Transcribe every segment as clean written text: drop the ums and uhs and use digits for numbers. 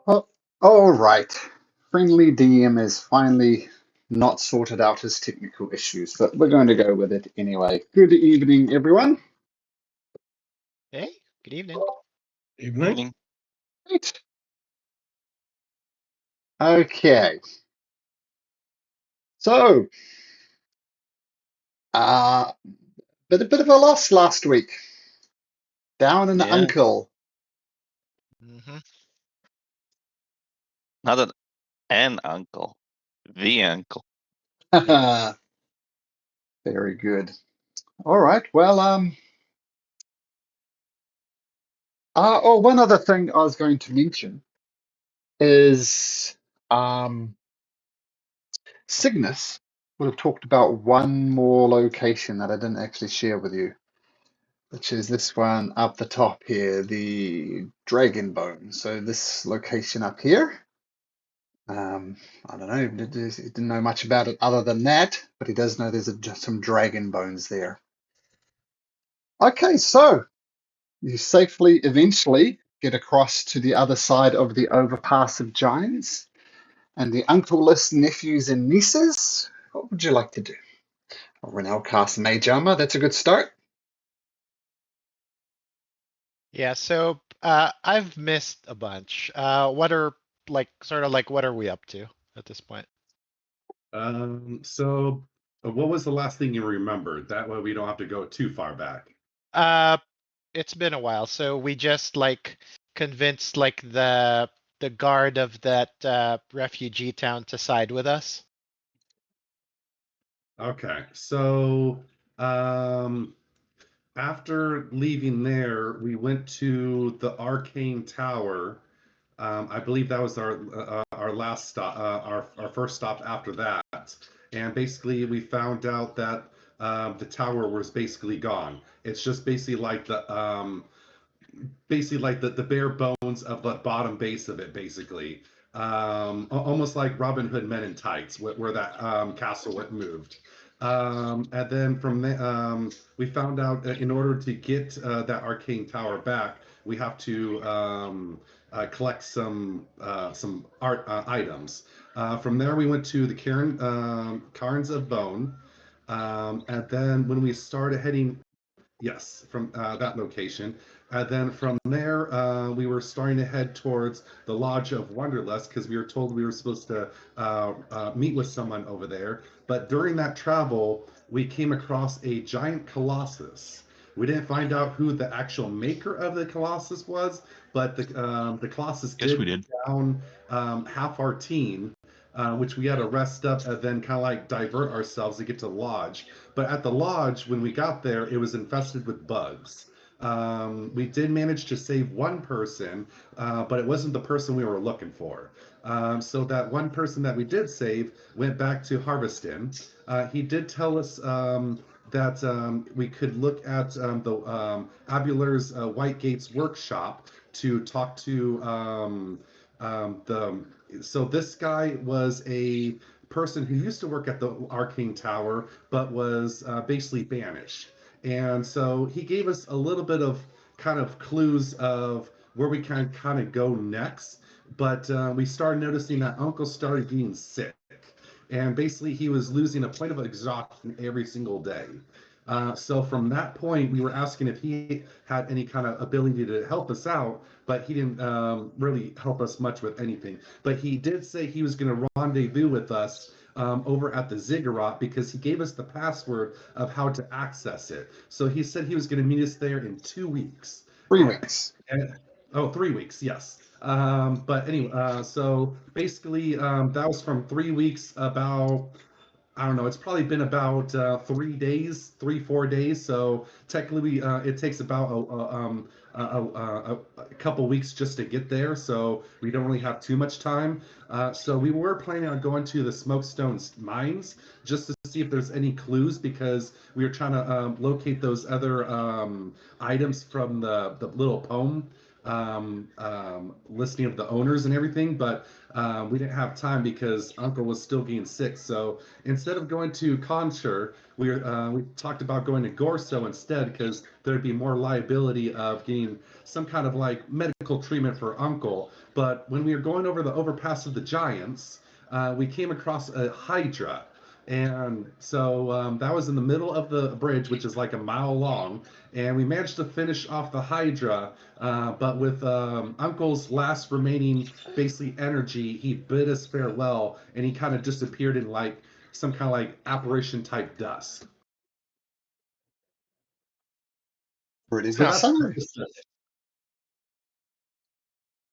Oh, all right. Friendly DM has finally not sorted out his technical issues, but we're going to go with it anyway. Good evening, everyone. Hey, good evening. Evening. Right. Okay. So, uh, bit of a loss last week. Down an Yeah, uncle. hmm not an uncle, the uncle. Very good. All right. Well, one other thing I was going to mention is, um, Cygnus would have talked about one more location that I didn't actually share with you, which is this one up the top here, the Dragon Bone. So this location up here, I don't know, he didn't know much about it other than that, but he does know there's some dragon bones there. Okay, so you safely eventually get across to the other side of the overpass of giants and the uncle-less nephews and nieces. What would you like to do? Renell cast Mage Armor, that's a good start. Yeah, so I've missed a bunch. What are what are we up to at this point? So what was the last thing you remembered? That way we don't have to go too far back. Uh, it's been a while, so we just convinced the guard of that refugee town to side with us. Okay, so um, after leaving there, we went to the Arcane Tower. I believe that was our last stop, our first stop after that. And basically, we found out that the tower was basically gone. It's just basically like the bare bones of the bottom base of it, basically. Almost like Robin Hood Men in Tights, where that castle went moved. And then from there, we found out in order to get that arcane tower back, we have to collect some art items. From there, we went to the Cairns of Bone. And then when we started heading, yes, from that location. And then from there, we were starting to head towards the Lodge of Wonderlust because we were told we were supposed to meet with someone over there. But during that travel, we came across a giant colossus. We didn't find out who the actual maker of the colossus was, but the colossus Guess we did did. down half our team, which we had to rest up and then kind of like divert ourselves to get to the lodge. But at the lodge, when we got there, it was infested with bugs. We did manage to save one person, but it wasn't the person we were looking for. So that one person that we did save went back to Harveston. He did tell us that we could look at the Abular's White Gates workshop to talk to the. So this guy was a person who used to work at the Arcane Tower, but was basically banished. And so he gave us a little bit of kind of clues of where we can kind of go next. But we started noticing that Uncle started getting sick. And basically, he was losing a point of exhaustion every single day. So from that point, we were asking if he had any kind of ability to help us out, but he didn't really help us much with anything. But he did say he was going to rendezvous with us over at the Ziggurat because he gave us the password of how to access it. So he said he was going to meet us there in 2 weeks. 3 weeks. And, oh, 3 weeks, yes. But anyway, so basically, that was from 3 weeks about I don't know. It's probably been about 3 days, 4 days. So technically, it takes about a couple weeks just to get there. So we don't really have too much time. So we were planning on going to the Smokestone mines just to see if there's any clues because we were trying to locate those other items from the little poem listing of the owners and everything, but we didn't have time because Uncle was still getting sick. So instead of going to Concher, we talked about going to Gorso instead because there'd be more liability of getting some kind of like medical treatment for Uncle. But when we were going over the overpass of the Giants, we came across a Hydra. And so that was in the middle of the bridge, which is like a mile long. And we managed to finish off the Hydra, but with Uncle's last remaining basically energy, he bid us farewell, and he kind of disappeared in like some kind of like apparition type dust. Pretty So good that's summary.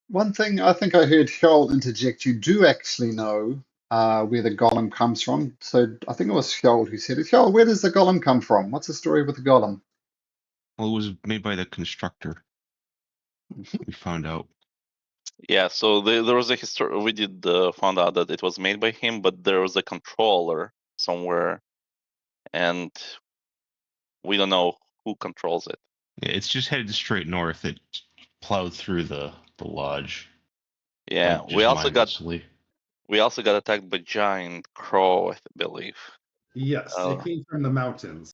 One thing I think I heard Harold interject, you do actually know where the golem comes from. So I think it was Harold who said it. Harold, where does the golem come from? What's the story with the golem? Well, it was made by the constructor. We found out. Yeah, so there was a history. We did found out that it was made by him, but there was a controller somewhere, and we don't know who controls it. Yeah, it's just headed straight north. It plowed through the lodge. Yeah, Like, just mindlessly. we also got attacked by giant crow, I believe. Yes, it came from the mountains.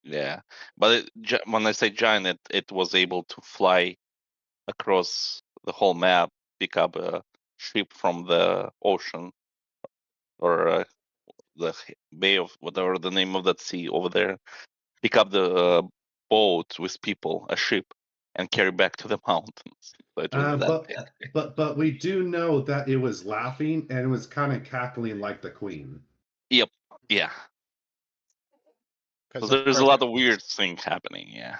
Yeah, but when I say giant, it was able to fly across the whole map, pick up a ship from the ocean or the bay of whatever the name of that sea over there, pick up the boat with people, a ship, and carry back to the mountains. So it was that big. But we do know that it was laughing and it was kind of cackling like the queen. Yep. Yeah. So Because there's a lot of weird things happening. Yeah.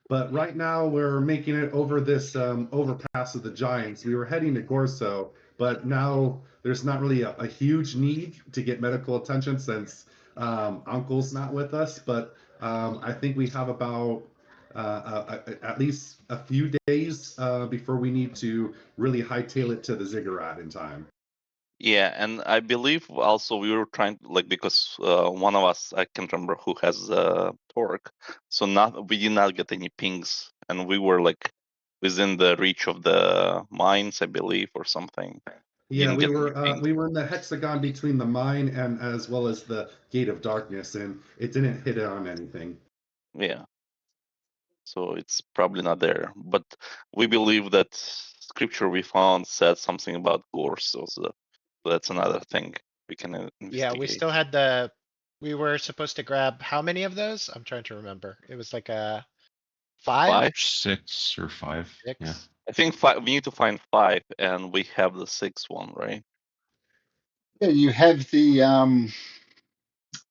But right now we're making it over this overpass of the Giants. We were heading to Gorso, but now there's not really a huge need to get medical attention since Uncle's not with us. But I think we have about at least a few days before we need to really hightail it to the ziggurat in time. Yeah, and I believe also we were trying because one of us, I can't remember who has torque, so we did not get any pings, and we were like within the reach of the mines, I believe, or something. Yeah, we were in the hexagon between the mine and as well as the gate of darkness, and it didn't hit on anything. Yeah. So it's probably not there, but we believe that scripture we found said something about Gorso, so that's another thing we can investigate. yeah, we still had we were supposed to grab how many of those? I'm trying to remember. It was like a 5? 5? 6 or 5. 6? Yeah. I think 5. We need to find 5, and we have the 6th one, right? Yeah, you have the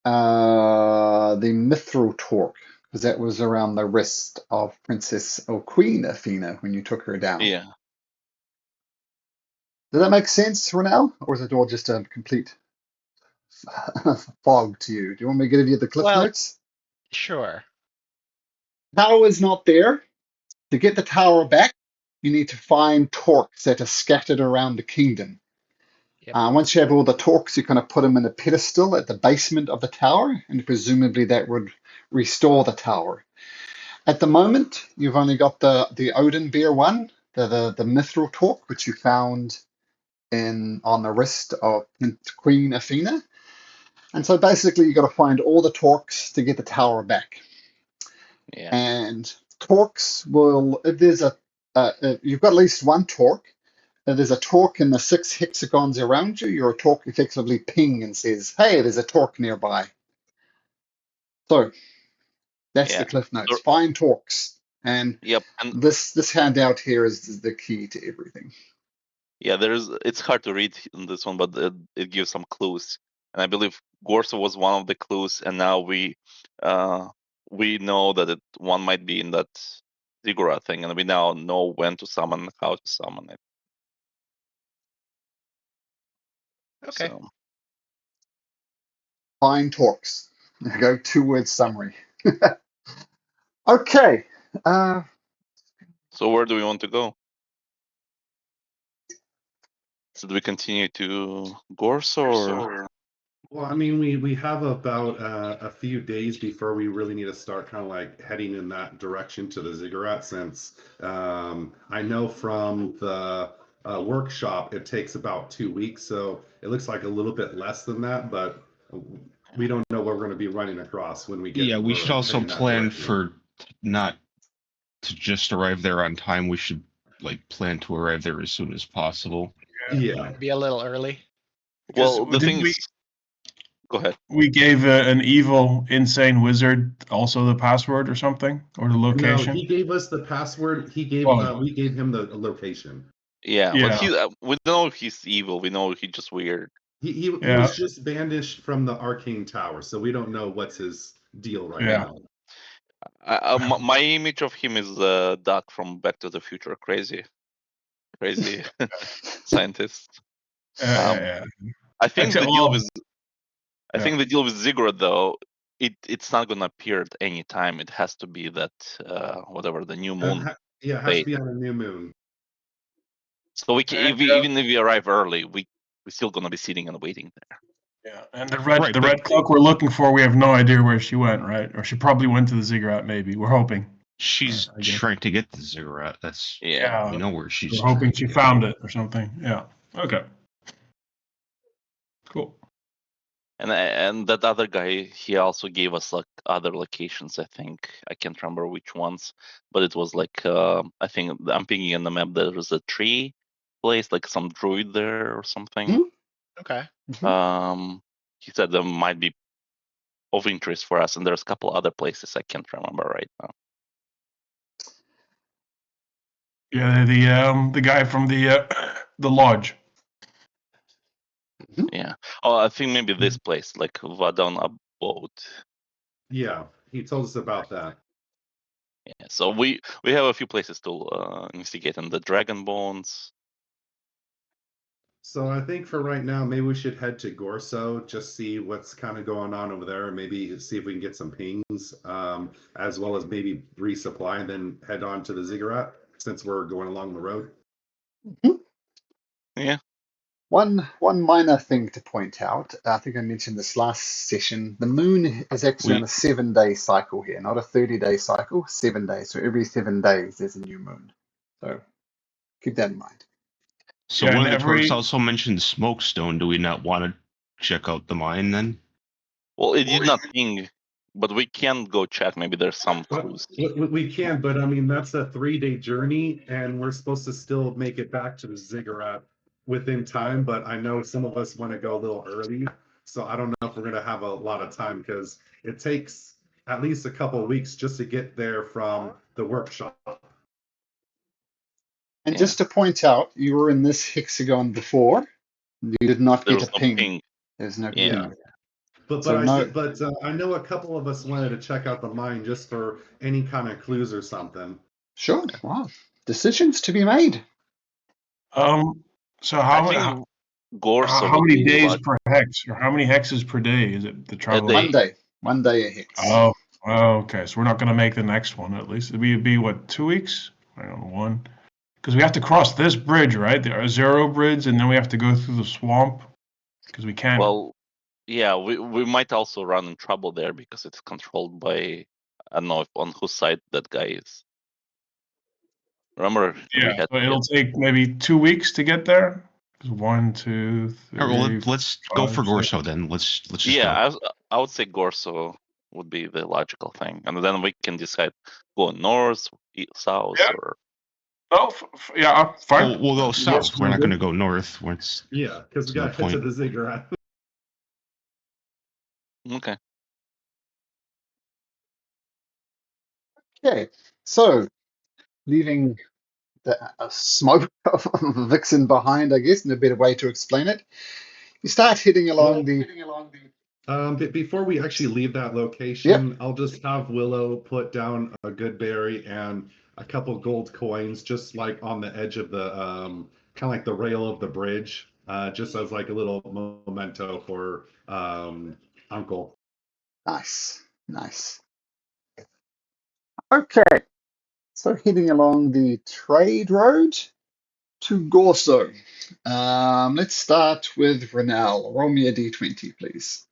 mithril torque, because that was around the wrist of Princess or Queen Athena when you took her down. Yeah. Does that make sense, Renell? Or is it all just a complete fog to you? Do you want me to give you the cliff notes? Sure. Tower is not there. To get the tower back, you need to find torques that are scattered around the kingdom. Yep. Once you have all the torques, you kind of put them in a pedestal at the basement of the tower, and presumably that would restore the tower. At the moment, you've only got the Odin bear one, the mithril torque, which you found on the wrist of Queen Athena. And so basically, you've got to find all the torques to get the tower back. Yeah. And torques will, if there's you've got at least one torque. If there's a torque in the 6 hexagons around you, your torque effectively ping and says, hey, there's a torque nearby. So that's the cliff notes. Find torques. And yep. And this handout here is the key to everything. Yeah, it's hard to read in this one, but it gives some clues. And I believe Gorso was one of the clues, and now we know that one might be in that ziggurat thing, and we now know when to summon, how to summon it. Okay. So. Find torques. There you go, 2-word summary. Okay. So where do we want to go? Should we continue to Gorso or Well, I mean, we have about a few days before we really need to start kind of like heading in that direction to the ziggurat, since I know from the workshop it takes about 2 weeks, so it looks like a little bit less than that, but we don't know what we're going to be running across when we get Yeah, we should also heading that plan direction. for not to just arrive there on time. We should like plan to arrive there as soon as possible. Yeah. Be a little early. Well, the Did thing is, go ahead. we gave an evil insane wizard also the password or something, or the No, location? he gave us the password. He gave Well, we gave him the location. Yeah, but Yeah. we don't know if he's evil. We know he's just weird. He Yeah. was just banished from the arcane tower, so we don't know what's his deal right Yeah. now. My image of him is Doc from Back to the Future. Crazy scientist. Yeah. I think Except, the deal well, with I yeah. think the deal with Ziggurat though, it's not gonna appear at any time. It has to be that whatever the new moon. Yeah, it has to be on a new moon. So we can, even if we arrive early, we're still gonna be sitting and waiting there. Yeah, and the Right, but- red cloak we're looking for, we have no idea where she went, right? Or she probably went to the ziggurat. Maybe we're hoping. She's I guess. trying to get the ziggurat. That's Yeah. we know where she's. We're hoping trying to she get. found it or something. Yeah. Okay. Cool. And that other guy, he also gave us like other locations. I think I can't remember which ones, but it was like I think I'm thinking in the map there was a tree place, like some druid there or something. Hmm? Okay. He said there might be of interest for us, and there's a couple other places I can't remember right now. Yeah, the guy from the lodge. Yeah. Oh, I think maybe this place, like Vadon Abode. Yeah, he told us about that. Yeah. So we have a few places to investigate, and the Dragon Bones. So I think for right now, maybe we should head to Gorso, just see what's kind of going on over there, and maybe see if we can get some pings, as well as maybe resupply, and then head on to the ziggurat since we're going along the road. Yeah. One minor thing to point out, I think I mentioned this last session, the moon is actually on a 7-day cycle here, not a 30-day cycle, 7 days. So every 7 days there's a new moon. So keep that in mind. So Yeah, one of and the twerps every- also mentioned Smokestone. Do we not want to check out the mine then? Well, it did not ping, but we can go check. Maybe there's some clues. We can, but I mean, that's a 3-day journey, and we're supposed to still make it back to the ziggurat within time. But I know some of us want to go a little early, so I don't know if we're going to have a lot of time because it takes at least a couple of weeks just to get there from the workshop. And Yeah. just to point out, you were in this hexagon before. You did not There get was a no ping. ping. There's no Yeah. ping. But So I know a couple of us wanted to check out the mine just for any kind of clues or something. Sure. Wow. Decisions to be made. So I how think Gorso how would many be days like per hex, or how many hexes per day is it the travel? day. 1 day a hex. Oh, okay. So we're not going to make the next one at least. It'd be what, 2 weeks? I don't know, one. Because we have to cross this bridge, right? The Zero Bridge, and then we have to go through the swamp. Because we can't. Well, yeah, we might also run in trouble there because it's controlled by I don't know on whose side that guy is. Remember we had So it'll take maybe 2 weeks to get there. 1, 2, 3. All right, well, let's go for 5, 6. Gorso then. Let's just yeah, go. I would say Gorso would be the logical thing, and then we can decide go north, south, Yeah. or Oh, yeah, fine. We'll go Works south. for We're not me. going to go north. Yeah, because we no got to head to point. the ziggurat. okay. Okay. So leaving the smoke of Vixen behind, I guess, and a better way to explain it. You start heading along But before we actually leave that location, I'll just have Willow put down a good berry and a couple gold coins, just like on the edge of the kind of like the rail of the bridge, just as like a little memento for Uncle. Nice. Okay. So heading along the trade road, to Gorso. Let's start with Renal. Roll me a d20, please.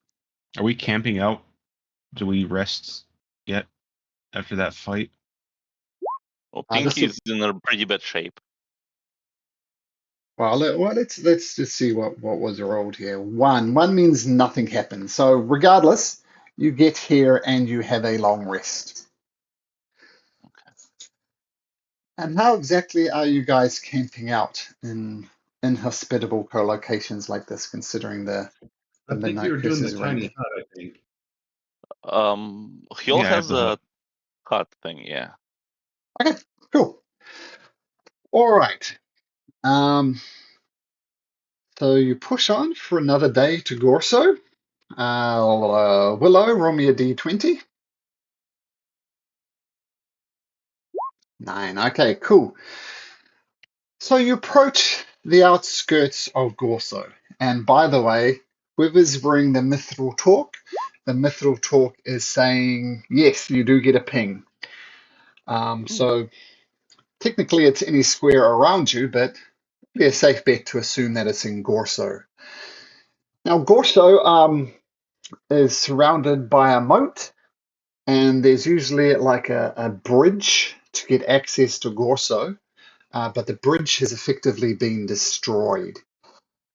Are we camping out? Do we rest yet after that fight? Well, This will, Pinky's in a pretty bad shape. let's just see what was rolled here. One means nothing happened. So regardless, you get here and you have a long rest. And how exactly are you guys camping out in inhospitable co-locations like this, considering the I think we midnight were doing curse the is tiny ringing? hut, I think. Hill Yeah, I have has the a hut. cut thing, yeah. Okay, cool. All right. So you push on for another day to Gorso. Willow, roll me a d20. 9. Okay, cool. So you approach the outskirts of Gorso. And by the way, whoever's wearing the Mithril Talk, the Mithril Talk is saying, yes, you do get a ping. So technically it's any square around you, but it'd be a safe bet to assume that it's in Gorso. Now, Gorso is surrounded by a moat, and there's usually like a bridge to get access to Gorso, but the bridge has effectively been destroyed.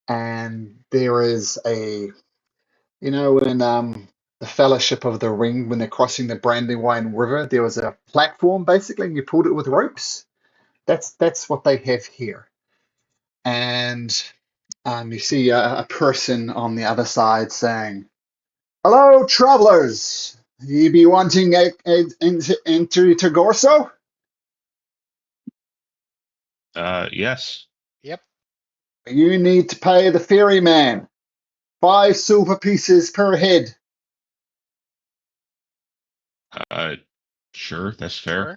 And there is in the Fellowship of the Ring, when they're crossing the Brandywine River, there was a platform basically, and you pulled it with ropes. That's what they have here. And you see a person on the other side saying, "Hello, travelers. Ye be wanting entry to Gorso? Yes. Yep. You need to pay the ferryman 5 silver pieces per head." Uh, sure, that's fair. Sure.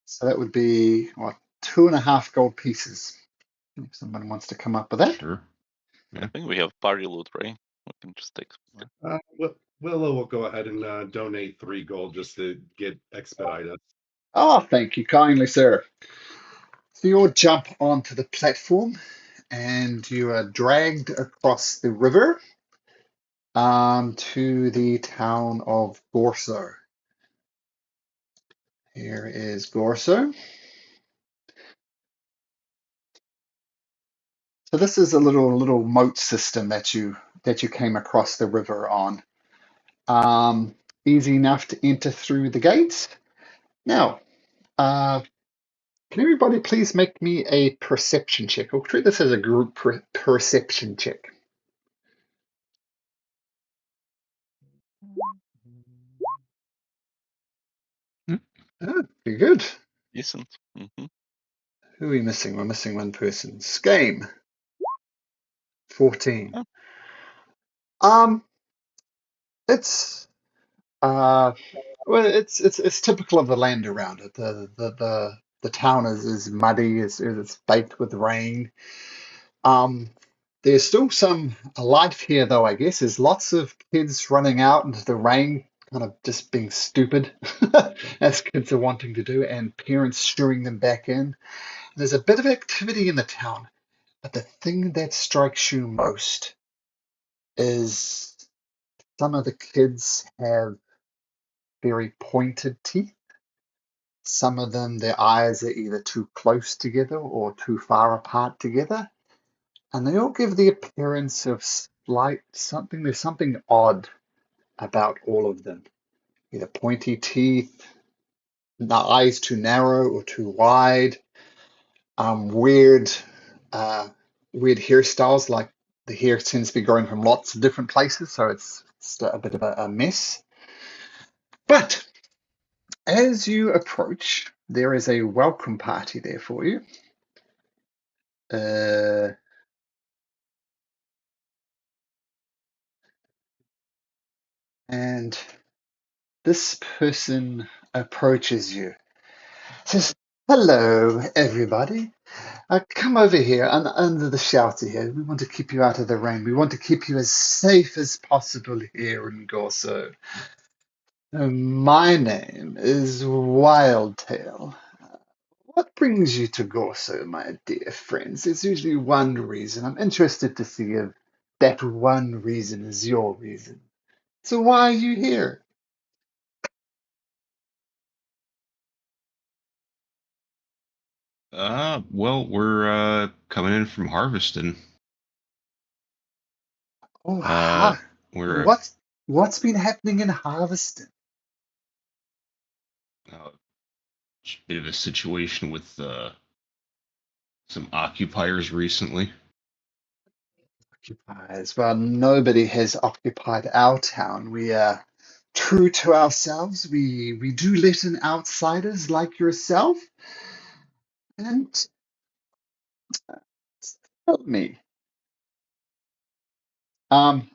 So that would be, what, 2.5 gold pieces. If someone wants to come up with that. Sure. I think we have party loot, right? We can just take it. Willow will go ahead and donate 3 gold just to get expedited. Oh, thank you kindly, sir. So you all jump onto the platform and you are dragged across the river to the town of Gorso. Here is Gorso. So this is a little moat system that you came across the river on. Easy enough to enter through the gates. Now, can everybody please make me a perception check? We'll treat this as a group perception check. Oh, pretty good. Decent. Who are we missing? We're missing one person. Skame. 14. Oh. It's well, it's typical of the land around it. The town is muddy. It's baked with rain. Um, there's still some life here, though. I guess there's lots of kids running out into the rain, kind of just being stupid, as kids are wanting to do, and parents shooing them back in. There's a bit of activity in the town, but the thing that strikes you most is some of the kids have very pointed teeth. Some of them, their eyes are either too close together or too far apart together. And they all give the appearance of slight something. There's something odd about all of them. Either pointy teeth, the eyes too narrow or too wide, weird, weird hairstyles. Like the hair tends to be growing from lots of different places, so it's a bit of a mess. But as you approach, there is a welcome party there for you. And this person approaches you, says, "Hello, everybody. Come over here under the shelter here. We want to keep you out of the rain. We want to keep you as safe as possible here in Gorso. My name is Wildtail. What brings you to Gorso, my dear friends? There's usually one reason. I'm interested to see if that one reason is your reason. So why are you here? Well, we're coming in from harvesting. Oh, We're what's been happening in Harveston? a bit of a situation with some occupiers recently. Occupiers. Well, nobody has occupied our town. We are true to ourselves. We do let in outsiders like yourself. And tell me,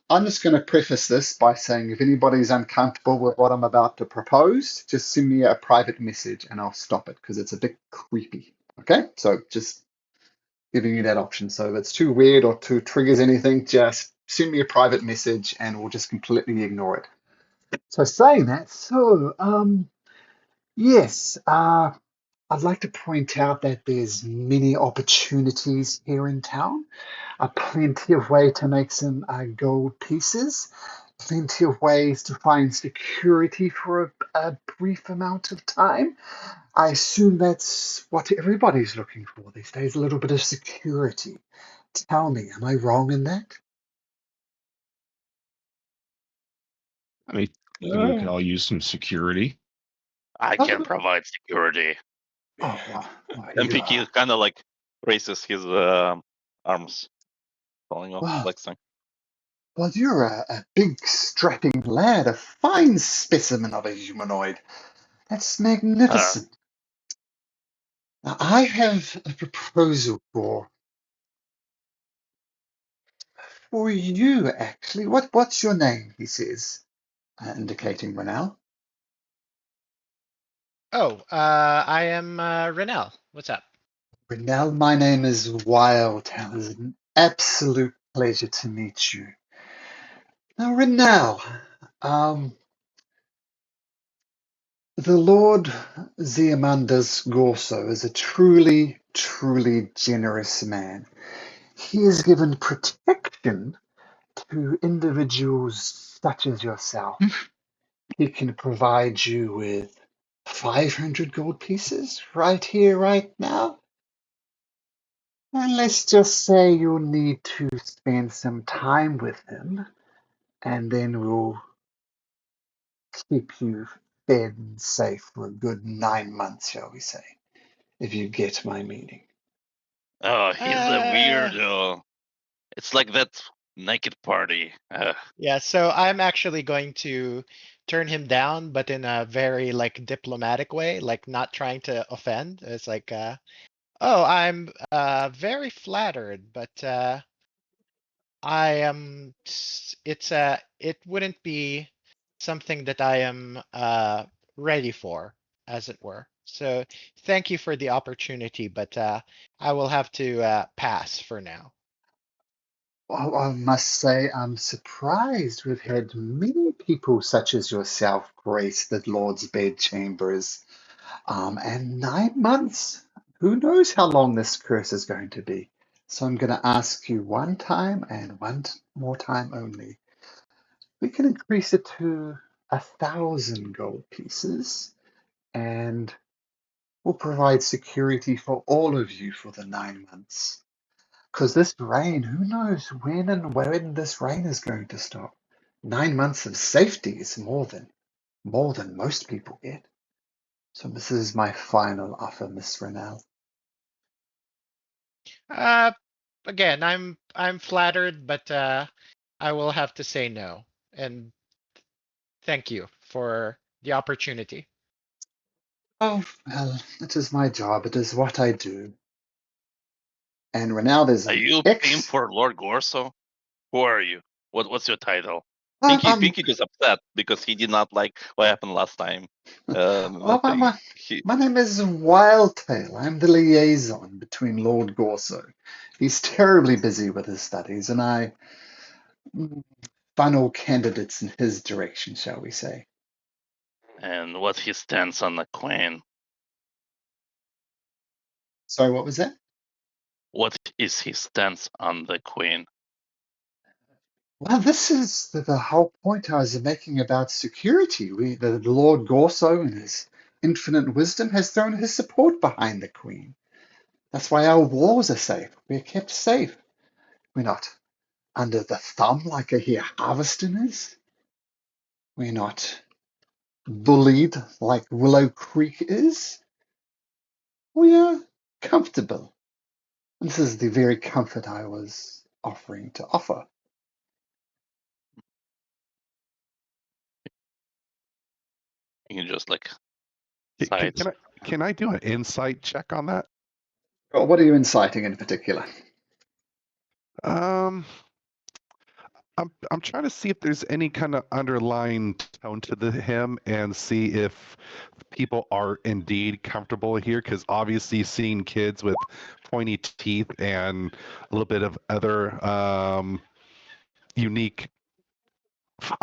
I'm just going to preface this by saying if anybody's uncomfortable with what I'm about to propose, just send me a private message and I'll stop it because it's a bit creepy. Okay? So just giving you that option. So if it's too weird or too triggers anything, just send me a private message and we'll just completely ignore it. So saying that, yes, I'd like to point out that there's many opportunities here in town. Plenty of way to make some gold pieces, plenty of ways to find security for a brief amount of time. I assume that's what everybody's looking for these days, a little bit of security. Tell me, am I wrong in that? I mean, we could all use some security. I can Oh, provide security. well, And you Pinky are. kind of like raises his arms, falling off, Well, flexing. well, you're a big, strapping lad, a fine specimen of a humanoid. That's Uh, magnificent. Now, I have a proposal for you, actually. What's your name? He says, indicating Renal. Oh, I am Renell. What's up? Renal, my name is Wildtown. It's an absolute pleasure to meet you. Now, Renal, um, the Lord Ziamandas Gorso is a truly, truly generous man. He has given protection to individuals such as yourself. He can provide you with 500 gold pieces right here, right now. And let's just say you'll need to spend some time with him, and then we'll keep you fed and safe for a good 9 months, shall we say, if you get my meaning. oh, he's a Uh, weirdo. It's like that naked party. yeah, so I'm actually going to turn him down, but in a very like diplomatic way, like not trying to offend. It's like, oh, I'm very flattered, but I am it wouldn't be something that I am ready for, as it were. So thank you for the opportunity, but I will have to pass for now. Well, I must say, I'm surprised we've had many people such as yourself grace the Lord's bedchambers. And 9 months, who knows how long this curse is going to be? So I'm going to ask you one time and one more time only. We can increase it to 1,000 gold pieces, and we'll provide security for all of you for the 9 months. Because this rain, who knows when and when this rain is going to stop. 9 months of safety is more than most people get. So this is my final offer, Miss Renal. Uh, Again, I'm flattered, but I will have to say no. And thank you for the opportunity. Oh, well, it is my job. It is what I do. And Renal, there's Are an you pimp X. for Lord Gorso? Who are you? What's your title? I'm, I'm, Pinky is upset because he did not like what happened last time. oh, my name is Wildtail. I'm the liaison between Lord Gorso. He's terribly busy with his studies, and I funnel candidates in his direction, shall we say. and what's his stance on the Queen? Sorry, what was that? What is his stance on the Queen? Well, this is the whole point I was making about security. The Lord Gorso, in his infinite wisdom, has thrown his support behind the Queen. That's why our walls are safe. We're kept safe. We're not under the thumb like I hear Harveston is. We're not bullied like Willow Creek is. We are comfortable. And this is the very comfort I was offering to offer. You just like Can, sight. can I do an insight check on that? Well, what are you inciting in particular? Um, I'm trying to see if there's any kind of underlying tone to the hymn and see if people are indeed comfortable here. Because obviously, seeing kids with pointy teeth and a little bit of other unique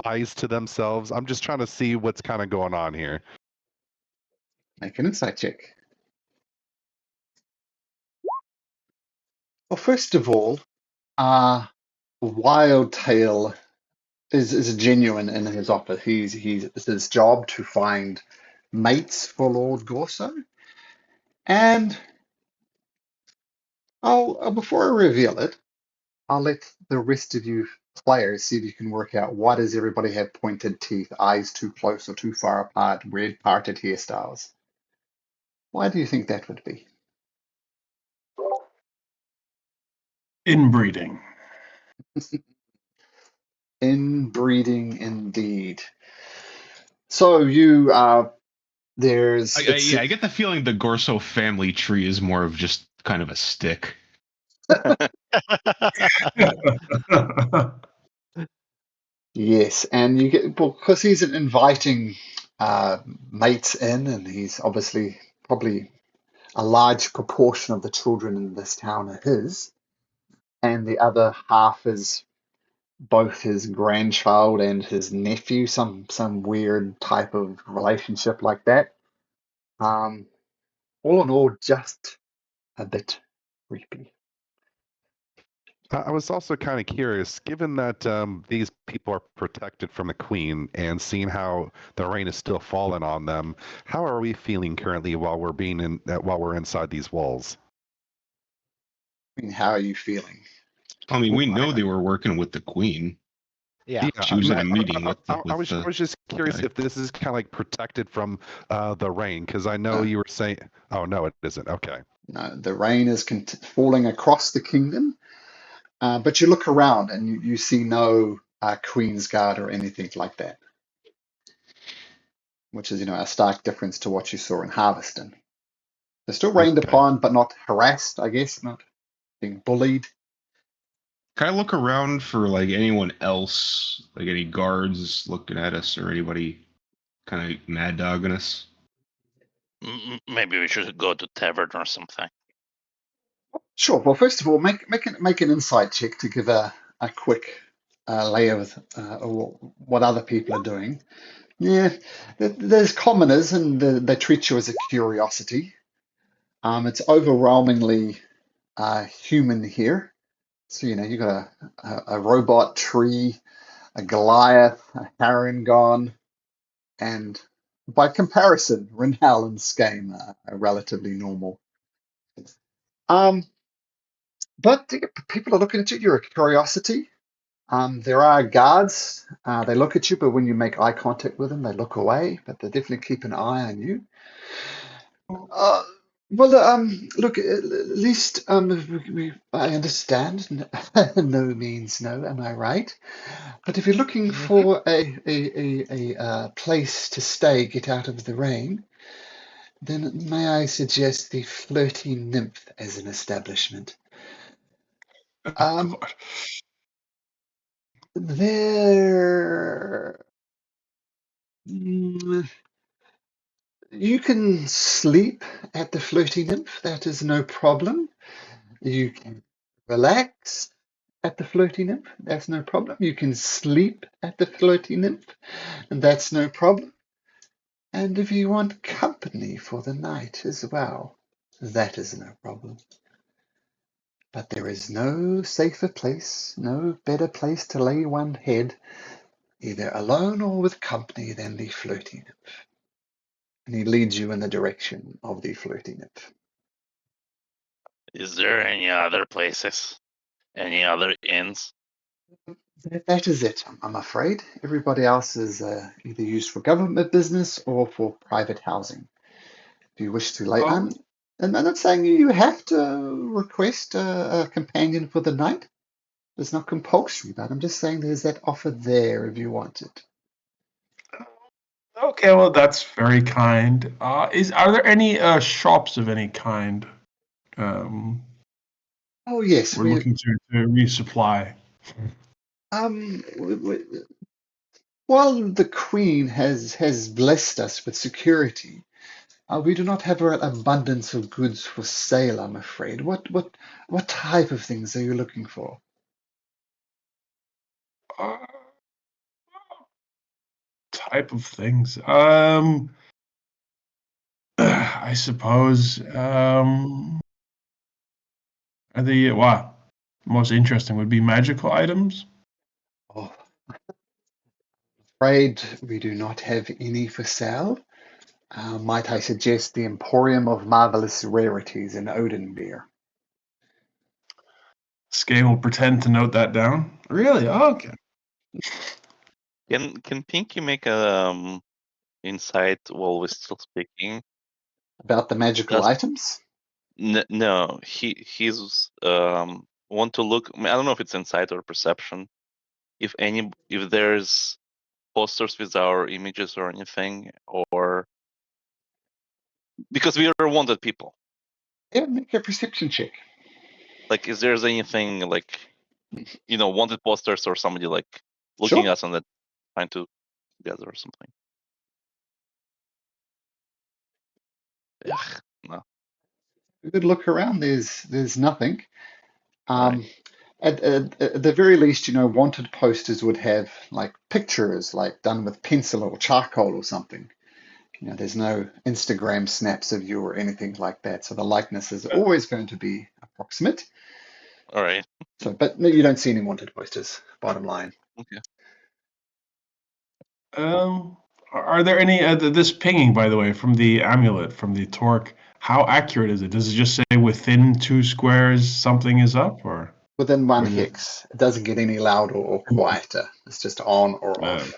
eyes to themselves. I'm just trying to see what's kind of going on here. Make an insight check. Well, first of all, Wildtail is genuine in his offer. It's his job to find mates for Lord Gorso. And before I reveal it, I'll let the rest of you players see if you can work out why does everybody have pointed teeth, eyes too close or too far apart, red parted hairstyles. Why do you think that would be? Inbreeding. Inbreeding indeed. So you there's it's I get the feeling the Gorso family tree is more of just kind of a stick. yes, and you get because he's inviting mates in, and he's obviously probably a large proportion of the children in this town are his, and the other half is both his grandchild and his nephew, some weird type of relationship like that. All in all, just a bit creepy. I was also kind of curious, given that these people are protected from the Queen and seeing how the rain is still falling on them, how are we feeling currently while we're inside these walls? I mean, how are you feeling? I mean, Well, we know they were working with the Queen. Yeah. Yeah, She was in a meeting with I was the just curious guy. if this is kind of like protected from the rain, because I know No, you were saying. Oh no, it isn't. Okay. no, the rain is falling across the kingdom, but you look around and you see no Queen's Guard or anything like that, which is, a stark difference to what you saw in Harveston. They're still rained Okay. upon, but not harassed, I guess, not being bullied. Can I look around for like anyone else, like any guards looking at us or anybody kind of mad dogging us? Maybe we should go to tavern or something. Sure. Well, first of all, make an insight check to give a quick lay of what other people are doing. Yeah, there's commoners, and they treat you as a curiosity. It's overwhelmingly human here. So, you got a robot tree, a Goliath, a Harangon, and by comparison, Rinhal and Skame are relatively normal. Um, but people are looking at you. You're a curiosity. There are guards. They look at you, but when you make eye contact with them, they look away. But they definitely keep an eye on you. Uh, well, look, at least I understand. No means no, am I right? But if you're looking Hmm. for a place to stay, get out of the rain, then may I suggest the Flirty Nymph as an establishment? Um, God. there, mm, you can sleep at the Flirty Nymph. That is no problem. You can relax at the Flirty Nymph. That's no problem. You can sleep at the Flirty Nymph, and that's no problem. And if you want company for the night as well, That is no problem. But there is no safer place, no better place to lay one head, either alone or with company, than the floating nymph. And he leads you in the direction of the floating nymph. Is there any other places? Any other inns? That is it, I'm afraid. Everybody else is either used for government business or for private housing. If you wish to lay Oh, and I'm not saying you have to request a companion for the night. It's not compulsory, but I'm just saying there's that offer there if you want it. okay. Well, that's very kind. Are there any shops of any kind? Um, Oh yes, we're looking to resupply. um while the Queen has blessed us with security, we do not have an abundance of goods for sale, I'm afraid. What type of things are you looking for? Uh, type of things. I suppose. I think wow, most interesting would be magical items. Oh, afraid we do not have any for sale. Might I suggest the Emporium of Marvelous Rarities in Odenbeer? Skay will pretend to note that down. Really? Oh, okay. Can Pinky make a insight while we're still speaking? About the magical Does items? no, he's want to look. I don't know if it's insight or perception. If there's posters with our images or anything, or because we are wanted people. Yeah, make a perception check. Like, is there's anything like, wanted posters or somebody like looking Sure. at us and that trying to together or something? Ugh, no. A good look around. There's nothing. Right. Um, at the very least, wanted posters would have like pictures, like done with pencil or charcoal or something. There's no Instagram snaps of you or anything like that. So the likeness is always going to be approximate. All right. So, but no, you don't see any wanted posters. Bottom line. Okay. Are there any this pinging, by the way, from the amulet, from the torque? How accurate is it? Does it just say within 2 squares something is up, or Within one is it? hex, it doesn't get any louder or quieter. It's just on or Uh, off.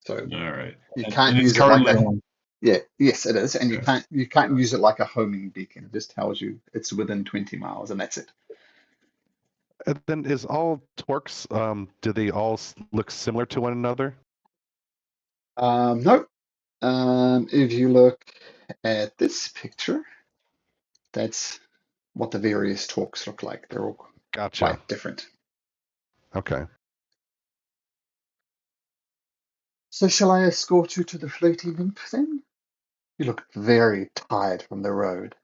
So all right, you and can't it's use it like currently a on. yeah, yes, it is, and you Okay. can't use it like a homing beacon. It just tells you it's within 20 miles, and that's it. And then is all torques, do they all look similar to one another? No, if you look at this picture, that's what the various talks look like. They're all Gotcha. quite different. Okay. So shall I escort you to the floating nymph then? You look very tired from the road.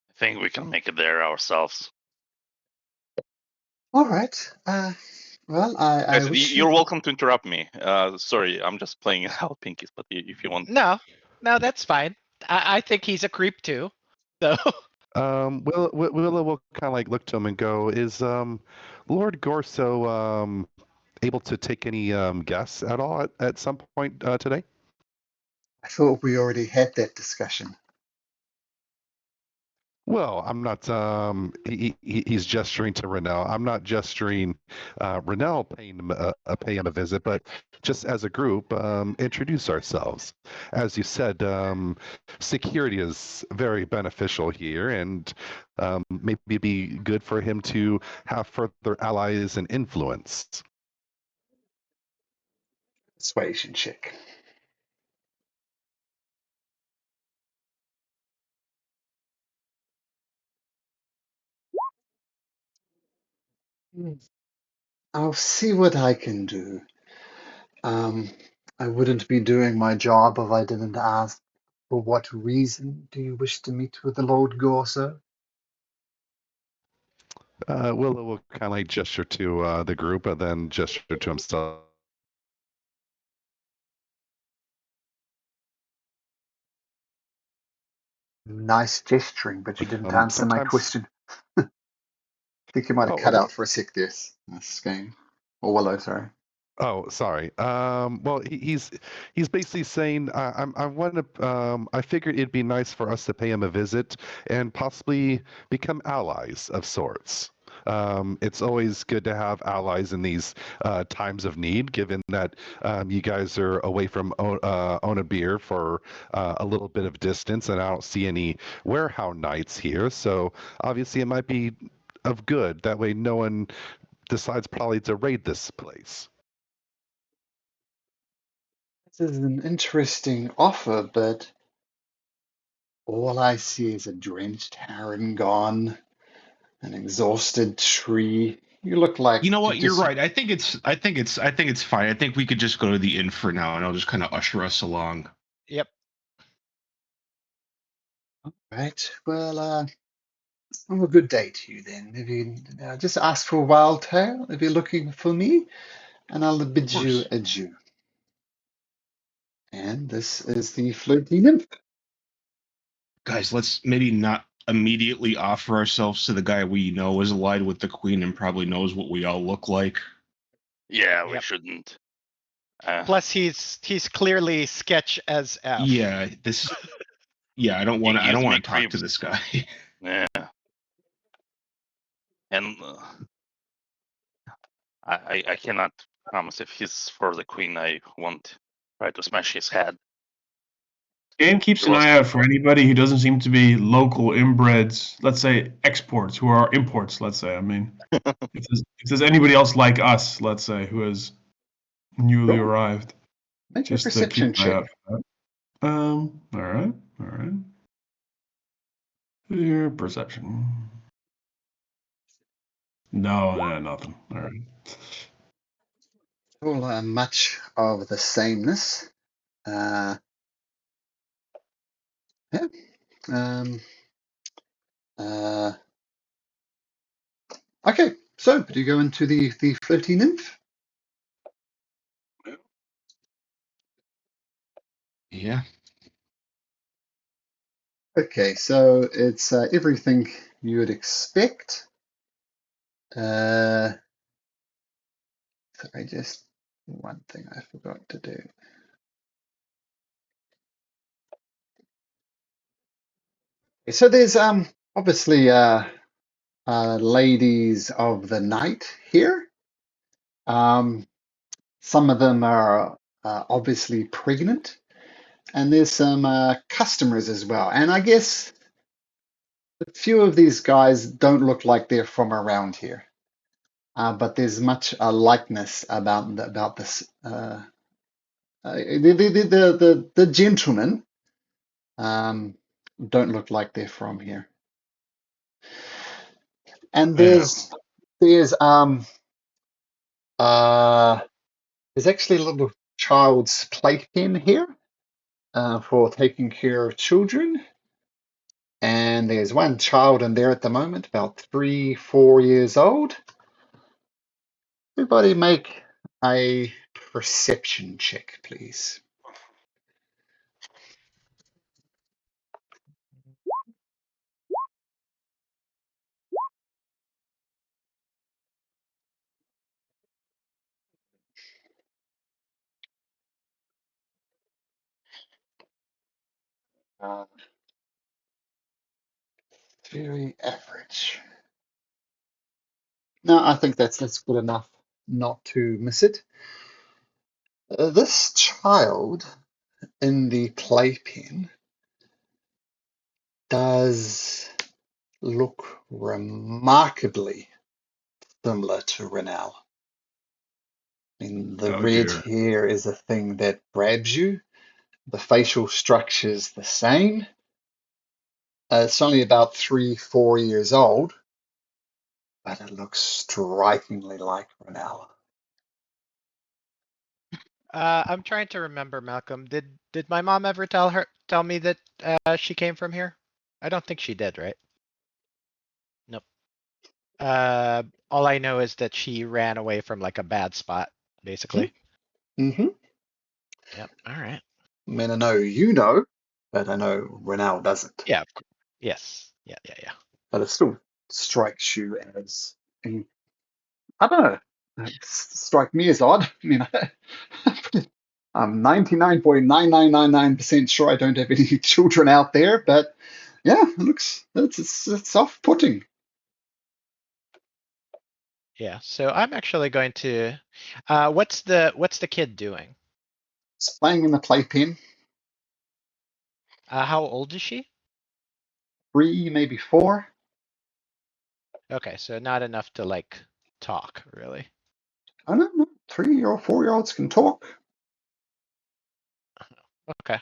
I think we can make it there ourselves. All right. Well, I Guys, wish you. you're welcome to interrupt me. Sorry, I'm just playing out Pinkies, but if you want. No, no, that's fine. I think he's a creep too. So Willa will kind of like look to him and go, "Is Lord Gorso able to take any guests at all at some point today?" I thought we already had that discussion. Well, I'm not. He's gesturing to Renell. I'm not gesturing. Renell pay him a visit, but just as a group, introduce ourselves. As you said, security is very beneficial here, and maybe it'd be good for him to have further allies and influence. Persuasion check. I'll see what I can do. Um, I wouldn't be doing my job if I didn't ask, for what reason do you wish to meet with the Lord Gorso? Willow will kind of like gesture to the group, and then gesture to himself. Nice gesturing, but you didn't answer my Sometimes. question. I think you might have cut out for a sec there, Skane. Or Willow, sorry. Oh, sorry. Well, he's basically saying I want to. I figured it'd be nice for us to pay him a visit and possibly become allies of sorts. It's always good to have allies in these times of need, given that you guys are away from Ona Beer for a little bit of distance, and I don't see any warehouse knights here. So obviously, it might be of good. That way, no one decides probably to raid this place. This is an interesting offer, but all I see is a drenched heron gone, an exhausted tree. You look like You know what? You're just right. I think it's fine. I think we could just go to the inn for now, and I'll just kind of usher us along. Yep. right. Well, have a good day to you then. If you just ask for Wildtail if you're looking for me, and I'll bid Of you course. adieu. And this is the floating nymph. Guys, let's maybe not immediately offer ourselves to the guy we know is allied with the queen and probably knows what we all look like. Yeah, we Yep. shouldn't. Plus, he's clearly sketch as F. Yeah, I don't want He gives me to talk to creeps. this guy. Yeah. And I cannot promise if he's for the queen. I won't try to smash his head. Game keeps He an was eye out for anybody who doesn't seem to be local inbreds, let's say exports, who are imports, let's say. I mean, if there's anybody else like us, let's say, who has newly Sure. arrived, Make a just to keep perception an eye check. out for that. All right. Your perception. No, nothing. All right. All much of the sameness. Uh, yeah. Um, uh, okay, so do you go into the floating nymph? Yeah. Okay, so it's everything you would expect. Sorry, just one thing I forgot to do. So there's obviously ladies of the night here. Some of them are obviously pregnant, and there's some customers as well. And I guess a few of these guys don't look like they're from around here, but there's much likeness about this. The gentlemen don't look like they're from here. And Yeah. there's there's actually a little child's playpen here for taking care of children. And there's one child in there at the moment, about 3, 4 years old. Everybody make a perception check, please. Uh, very average. No, I think that's good enough not to miss it. This child in the playpen does look remarkably similar to Renal. I mean, the Oh red dear. hair is a thing that grabs you. The facial structure's the same. It's only about 3, 4 years old, but it looks strikingly like Renal. I'm trying to remember, Malcolm. Did my mom ever tell me that she came from here? I don't think she did, right? Nope. All I know is that she ran away from like a bad spot, basically. Mm-hmm. Yep. All right. I mean, I know you know. but I know Renal doesn't. Yeah. Yes. Yeah. But it still strikes you as, I don't know, strike me as odd. I mean, I'm 99.9999% sure I don't have any children out there, but yeah, it's off-putting. Yeah. So I'm actually going to. What's the kid doing? It's playing in the playpen, How old is she? 3, maybe 4. Okay, so not enough to like talk, really. I don't know. 3 or 4-year-olds can talk. Okay.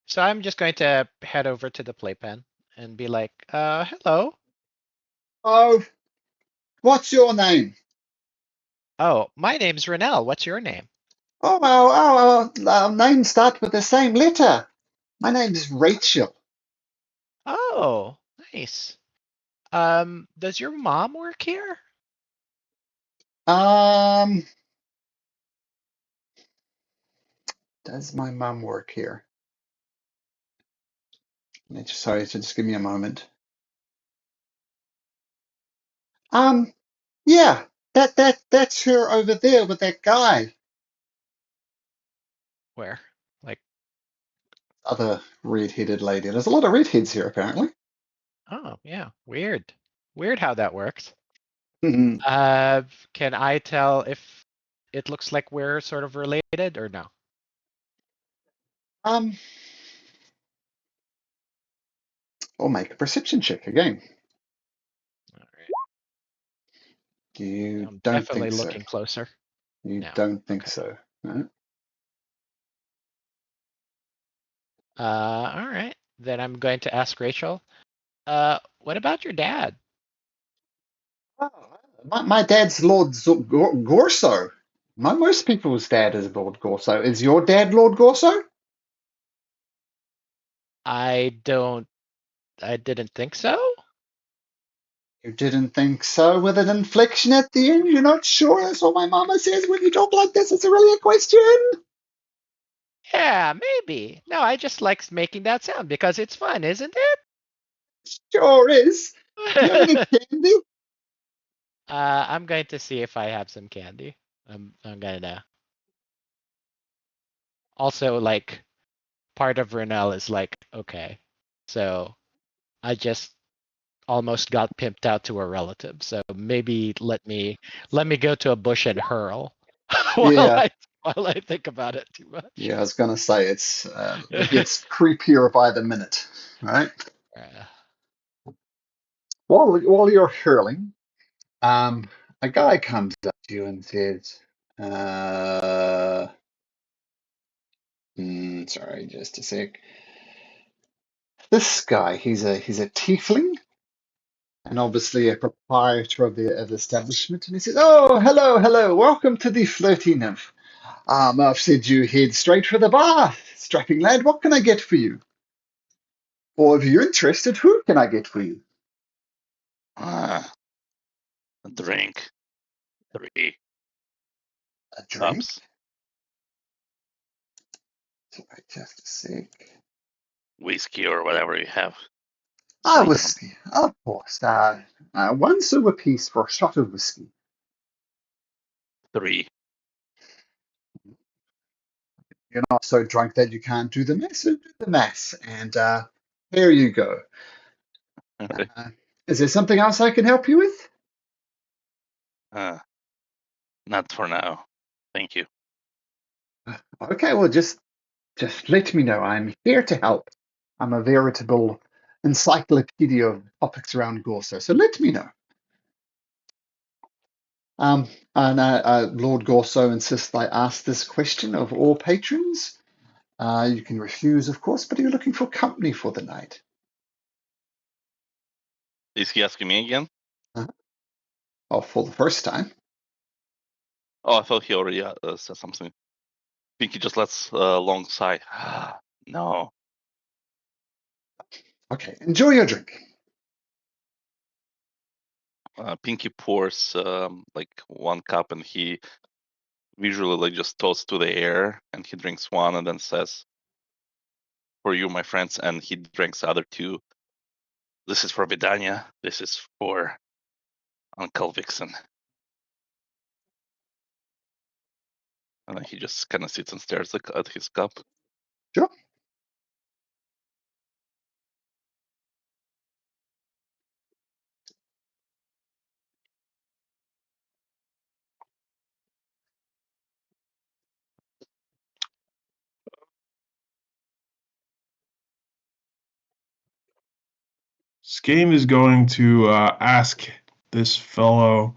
So I'm just going to head over to the playpen and be like, hello. Oh, what's your name? Oh, my name's Renell. What's your name? Oh, well, our names start with the same letter. My name is Rachel. Oh, nice. Does your mom work here? Um, does my mum work here? Sorry, just give me a moment. Yeah, that's her over there with that guy. Where? Like, Other red-headed lady. There's a lot of redheads here, apparently. oh, yeah, weird. Weird how that works. Mhm. Can I tell if it looks like we're sort of related or no? We'll make a perception check again. All right. You I'm don't definitely think so. looking closer. You No. don't think Okay. so. No? All right. Then I'm going to ask Rachel. What about your dad? Oh, my dad's Lord Gorso. Most people's dad is Lord Gorso. Is your dad Lord Gorso? I didn't think so. You didn't think so, with an inflection at the end? You're not sure? That's what my mama says when you talk like this. It's really a question. Yeah, maybe. No, I just like making that sound because it's fun, isn't Sure is. Do you have any it? candy? I'm going to see if I have some candy. I'm gonna also like part of Renell is like, okay, so I just almost got pimped out to a relative, so maybe let me go to a bush and hurl while Yeah, I think about it too much. yeah. I was gonna say it gets creepier by the minute, right? Uh, While you're hurling, a guy comes up to you and says, sorry, just a sec. This guy, he's a tiefling, and obviously a proprietor of the establishment, and he says, "Oh, hello, welcome to the Flirty Nymph. I've said you head straight for the bar, strapping lad. What can I get for you? Or if you're interested, who can I get for you? Ah, a drink. 3 A drink? cups. Sorry, just a sec. Whiskey or whatever you have. Whiskey, of course. One silver piece for a shot of whiskey. 3. You're not so drunk that you can't do the mass, so do the mass. And here you go. Uh, is there something else I can help you with? Not for now. Thank you. Okay, well, just let me know. I'm here to help. I'm a veritable encyclopedia of topics around Gorso, so let me know. And Lord Gorso insists I ask this question of all patrons. You can refuse, of course, but are you looking for company for the night? Is he asking me again? Oh, for the first time. Oh, I thought he already said something. Pinky just lets a long sigh. No. Okay, enjoy your drink. Pinky pours like 1 cup and he visually like just toasts to the air and he drinks one and then says, for you, my friends, and he drinks the other two. This is for Vidania. This is for Uncle Vixen. And then he just kind of sits and stares at his cup. Sure. Skame is going to ask this fellow,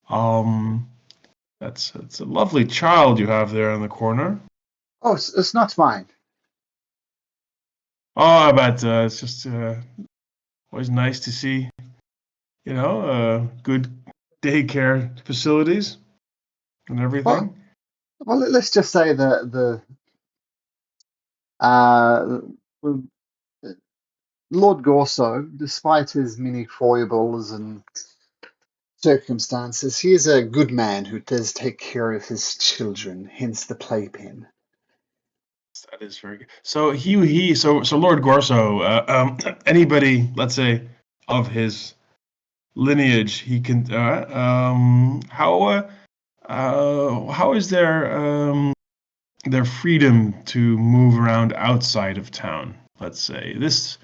that's a lovely child you have there in the corner. Oh, it's not mine. Oh, but it's just always nice to see, good daycare facilities and everything. Well, let's just say the uh, Lord Gorso, despite his many foibles and circumstances, he is a good man who does take care of his children, hence the playpen. That is very good. So so Lord Gorso, anybody, let's say, of his lineage, he can. How is their freedom to move around outside of town? Let's say this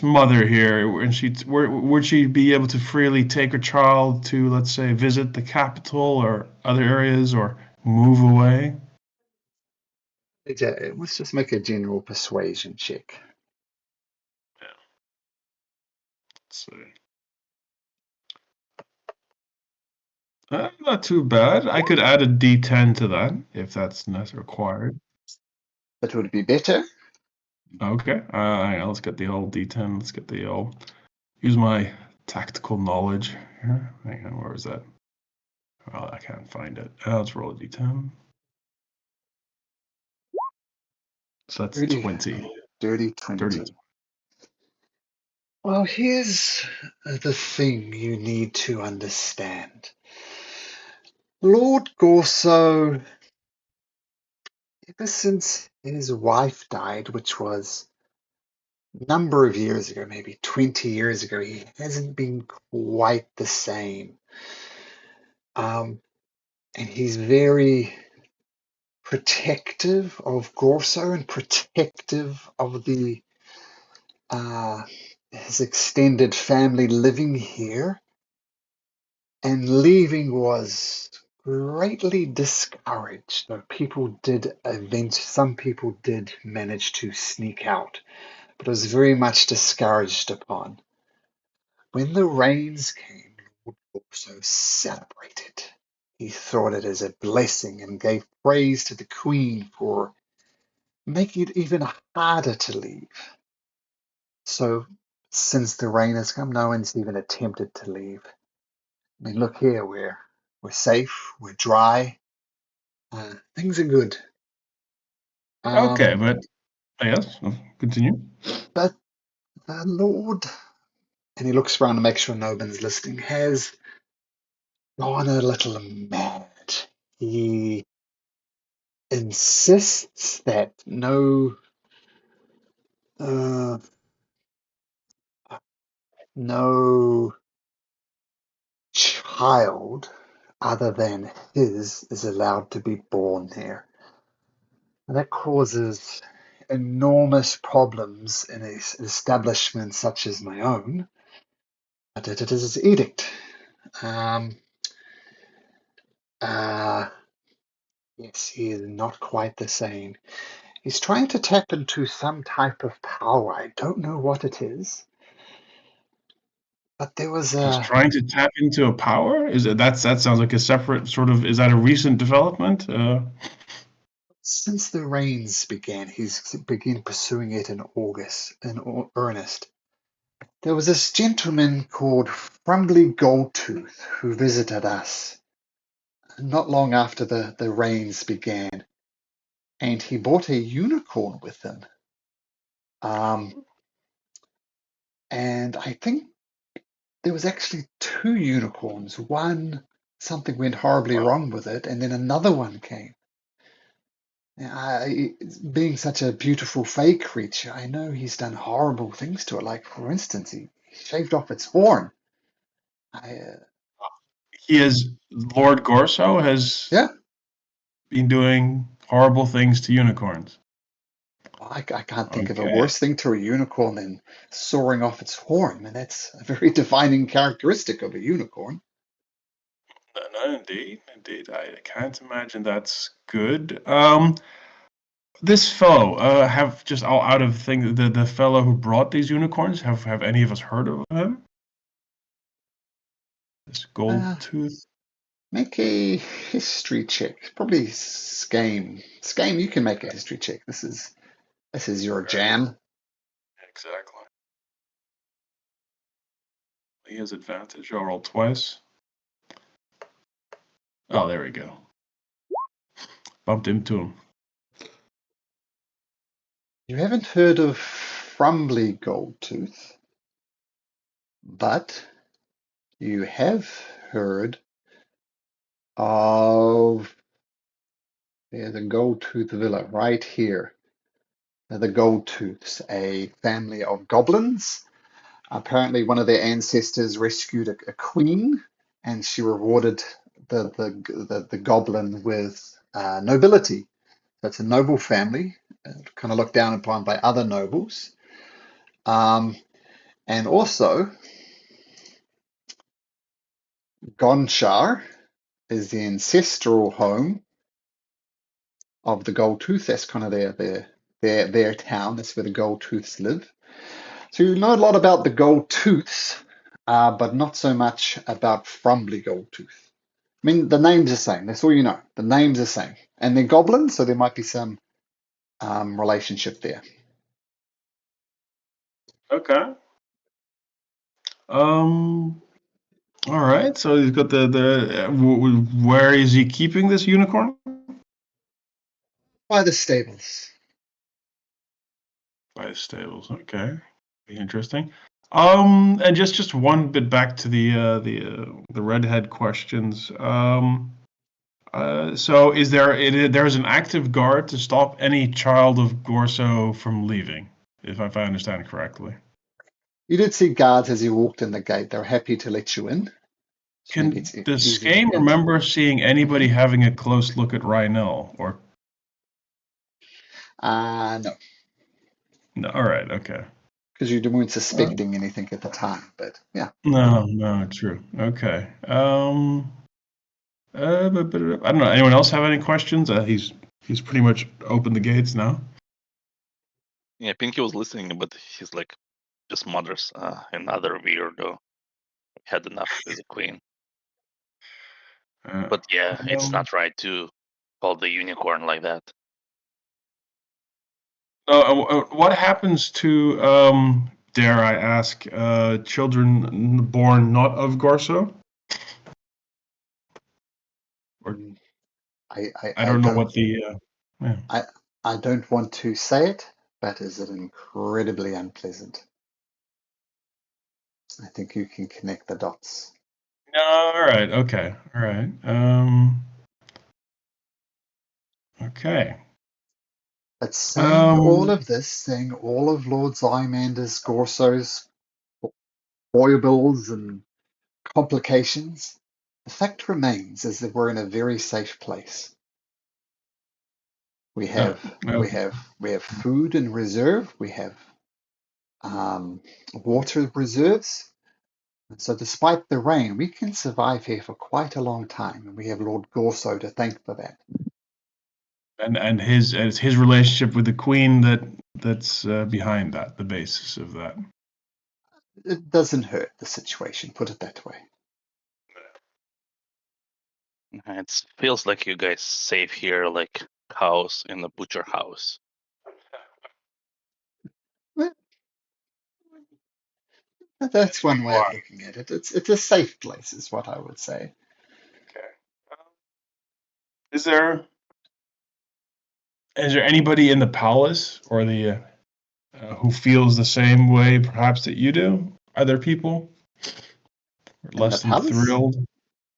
mother here, and would she be able to freely take her child to, let's say, visit the capital or other areas, or move away? Let's just make a general persuasion check. Let's see. Not too bad. I could add a D10 to that if that's required. That would be better. Okay. Hang on, let's get the old D10. Let's get the old. Use my tactical knowledge here. Hang on, where is that? Well, I can't find it. Let's roll a D10. So that's Dirty, 20. dirty 20. 30. Well, here's the thing you need to understand. Lord Gorso, ever since his wife died, which was a number of years ago, maybe 20 years ago, he hasn't been quite the same. And he's very protective of Gorso and protective of his extended family living here. And leaving was greatly discouraged. Though some people did manage to sneak out, but it was very much discouraged upon. When the rains came, Lord also celebrated. He thought it as a blessing and gave praise to the Queen for making it even harder to leave. So, since the rain has come, no one's even attempted to leave. I mean, look here, we're safe, we're dry, things are good. Okay, but yes, continue. But the Lord, and he looks around to make sure no one's listening, has gone a little mad. He insists that no child other than his is allowed to be born there. And that causes enormous problems in an establishment such as my own. But it is his edict. Um, yes, he is not quite the same. He's trying to tap into some type of power. I don't know what it is. But there was He's trying to tap into a power. That sounds like a separate sort of? Is that a recent development? Since the rains began, he's begun pursuing it in earnest. There was this gentleman called Frumbly Goldtooth who visited us not long after the rains began, and he brought a unicorn with him. And I think there was actually two unicorns. One, something went horribly wrong with it, and then another one came. Being such a beautiful fey creature, I know he's done horrible things to it. Like, for instance, he shaved off its horn. He is Lord Gorso has Yeah, been doing horrible things to unicorns. I can't think of a Okay. worse thing to a unicorn than sawing off its horn, and that's a very defining characteristic of a unicorn. No, indeed. I can't imagine that's good. This fellow, have just all out of things, the fellow who brought these unicorns, have any of us heard of him? This gold Uh, tooth. Make a history check. Probably Skame. Skame, you can make a history check. This is your jam. Exactly. He has advantage. I'll roll twice. Oh, there we go. Bumped into him. You haven't heard of Frumbly Goldtooth, but you have heard of the Goldtooth Villa right here. The Goldtooths, a family of goblins. Apparently, one of their ancestors rescued a queen, and she rewarded the goblin with nobility. So it's a noble family, kind of looked down upon by other nobles. And also, Gonchar is the ancestral home of the Goldtooth. That's kind of their town. That's where the Goldtooths live. So you know a lot about the Goldtooths, but not so much about Frumbly Goldtooth. I mean, the name's the same. That's all you know. The name's the same. And they're goblins, so there might be some relationship there. Okay. All right. So he's got where is he keeping this unicorn? By the stables. By his stables. Okay. Be interesting. And just one bit back to the redhead questions. So is there's an active guard to stop any child of Gorso from leaving, if I understand correctly. You did see guards as you walked in the gate. They're happy to let you in. So maybe it's Does easier to Skame get. remember seeing anybody having a close look at Rhynell? Or No, no? All right, okay. because you weren't suspecting anything at the time. But yeah, No, true. Okay. But I don't know. Anyone else have any questions? He's pretty much opened the gates now. Yeah, Pinky was listening, but he's like, just mutters, another weirdo. Had enough with the queen. But yeah, it's not right to call the unicorn like that. What happens to, dare I ask, children born not of Gorso? Or I don't know what the. Yeah. I don't want to say it, but is it incredibly unpleasant? I think you can connect the dots. All right. Okay. All right. Okay. But saying all of this, saying all of Lord Zymander's, Gorso's foibles and complications, the fact remains is that we're in a very safe place. We have food in reserve. We have water reserves. So despite the rain, we can survive here for quite a long time, and we have Lord Gorso to thank for that. And his relationship with the Queen that's behind that, the basis of that. It doesn't hurt the situation, put it that way. It feels like you guys safe here, like cows in the butcher house. Well, that's one way of looking at it. It's a safe place, is what I would say. Okay. Is there anybody in the palace or the who feels the same way, perhaps that you do? Are there people In the less than palace? thrilled?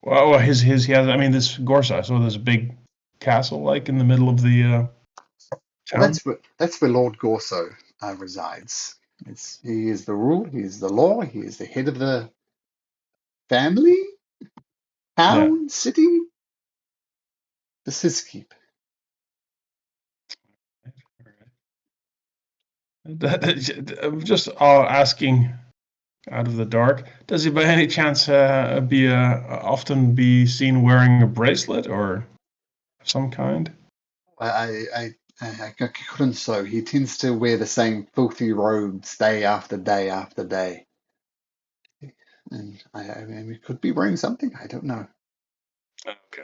Well, he has. I mean, this Gorsa. So there's a big castle, like in the middle of the. Well, town? that's where Lord Gorso resides. He is the rule, he is the law, he is the head of the family, Yeah. town, city. This is keep. I'm just asking out of the dark. Does he by any chance often be seen wearing a bracelet or of some kind? I couldn't so. He tends to wear the same filthy robes day after day after day. And I mean, we could be wearing something. I don't know. Okay.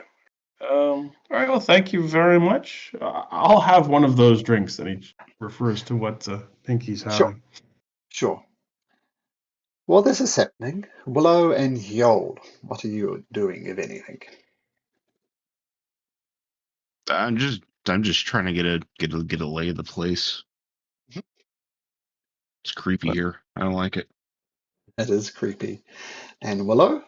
All right. Well, thank you very much. I'll have one of those drinks that he refers to what Pinky's Sure, having. sure. While this is happening, Willow and Yol, what are you doing, if anything? I'm just trying to get a lay of the place. It's creepy here. I don't like it. It is creepy. And Willow?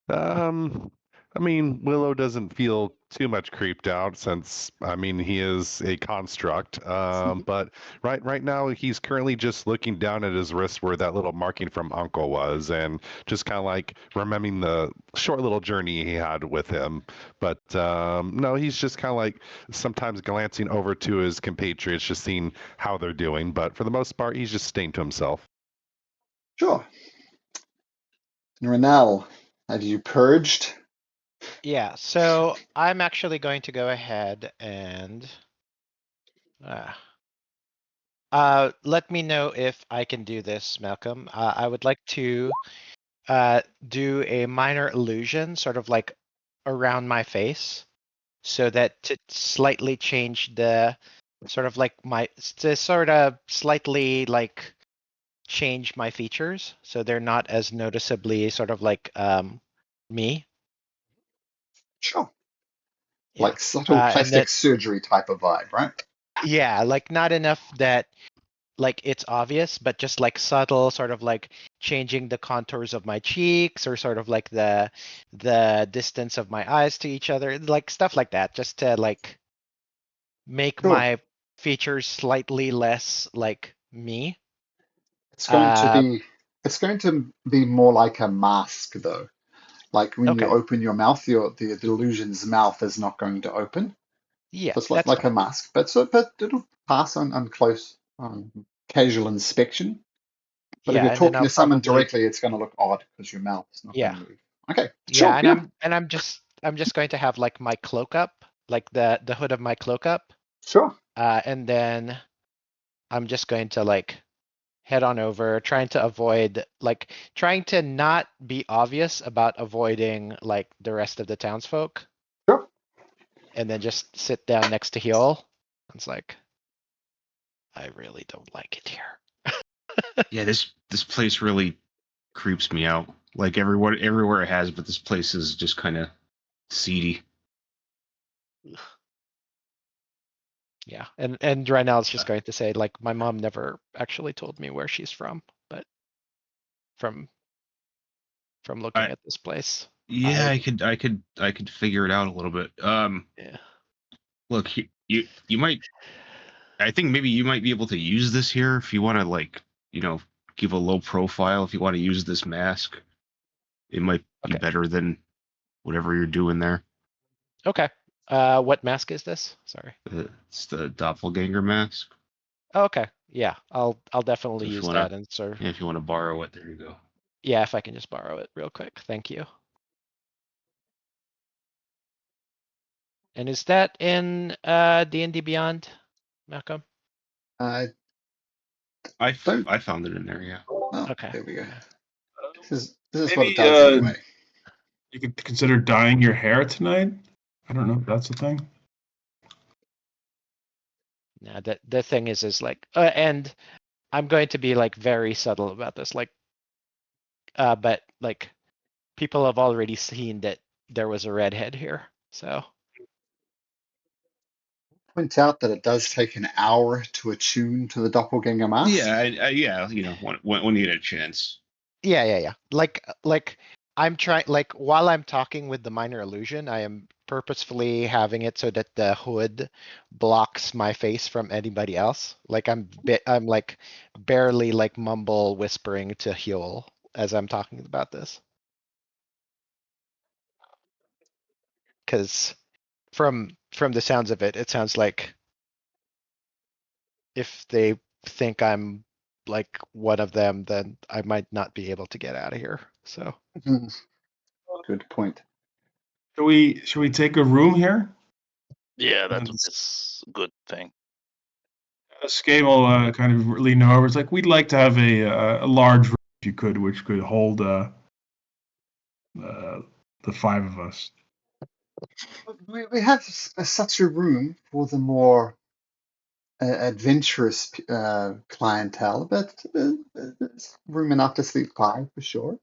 I mean, Willow doesn't feel too much creeped out since, I mean, he is a construct. But right now, he's currently just looking down at his wrist where that little marking from Uncle was, and just kind of like remembering the short little journey he had with him. But no, he's just kind of like sometimes glancing over to his compatriots, just seeing how they're doing. But for the most part, he's just staying to himself. Sure. And Renell, have you purged? Yeah, so I'm actually going to go ahead and let me know if I can do this, Malcolm. I would like to do a minor illusion, sort of like around my face, so that to slightly change the sort of like to sort of slightly like change my features so they're not as noticeably sort of like me. Sure. Yeah. Like subtle And then plastic surgery type of vibe, right? yeah, like not enough that like it's obvious, but just like subtle, sort of like changing the contours of my cheeks or sort of like the distance of my eyes to each other, like stuff like that, just to like make Sure. my features slightly less like me. It's going to Uh, be it's going to be more like a mask though. Like when you okay. open your mouth, the illusion's mouth is not going to open. Yeah, So it's that's like a fine. mask. But it'll pass on close casual inspection. But if Yeah, you're and then talking I'll to someone probably directly, it's going to look odd because your mouth is not going yeah. to move. Okay, Yeah, sure, yeah, and I'm just going to have like my cloak up, like the hood of my cloak up. sure. And then I'm just going to like head on over, trying to avoid like trying to not be obvious about avoiding like the rest of the townsfolk, Sure. and then just sit down next to Heol. It's like I really don't like it here. Yeah, this place really creeps me out. Like everywhere it has, but this place is just kind of seedy. Yeah, and right now it's just going to say like my mom never actually told me where she's from, but from looking I at this place, Yeah, I I could figure it out a little bit. yeah. Look, you might. I think maybe you might be able to use this here if you want to, like, give a low profile. If you want to use this mask, it might be Okay. better than whatever you're doing there. Okay. What mask is this? Sorry. It's the doppelganger mask. Oh, okay. Yeah, I'll So definitely if you use wanna, that and serve. yeah, if you want to borrow it, there you go. Yeah, if I can just borrow it real quick. Thank you. And is that in D&D Beyond, Malcolm? I I don't. I found it in there. Yeah. Oh, Okay. there we go. Okay. This is what it Maybe does anyway. you could consider dyeing your hair tonight. I don't know if that's a thing. Now the thing is like and I'm going to be like very subtle about this, like but like people have already seen that there was a redhead here. So Point out that it does take an hour to attune to the doppelganger mask. Yeah, yeah. When you get a chance. yeah. Like I'm trying like while I'm talking with the minor illusion, I am purposefully having it so that the hood blocks my face from anybody else. Like I'm like barely like mumble whispering to Hyol as I'm talking about this. Because from the sounds of it, it sounds like if they think I'm like one of them, then I might not be able to get out of here. So Good point. Should we take a room here? Yeah, that That's- is a good thing. Skate will kind of lean over. It's like we'd like to have a large room if you could, which could hold the five of us. We have such a room for the more adventurous clientele, but there's room enough to sleep five for sure.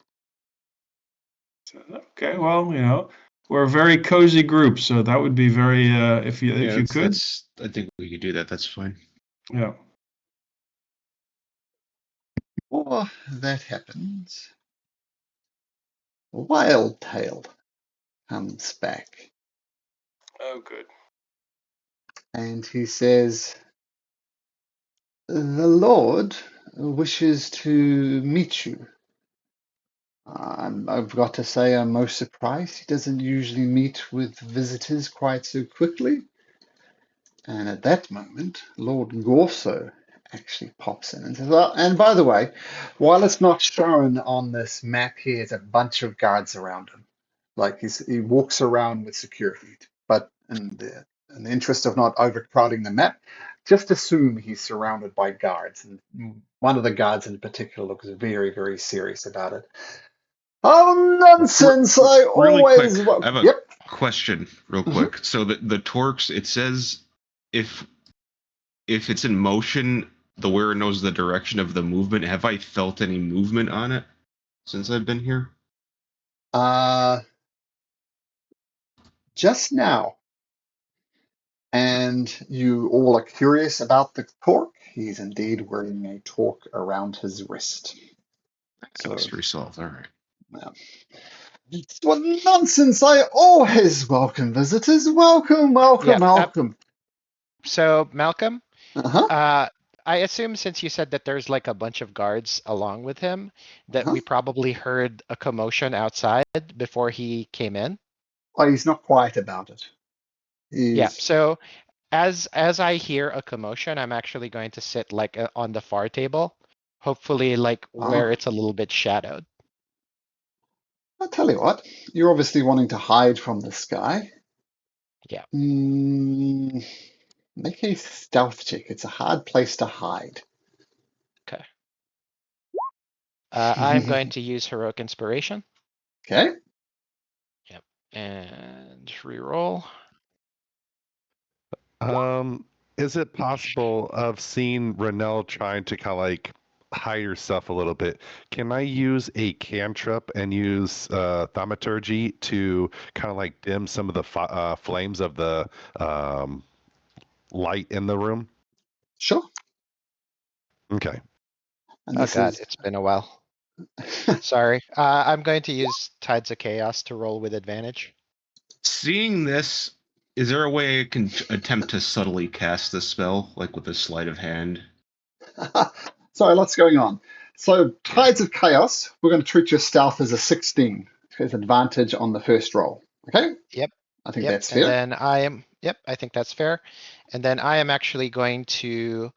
Okay, well, we're a very cozy group, so that would be very if you could. I think we could do that. That's fine. Yeah. Before that happens, Wildtail comes back Oh, good. and he says, "The Lord wishes to meet you." I've got to say, I'm most surprised. He doesn't usually meet with visitors quite so quickly. And at that moment, Lord Gorso actually pops in and says, "Well, and by the way, while it's not shown on this map here, there's a bunch of guards around him. Like he walks around with security. But in the interest of not overcrowding the map, just assume he's surrounded by guards. And one of the guards in particular looks very, very serious about it. Oh, nonsense! I Really quick, always. I have a Yep. question, real Mhm. quick. So the torques, it says if it's in motion, the wearer knows the direction of the movement. Have I felt any movement on it since I've been here? Just now. And you all are curious about the torque. He's indeed wearing a torque around his wrist. So, Mystery solved. All right. what nonsense! I always welcome visitors. Welcome, welcome, yeah. welcome. So Malcolm, Uh-huh. I assume since you said that there's like a bunch of guards along with him, that Uh-huh. we probably heard a commotion outside before he came in. Oh, he's not quiet about it. Yeah. He's So as I hear a commotion, I'm actually going to sit like on the far table, hopefully like where oh. it's a little bit shadowed. I'll tell you what, you're obviously wanting to hide from this guy. Yeah. Make a stealth check. It's a hard place to hide. Okay. I'm going to use heroic inspiration. Okay. Yep. And reroll. Is it possible of seeing Renell trying to kind of like hide herself a little bit? Can I use a cantrip and use thaumaturgy to kind of like dim some of the flames of the light in the room? Sure. Okay. And Oh this God, is it's been a while. Sorry. I'm going to use Tides of Chaos to roll with advantage. Seeing this, is there a way I can attempt to subtly cast the spell, like with a sleight of hand? sorry, lots going on. So, Tides of Chaos, we're going to treat your stealth as a 16. There's advantage on the first roll. Okay? Yep. I think Yep. that's And fair. then yep, I think that's fair. And then I am actually going to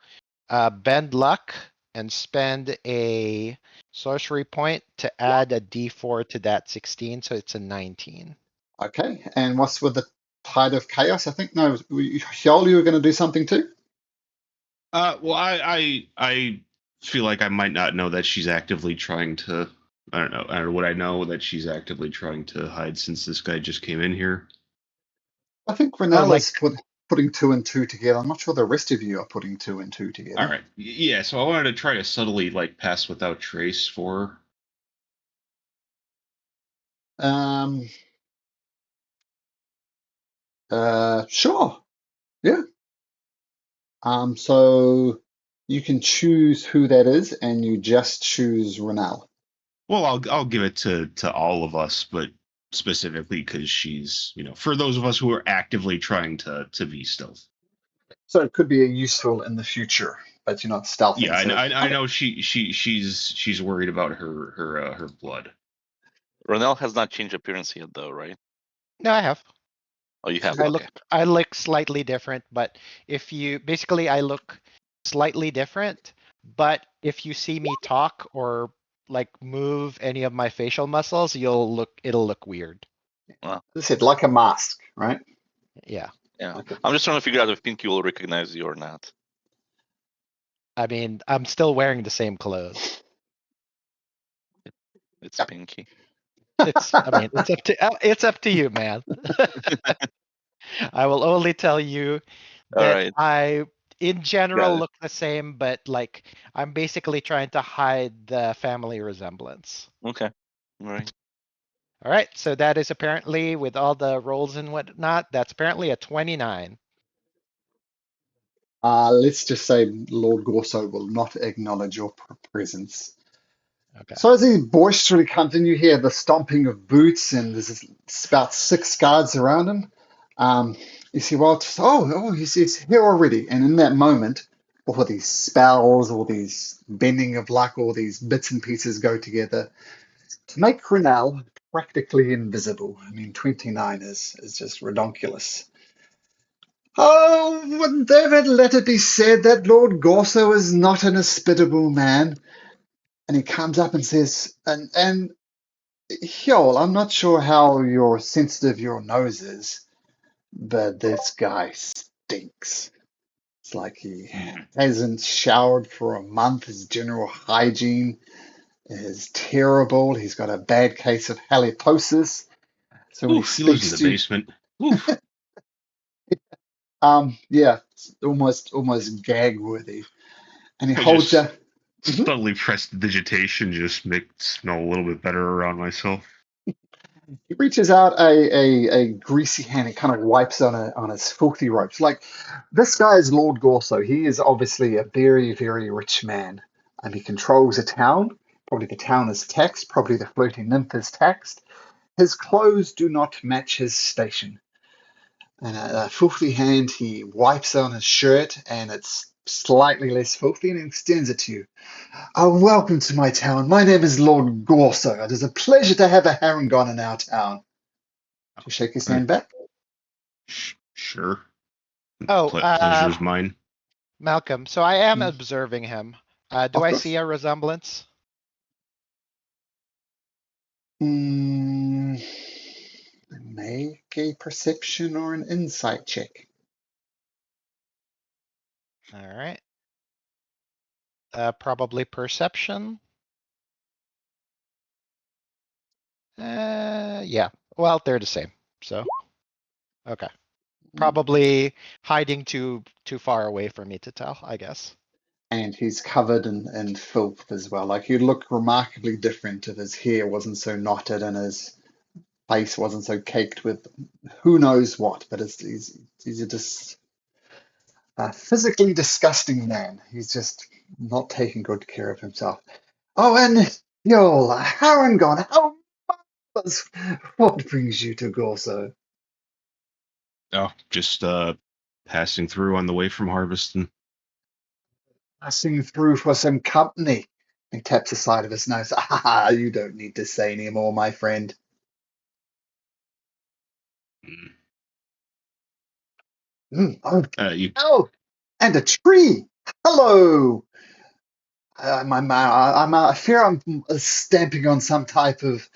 bend luck and spend a sorcery point to add a d4 to that 16, so it's a 19. Okay. And what's with the Tide of Chaos? I think, no, Hyol, you were going to do something too? Well, I feel like I might not know that she's actively trying to. I don't know. Or would I know that she's actively trying to hide since this guy just came in here? I think Oh, Renell like is putting two and two together. I'm not sure the rest of you are putting two and two together. All right. Yeah. So I wanted to try to subtly like pass without trace for her. Sure. Yeah. So you can choose who that is, and you just choose Renell. Well, I'll give it to all of us, but specifically because she's, for those of us who are actively trying to be stealth. So it could be useful in the future, but you're not stealthing. Yeah, So I know she's worried about her blood. Ronell has not changed appearance yet, though, right? No, I have. Oh, you have. I Okay. look slightly different, but I look slightly different, but if you see me talk or like move any of my facial muscles, it'll look weird. Well, as I said, like a mask, right? Yeah. yeah. Okay. I'm just trying to figure out if Pinky will recognize you or not. I mean, I'm still wearing the same clothes. It's Yeah. Pinky. It's it's up to you, man. I will only tell you All that right. I, in Got general, it. look the same, but like I'm basically trying to hide the family resemblance. Okay. All right. All right, so that is apparently with all the rolls and whatnot, that's apparently a 29. Let's just say Lord Gorso will not acknowledge your presence. Okay. So as he boisterously comes in, you hear the stomping of boots, and there's about 6 guards around him. You see, he's here already. And in that moment, all these spells, all these bending of luck, all these bits and pieces go together to make Crenell practically invisible. I mean, 29 is just redonkulous. Oh, David, let it be said that Lord Gorso is not an hospitable man. And he comes up and says, and Hjol, I'm not sure how sensitive your nose is, but this guy stinks. It's like he hasn't showered for a month. His general hygiene is terrible. He's got a bad case of halitosis. So when he Oof, he lives in speaks the to you, basement. Oof. yeah, it's almost gag worthy. And he I holds just up. Mhm. subtly pressed digitation, just make it smell a little bit better around myself. He reaches out a greasy hand and kind of wipes on his filthy robes. Like, this guy is Lord Gorso. He is obviously a very, very rich man. And he controls a town. Probably the town is taxed. Probably the floating nymph is taxed. His clothes do not match his station. And a filthy hand, he wipes on his shirt, and it's slightly less filthy, and he extends it to you. Oh, welcome to my town. My name is Lord Gorso. It is a pleasure to have a Harangon in our town. To shake his Uh, hand back. Sure. Oh, Pleasure's mine. Malcolm, so I am observing him. Do Of I course. see a resemblance? Mm, make a perception or an insight check. All right. Probably perception. Yeah. Well, they're the same. So, okay. Probably hiding too far away for me to tell, I guess. And he's covered in filth as well. Like, he'd look remarkably different if his hair wasn't so knotted and his face wasn't so caked with who knows what. But he's just a physically disgusting man. He's just not taking good care of himself. Oh, and yo, Harangon, how marvelous! What brings you to Gorso? Oh, just passing through on the way from harvesting. Passing through for some company. And taps the side of his nose. Ah, you don't need to say any more, my friend. Oh, You oh, and a tree. Hello. I fear I'm stamping on some type of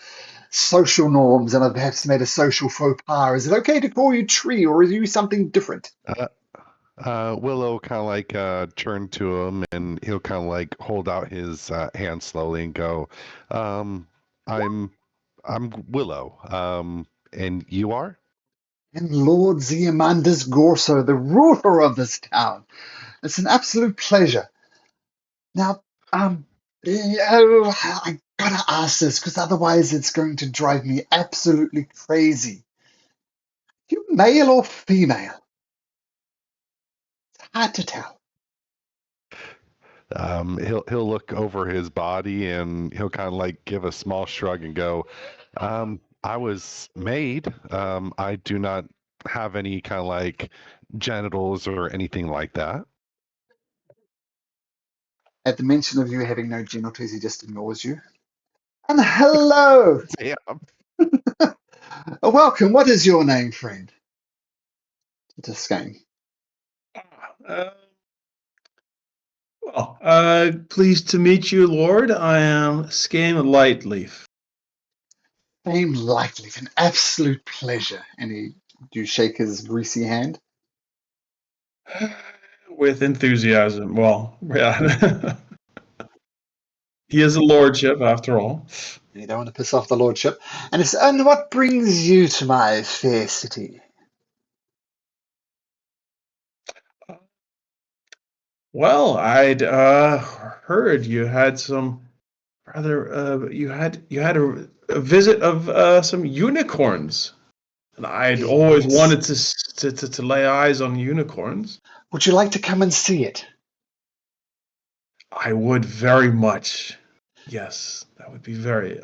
social norms, and I've perhaps made a social faux pas. Is it okay to call you tree, or are you something different? Willow kind of like turn to him, and he'll kind of like hold out his hand slowly and go, "I'm Willow. And you are?" And Lord Ziamandus Gorso, the ruler of this town. It's an absolute pleasure. Now, I gotta ask this because otherwise it's going to drive me absolutely crazy. You male or female? It's hard to tell. He'll look over his body, and he'll kind of like give a small shrug and go, I was made. I do not have any kind of like genitals or anything like that. At the mention of you having no genitals, he just ignores you. And hello! Damn. Welcome. What is your name, friend? To this game. Uh, Pleased to meet you, Lord. I am Skame Lightleaf. Same Lightleaf, an absolute pleasure. And you shake his greasy hand. With enthusiasm. Well, yeah. He is a lordship, after all. You don't want to piss off the lordship. And what brings you to my fair city? Well, I'd heard you had some rather you had a visit of some unicorns, and I'd always Yes. wanted to lay eyes on unicorns. Would you like to come and see it? I would very much. Yes, that would be very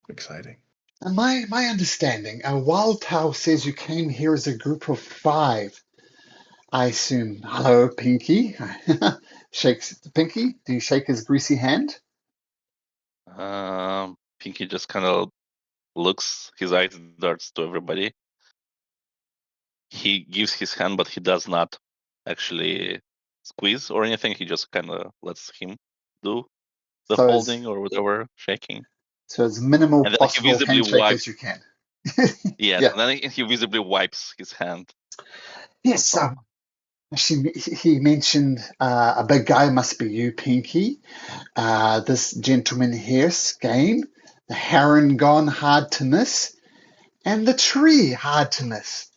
exciting. And my understanding, Wild Tao says you came here as a group of 5. I assume. Hello, Pinky. Shakes Pinky. Do you shake his greasy hand? Pinky just kind of looks, his eyes darts to everybody. He gives his hand, but he does not actually squeeze or anything. He just kind of lets him do the So holding or whatever, shaking. as minimal And then he possible visibly handshake as wipes. you can. Yes, Yeah. and then he visibly wipes his hand. Yes. He mentioned a big guy must be you, Pinky. This gentleman here, Skane. The heron gone hard to miss, and the tree hard to miss.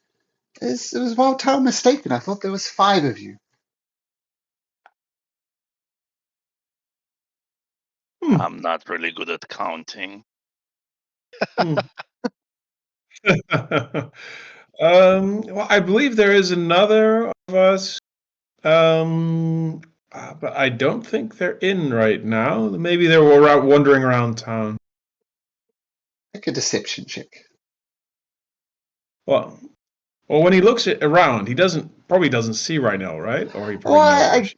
It was well told mistaken. I thought there was 5 of you. I'm not really good at counting. Hmm. Well, I believe there is another of us, but I don't think they're in right now. Maybe they were out wandering around town. Make a deception check. Well, when he looks around, he probably doesn't see right now, right? Or he Oh, probably knows.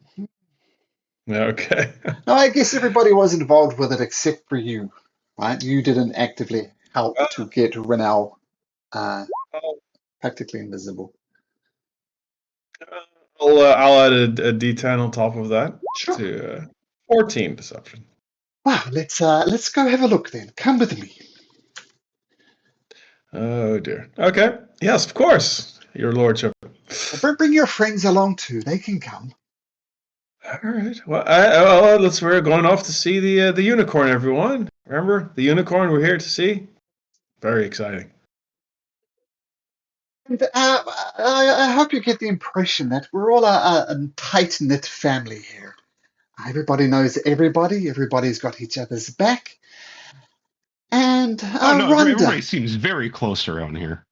Yeah, okay. no, I guess everybody was involved with it except for you, right? You didn't actively help to get Renel I'll, practically invisible. I'll add a D10 on top of that Sure. to 14 deception. Wow, let's go have a look then. Come with me. Oh dear. Okay. Yes, of course, Your Lordship. Bring your friends along too. They can come. All right. Well, we're going off to see the unicorn, everyone. Remember the unicorn we're here to see? Very exciting. And, I hope you get the impression that we're all a tight-knit family here. Everybody knows everybody. Everybody's got each other's back. And Oh no, everybody Rhonda, seems very close around here.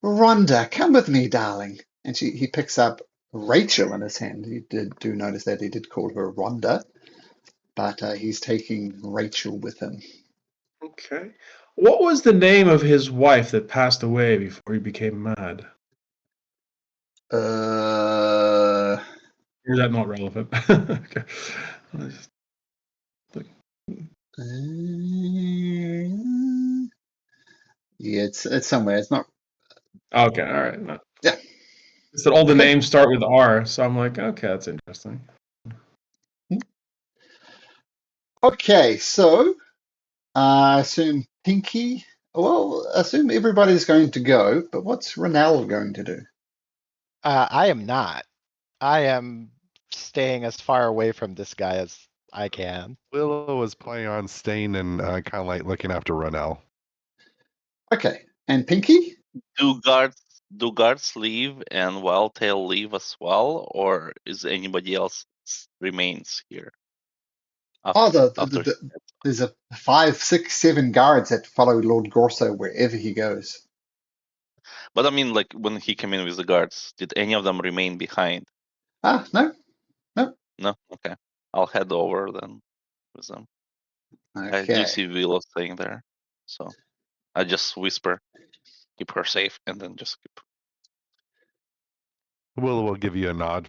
Rhonda, come with me, darling. And he picks up Rachel in his hand. You do notice that he did call her Rhonda, but he's taking Rachel with him. Okay. What was the name of his wife that passed away before he became mad? Uh, Or is that not relevant? Okay. yeah, it's somewhere. It's not. Okay, all right. No. Yeah. It said all the Okay. names start with R, so I'm like, okay, that's interesting. Okay. So I assume Pinky. Well, I assume everybody's going to go, but what's Renal going to do? I am not. I am staying as far away from this guy as I can. Willow was planning on staying and kind of like looking after Renell. Okay. And Pinky? Do guards leave and Wildtail leave as well, or is anybody else remains here? Oh, After there's a 5, 6, 7 guards that follow Lord Gorso wherever he goes. But I mean, like when he came in with the guards, did any of them remain behind? No. No. Okay, I'll head over then with them. I do Okay. see Willow staying there, so I just whisper, keep her safe, and then just keep. Willow will give you a nod.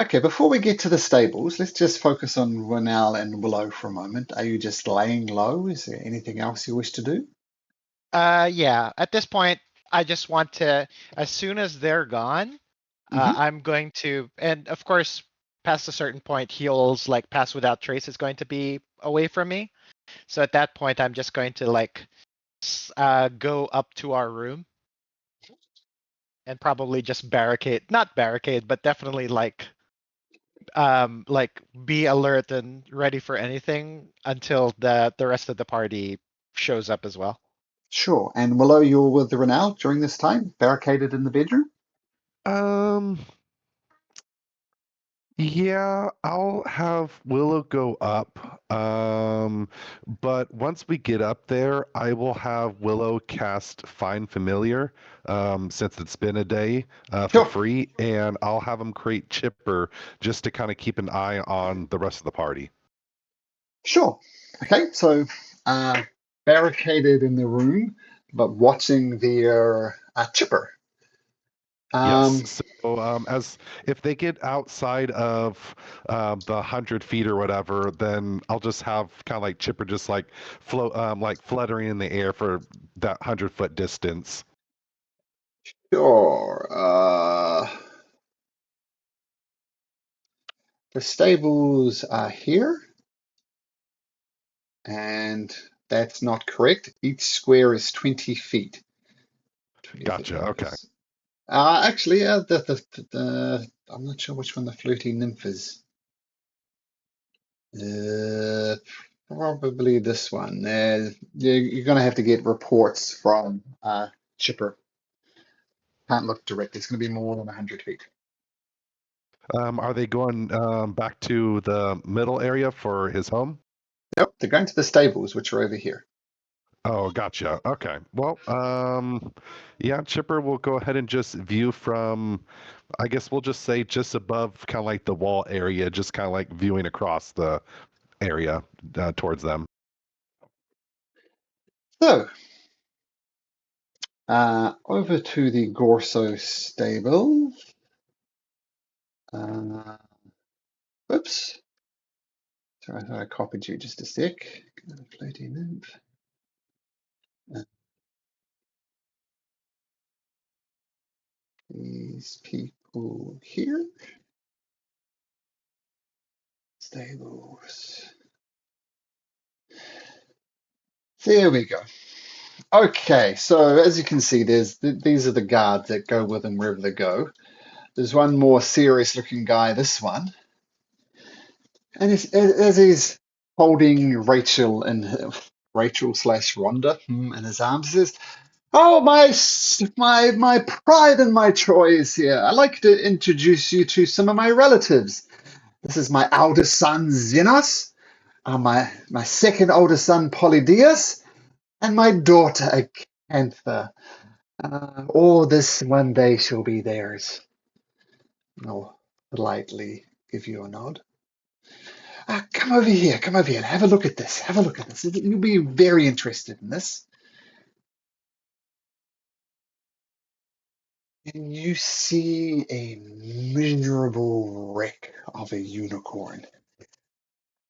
Okay, before we get to the stables, let's just focus on Ronal and Willow for a moment. Are you just laying low? Is there anything else you wish to do? Yeah, at this point, I just want to, as soon as they're gone, Mhm. I'm going to, and of course, past a certain point, heals like pass without trace is going to be away from me. So at that point, I'm just going to like go up to our room and probably just barricade, not barricade, but definitely like be alert and ready for anything until the rest of the party shows up as well. Sure. And Willow, you're with Ronal during this time, barricaded in the bedroom? Um, yeah, I'll have Willow go up. But once we get up there, I will have Willow cast Find Familiar, since it's been a day, for Sure. free, and I'll have him create Chipper just to kind of keep an eye on the rest of the party. Sure. Okay, so barricaded in the room, but watching their chipper. Yes. Um, So, as if they get outside of the 100 feet or whatever, then I'll just have kind of like Chipper just like float, like fluttering in the air for that 100-foot distance. sure. The stables are here, and that's not correct. Each square is 20 feet. 20 feet. Gotcha. Okay. Actually, I'm not sure which one the floating nymph is. Probably this one. You're going to have to get reports from Chipper. Can't look directly. It's going to be more than 100 feet. Are they going back to the middle area for his home? Yep, they're going to the stables, which are over here. Oh, gotcha. Okay. Well, yeah, Chipper will go ahead and just view from, I guess we'll just say just above kind of like the wall area, just kind of like viewing across the area towards them. So, over to the Gorso stable. Oops. Sorry, I thought I copied you just a sec. Floating nymph. These people here. Stables. There we go. Okay, so as you can see, these are the guards that go with them wherever they go. There's one more serious looking guy, this one. And as he's holding Rachel and Rachel slash Rhonda in his arms, he says, "Oh, my pride and my choice here. I'd like to introduce you to some of my relatives. This is my eldest son, Xenos, my second oldest son, Polydius, and my daughter, Acantha. All this one day shall be theirs." I'll politely give you a nod. Come over here, come over here, and have a look at this. Have a look at this. You'll be very interested in this. And you see a miserable wreck of a unicorn.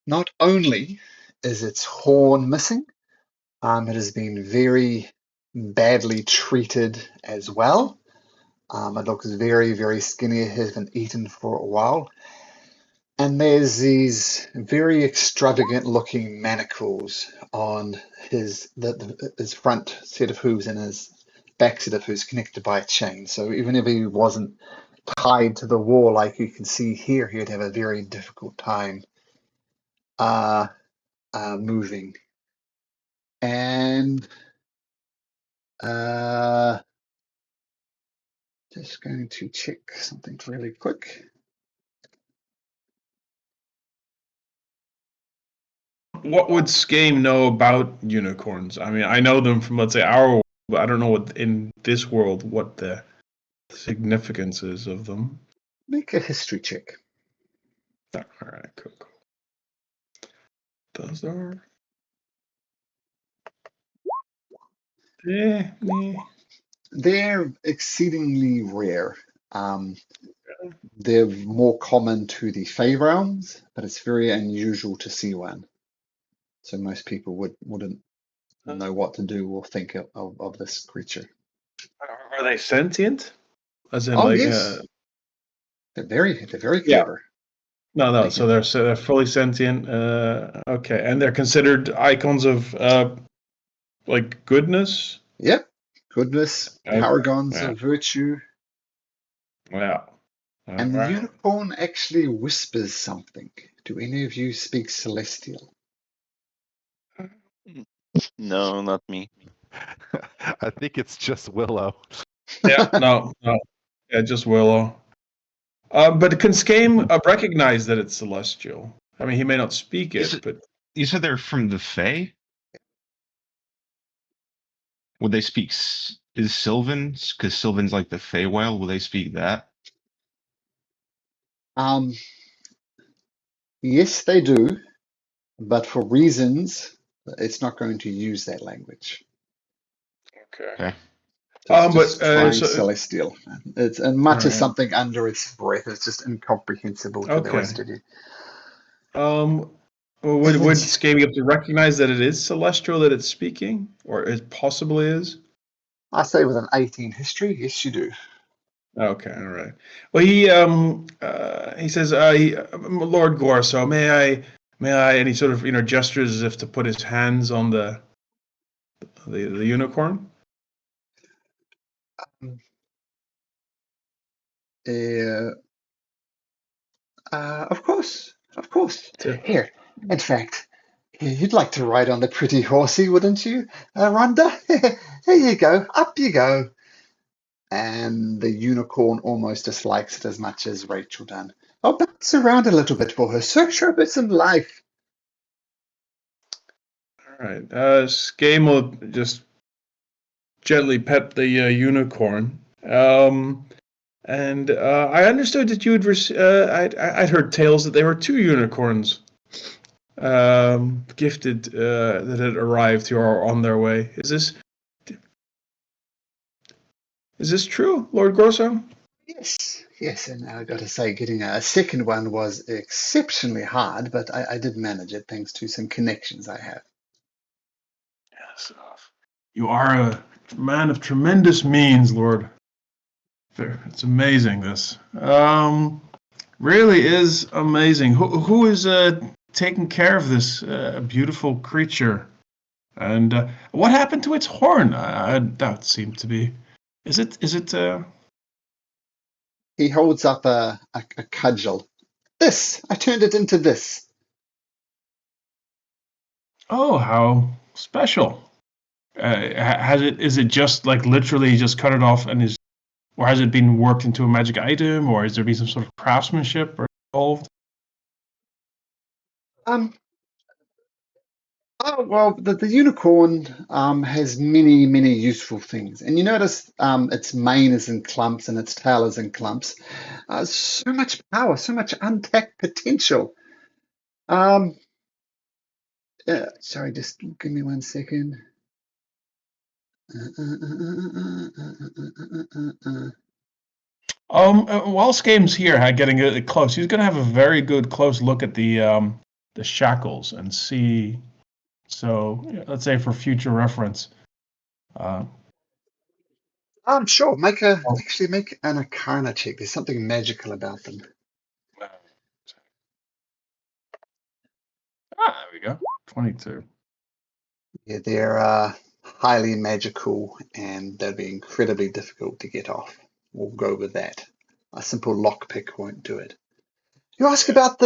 Not only is its horn missing, it has been very badly treated as well. It looks very, very skinny. It hasn't eaten for a while. And there's these very extravagant looking manacles on his front set of hooves and his back set of hooves connected by a chain. So even if he wasn't tied to the wall like you can see here, he'd have a very difficult time moving. And just going to check something really quick. What would Skame know about unicorns? I mean, I know them from, let's say, our world, but I don't know what in this world what the significance is of them. Make a history check. All right, cool. Those are They're exceedingly rare. They're more common to the Fey realms, but it's very unusual to see one. So most people wouldn't know what to do or think of this creature. Are they sentient? As in, Oh like, yes, they're very yeah. clever. No. They So can, they're fully sentient. Okay, and they're considered icons of like goodness. yep, goodness, Okay. paragons Yeah. of virtue. Yeah. All And the right. unicorn actually whispers something. Do any of you speak Celestial? No, not me. I think it's just Willow. Yeah. No. Yeah, just Willow. But can Skame recognize that it's celestial? I mean, he may not speak Is it, it, but you said they're from the Fae? Would they speak? Is Sylvan's? Because Sylvan's like the Feywild. Will they speak that? Um, yes, they do, but for reasons, it's not going to use that language. okay. Okay. It's But just trying so Celestial. It's and all mutters right. something under its breath. It's just incomprehensible to the Okay. rest of you. Would Skame be able to recognize that it is celestial that it's speaking, or it possibly is? I say with an 18 history, yes, you do. Okay, all right. Well, he says, Lord Gorso, may I, and he sort of gestures as if to put his hands on the unicorn. Uh, of course, of course. Here, in fact, you'd like to ride on the pretty horsey, wouldn't you, Rhonda? Here you go, up you go. And the unicorn almost dislikes it as much as Rachel done. I'll bounce around a little bit for her, so show her some life. All right. Skame will just gently pet the unicorn. And I understood that you had I'd heard tales that there were two unicorns gifted that had arrived here or on their way. Is this true, Lord Gorso? Yes, and I got to say, getting a second one was exceptionally hard, but I did manage it thanks to some connections I have. Yes. You are a man of tremendous means, Lord. It's amazing. This really is amazing. Who is taking care of this beautiful creature? And what happened to its horn? That seemed to be. Is it? He holds up a cudgel. This, I turned it into this. Oh, how special! Is it just like literally just cut it off and or has it been worked into a magic item, or has there been some sort of craftsmanship involved? Um, oh, well, the unicorn has many useful things. And you notice its mane is in clumps and its tail is in clumps. So much power, so much untapped potential. Um, sorry, just give me 1 second. While Skame's here, getting close, he's going to have a very good close look at the shackles and see. So let's say for future reference. Sure. Actually make an Arcana check. There's something magical about them. There we go. 22. Yeah, they're highly magical and they'll be incredibly difficult to get off. We'll go with that. A simple lockpick won't do it. You ask about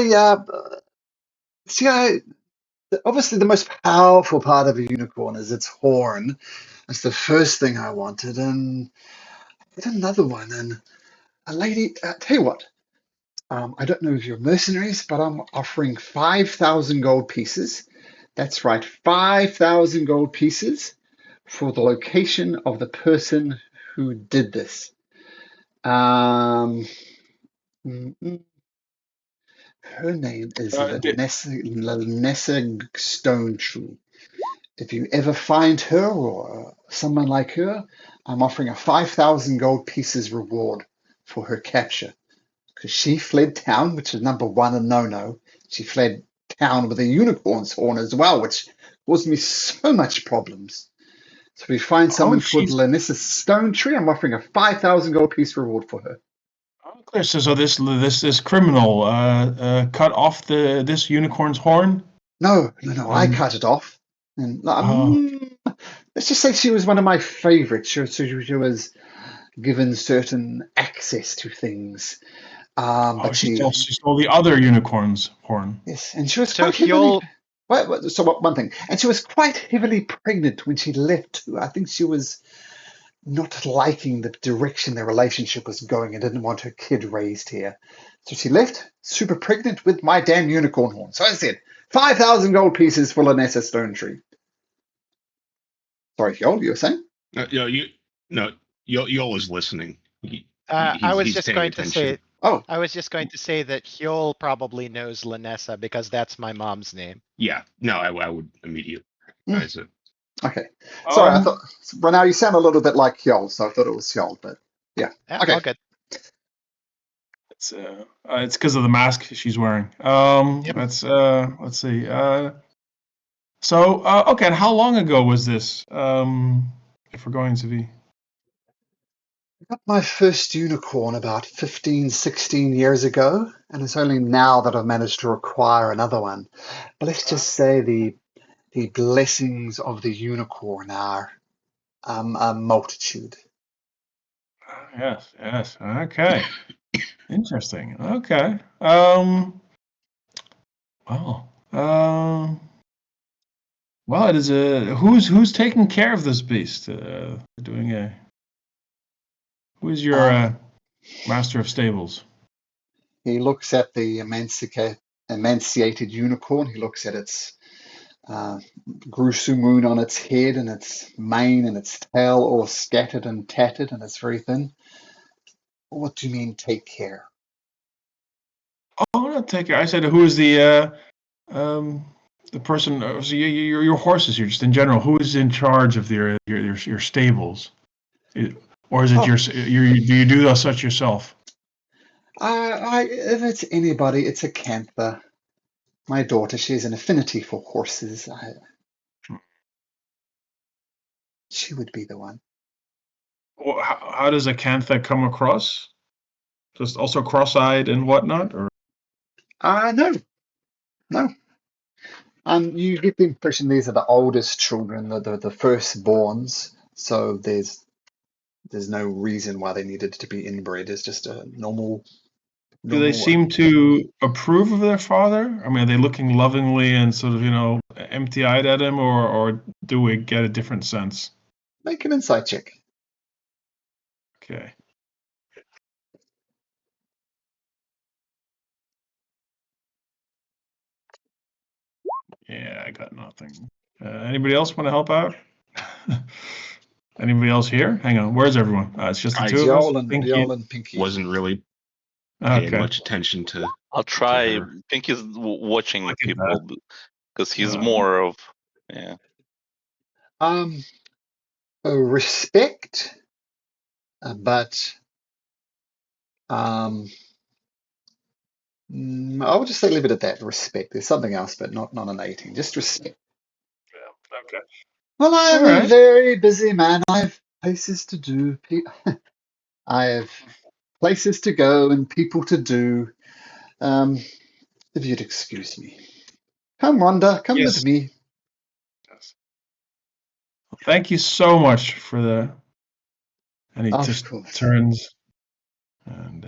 obviously the most powerful part of a unicorn is its horn. That's the first thing I wanted, and I did another one. And a lady, tell you what, I don't know if you're mercenaries, but I'm offering 5,000 gold pieces. That's right, 5,000 gold pieces for the location of the person who did this. Her name is Lanessa Stoneshoe, If you ever find her or someone like her, I'm offering a 5,000 gold pieces reward for her capture. Because she fled town, which is number one a no-no. She fled town with a unicorn's horn as well, which caused me so much problems. So if we find Oh, someone called Lanissa Stone Tree, I'm offering a 5,000 gold piece reward for her. clear. So this criminal cut off this unicorn's horn. No, I And cut it off. And oh, let's just say she was one of my favorites. She was given certain access to things. But she stole the other unicorn's horn. yes, and she was So quite heavily. Hyol, One thing, and she was quite heavily pregnant when she left too. I think she was not liking the direction their relationship was going and didn't want her kid raised here. So she left, super pregnant with my damn unicorn horn. So I said, 5,000 gold pieces for Lanessa Stone Tree. Sorry, Yol, you were saying? Yol is listening. I was He's just paying going to attention. say, Oh, I was just going to say that Hyol probably knows Lanessa because that's my mom's name. Yeah, no, I would immediately recognize it. okay. Sorry, I thought, now you sound a little bit like Yol, so I thought it was Yol, but yeah. Yeah, Okay. all good. It's because of the mask she's wearing. Yep. Let's see. Okay, and how long ago was this? If we're going to be. I got my first unicorn about 15, 16 years ago, and it's only now that I've managed to acquire another one. But let's just say the blessings of the unicorn are a multitude. Yes. Okay. Interesting. Okay. Well, it is who's taking care of this beast? Who's your master of stables? He looks at the emaciated unicorn. He looks at its gruesome wound on its head and its mane and its tail all scattered and tattered, and it's very thin. What do you mean, take care? Oh, not take care. I said who is the person? So your horses here, just in general. Who is in charge of your stables? Or is it Oh, do you do such yourself? if it's anybody, it's a Cantha. My daughter, she has an affinity for horses. She would be the one. Well, how does a Cantha come across? Just also cross-eyed and whatnot, or? No. You get the impression these are the oldest children, the firstborns. So there's no reason why they needed to be inbred. It's just a normal Do they one. seem to approve of their father? I mean, are they looking lovingly and sort of, empty-eyed at him, or do we get a different sense? Make an insight check. Okay. Yeah, I got nothing. Anybody else want to help out? Anybody else here? Hang on. Where's everyone? It's just the two of us? Yol and Pinky. Wasn't really paying Okay. much attention to. I'll try. her. Pinky's watching Look at people because he's Uh, more of yeah. Respect, but I would just say leave it at that. Respect. There's something else, but not an 18. Just respect. Okay. Well, I am All a right. very busy man. I have places to do. I have places to go and people to do. If you'd excuse me. Come, Rhonda. Come with Yes. me. Thank you so much for and he Of just course. turns and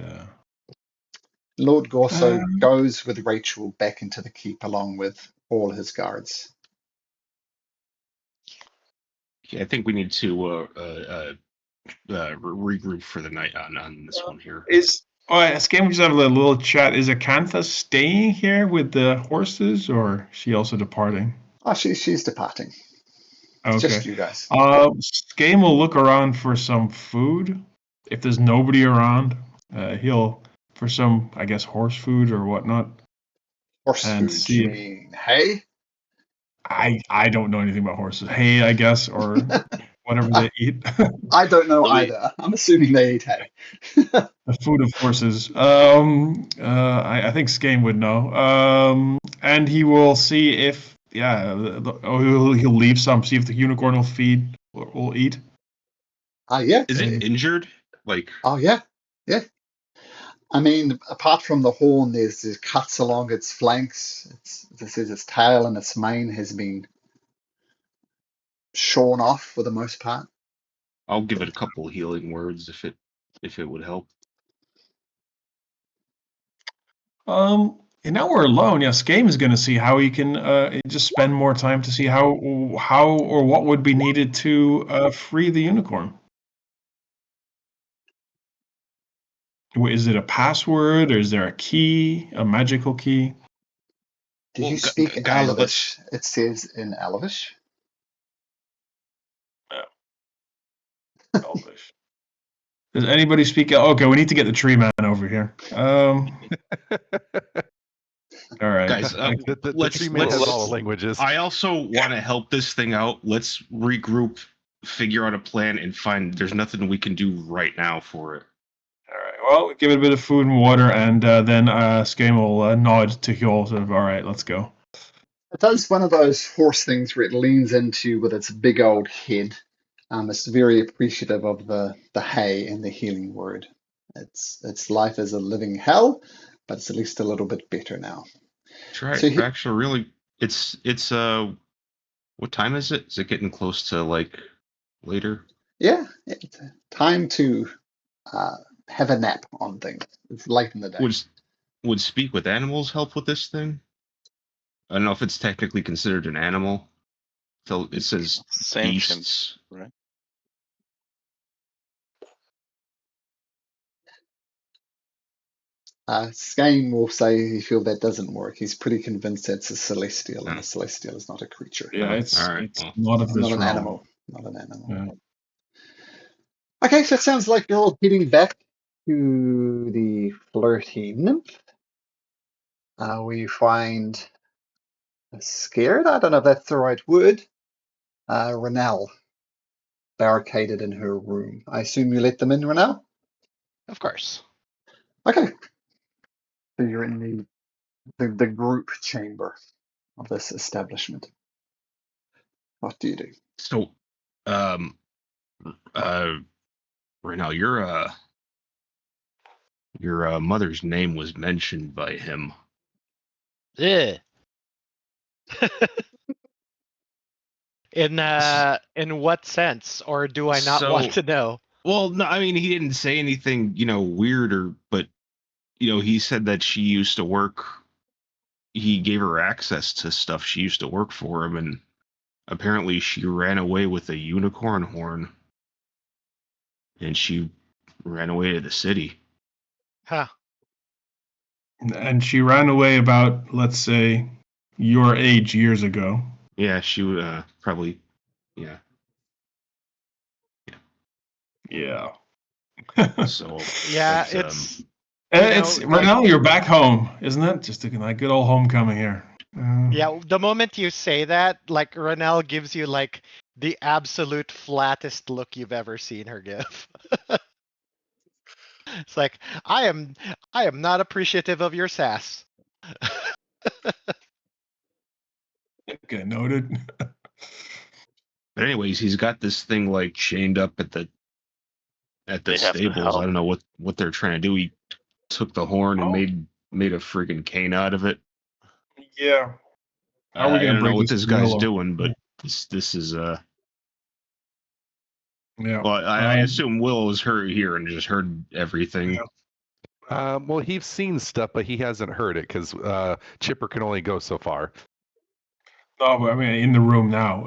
Lord Gorso goes with Rachel back into the keep along with all his guards. Yeah, I think we need to regroup for the night on this one here. Scan, we just have a little chat. Is Acantha staying here with the horses, or is she also departing? Oh, she's departing. It's Okay. just you guys. Skane will look around for some food. If there's nobody around, he'll for some, I guess, horse food or whatnot. Horse And food, see you mean hay? I don't know anything about horses. Hay, I guess, or whatever they eat. I don't know So we- either. I'm assuming they eat hay. The food of horses. I think Skane would know. And he will see if, he'll leave some, see if the unicorn will feed or will eat. Yeah. Is it injured? Like, Oh, yeah. Yeah. I mean, apart from the horn, there's cuts along its flanks. Its tail and its mane has been shorn off for the most part. I'll give it a couple healing words if it would help. And now we're alone. Yeah, Skame is going to see how he can just spend more time to see how or what would be needed to free the unicorn. Is it a password, or is there a key, a magical key? Do Well, you speak in guys, Elvish? It says in Elvish. Elvish. Does anybody speak? Okay, we need to get the tree man over here. All right, guys, The tree man has all the languages. I also want to help this thing out. Let's regroup, figure out a plan, and find. There's nothing we can do right now for it. All right. Well, give it a bit of food and water, and then Skame will nod to Hjol. Sort of, all right, let's go. It does one of those horse things where it leans into with its big old head. It's very appreciative of the hay and the healing word. Its life is a living hell, but it's at least a little bit better now. Try. So Actually, really, it's what time is it? Is it getting close to like later? Yeah, it's time to have a nap on things. It's late in the day. Would speak with animals help with this thing? I don't know if it's technically considered an animal. So it says Sentient, beasts. right? Skane will say he feels that doesn't work. He's pretty convinced it's a celestial, and Oh. a celestial is not a creature. Yeah, it's, all right, it's well. not of this Not an realm. animal. Not an animal. Yeah. Okay, so it sounds like you're all heading back to the flirty nymph. We find scared. I don't know if that's the right word. Renelle barricaded in her room. I assume you let them in, Renelle? Of course. Okay. So you're in the group chamber of this establishment. What do you do? So, Renal, your mother's name was mentioned by him. Ugh. In what sense, or do I not want to know? Well, no, I mean he didn't say anything, weird but he said that she used to work. He gave her access to stuff. She used to work for him, and apparently she ran away with a unicorn horn, and she ran away to the city. Huh. And she ran away about, let's say, your age years ago. Yeah, she would probably, yeah. Yeah. So Yeah, it's It's know, right like- now you're back home, isn't it? Just a like good old homecoming here. Yeah, the moment you say that, like Renelle gives you like the absolute flattest look you've ever seen her give. It's like, I am not appreciative of your sass. Okay, noted. But anyways, he's got this thing like chained up at the They have to stables. help. I don't know what they're trying to do. He took the horn and made a freaking cane out of it. Yeah. How are we I gonna don't know break what this this guy's Willow? doing, but this is Yeah. well, I assume Willow's heard here and just heard everything. Yeah. Well, he's seen stuff, but he hasn't heard it because Chipper can only go so far. No, but I mean in the room now.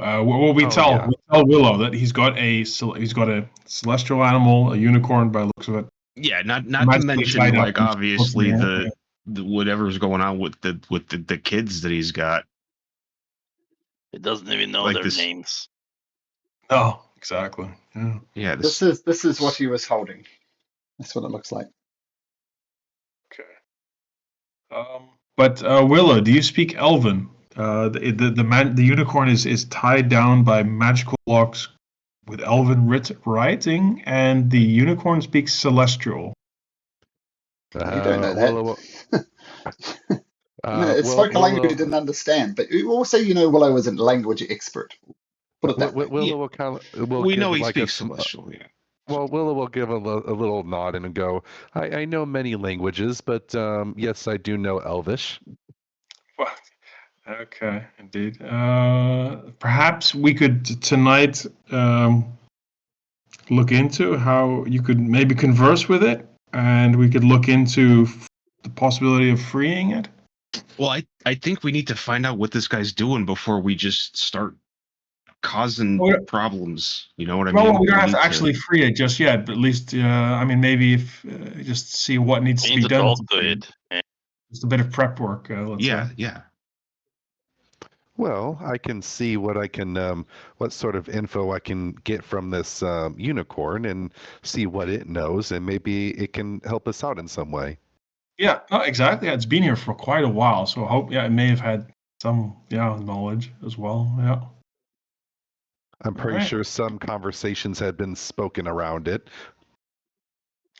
We tell Willow that he's got a celestial animal, a unicorn by the looks of it. Yeah, not to Magically mention tied up like and obviously supposed to the whatever's going on with the kids that he's got. It doesn't even know Like their this- names. No, exactly. Yeah. Yeah, This is what he was holding. That's what it looks like. Okay. But Willow, do you speak Elven? The unicorn is tied down by magical locks with elven writing, and the unicorn speaks Celestial. You don't know Willow, that. It well, spoke a language you Willow, didn't understand, but you also Willow isn't a language expert. Put it that way. Willow will We give know he like a speaks Celestial. Yeah. well, Willow will give a little nod and go. I know many languages, but yes, I do know Elvish. Well, okay, indeed. Perhaps we could tonight look into how you could maybe converse with it, and we could look into the possibility of freeing it. Well, I think we need to find out what this guy's doing before we just start causing problems. You know what I mean? Well, we don't have need to actually free it just yet, but at least, I mean, maybe if just see what needs We to need be to done. talk to it. Just a bit of prep work, let's Yeah, say. yeah. Well, I can see what I can, what sort of info I can get from this unicorn and see what it knows, and maybe it can help us out in some way. Yeah, no, exactly. It's been here for quite a while, so I hope, it may have had some, knowledge as well. Yeah. I'm pretty Alright. sure some conversations had been spoken around it.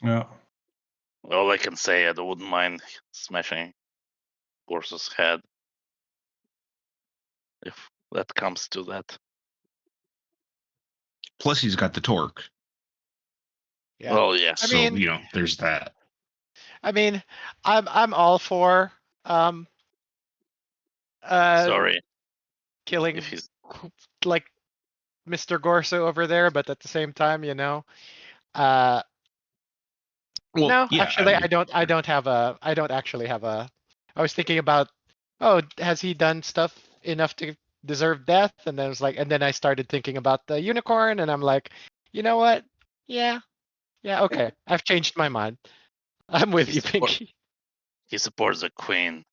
Yeah. All I can say, I wouldn't mind smashing Gorso's head if that comes to that. Plus, he's got the torque. Yeah. Well, yes. I So mean, there's that. I mean, I'm all for Sorry killing if he's. like Mr. Gorso over there, but at the same time, uh, Well, no, yeah, actually, I don't actually have a. I was thinking about, oh, has he done stuff enough to deserve death? And then and then I started thinking about the unicorn, and I'm like, you know what? Yeah, okay. I've changed my mind. I'm with you, Pinky. He supports the queen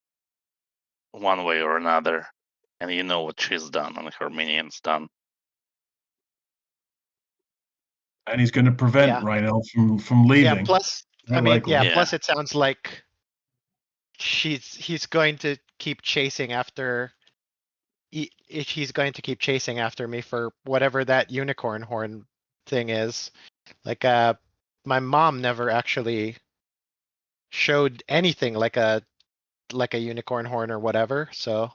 one way or another, and you know what she's done and her minions done. And he's going to prevent Yeah. Rhinel from leaving. Yeah. Plus, Very I mean, likely. yeah. Plus, it sounds like he's going to keep chasing after. He's going to keep chasing after me for whatever that unicorn horn thing is. Like, my mom never actually showed anything like a unicorn horn or whatever, so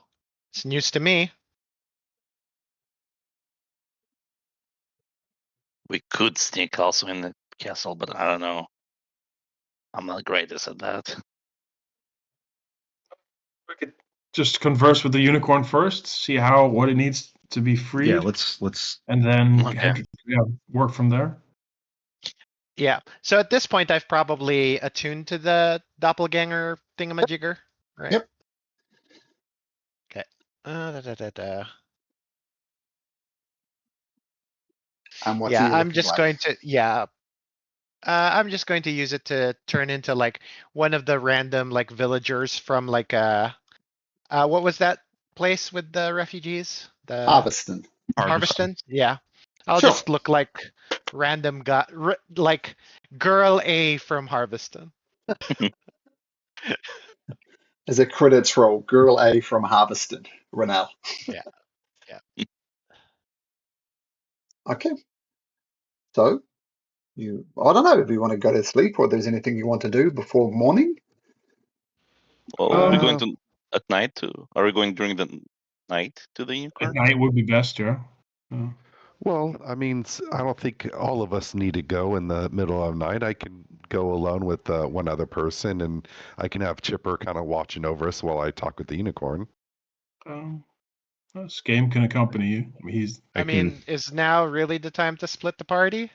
it's news to me. We could sneak also in the castle, but I don't know. I'm not greatest at that. We could just converse with the unicorn first, see what it needs to be freed. Yeah, let's and then Okay. work from there. Yeah. So at this point, I've probably attuned to the doppelganger thingamajigger, right? Yep. Okay. And what's Yeah, he I'm looking just like? going to I'm just going to use it to turn into like one of the random like villagers from like what was that place with the refugees? The Harveston. Harveston? Yeah. I'll Sure. just look like random guy, like girl A from Harveston. As a credits roll, Girl A from Harveston, Rhinel. Yeah. Okay. So, I don't know if you want to go to sleep or there's anything you want to do before morning. Well, are we going to at night too? Are we going during the night to the At unicorn? night would be best, yeah. Well, I mean, I don't think all of us need to go in the middle of the night. I can go alone with one other person, and I can have Chipper kind of watching over us while I talk with the unicorn. This game can accompany you. I mean, Is now really the time to split the party?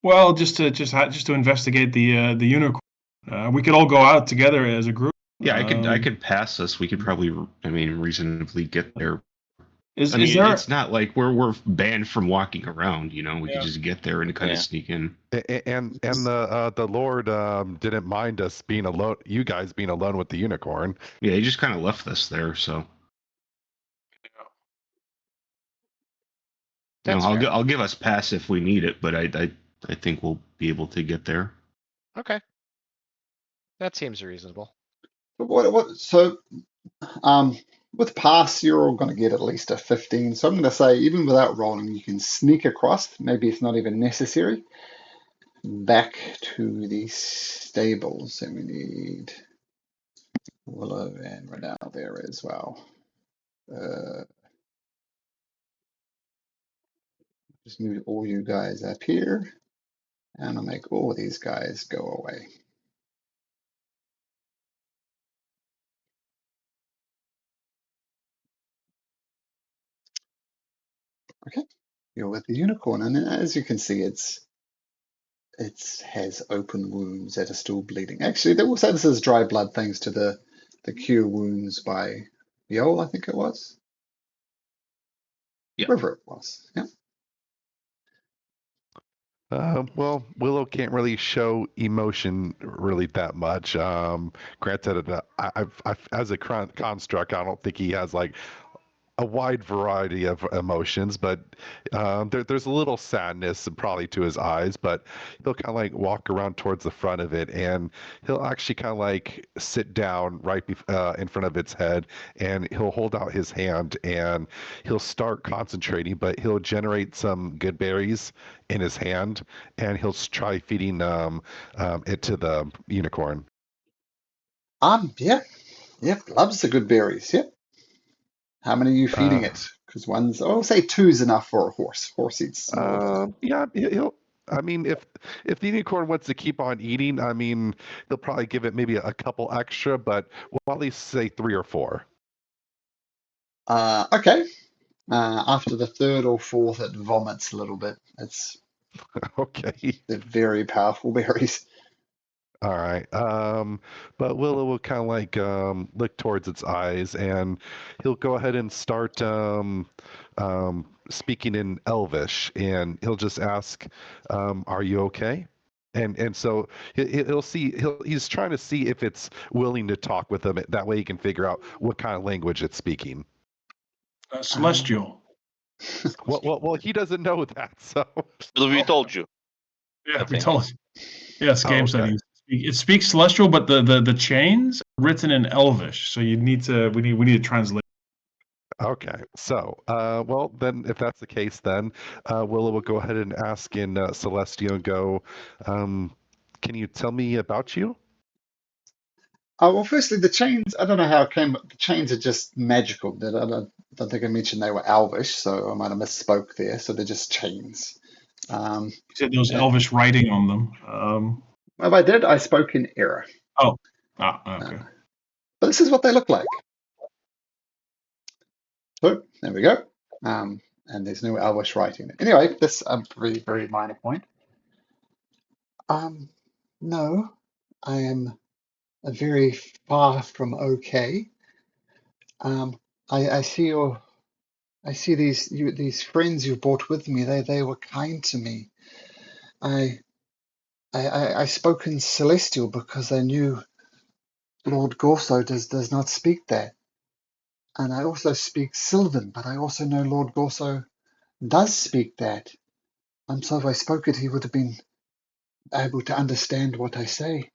well, just to investigate the unicorn. We could all go out together as a group. Yeah, I could pass us. We could probably, reasonably get there. It's not like we're banned from walking around. We could just get there and kind of sneak in. And the Lord didn't mind us being alone. You guys being alone with the unicorn. Yeah, he just kind of left us there. So. I'll give us pass if we need it, but I think we'll be able to get there. Okay. That seems reasonable. So, with pass, you're all going to get at least a 15. So I'm going to say, even without rolling, you can sneak across. Maybe it's not even necessary. Back to the stables, and we need Willow and Renal there as well. Just move all you guys up here, and I'll make all these guys go away. Okay, you're with the unicorn, and as you can see, it has open wounds that are still bleeding. Actually, they will say this is dry blood thanks to the cure wounds by Viol, I think it was. Yeah. Wherever it was. Yeah. Well, Willow can't really show emotion really that much. Granted, as a construct, I don't think he has like a wide variety of emotions, but there's a little sadness probably to his eyes, but he'll kind of like walk around towards the front of it, and he'll actually kind of like sit down right in front of its head, and he'll hold out his hand, and he'll start concentrating, but he'll generate some good berries in his hand, and he'll try feeding it to the unicorn. Yeah. Yep. Loves the good berries. Yep. How many are you feeding Uh, it? Because I'll say two's enough for a horse. Horse eats more than. Yeah, he'll. I mean, if the unicorn wants to keep on eating, I mean, he'll probably give it maybe a couple extra, but we'll at least say 3 or 4. Okay. After the third or fourth, it vomits a little bit. Okay. They're very powerful berries. All right. But Willow will kind of like look towards its eyes, and he'll go ahead and start speaking in Elvish, and he'll just ask, "Are you okay?" And so he's trying to see if it's willing to talk with him. That way he can figure out what kind of language it's speaking. Celestial. Well, he doesn't know that, so. We told you. Yeah, I we think. told you. Yes, Oh, game okay. studies. It speaks Celestial, but the chains are written in Elvish, so we need to translate. Okay, so, well, then, if that's the case, then Willow will go ahead and ask in Celestial and go, can you tell me about you? Oh, well, firstly, the chains, I don't know how it came, but the chains are just magical. Don't think I mentioned they were Elvish, so I might have misspoke there. So they're just chains. You said there was Uh, Elvish writing on them. if I did, I spoke in error. Okay. But this is what they look like. So there we go. And there's no Elvish writing. Anyway, this very, very minor point. No, I am very far from okay. I see these friends you brought with me. They were kind to me. I spoke in Celestial because I knew Lord Gorso does not speak that. And I also speak Sylvan, but I also know Lord Gorso does speak that. So if I spoke it, he would have been able to understand what I say.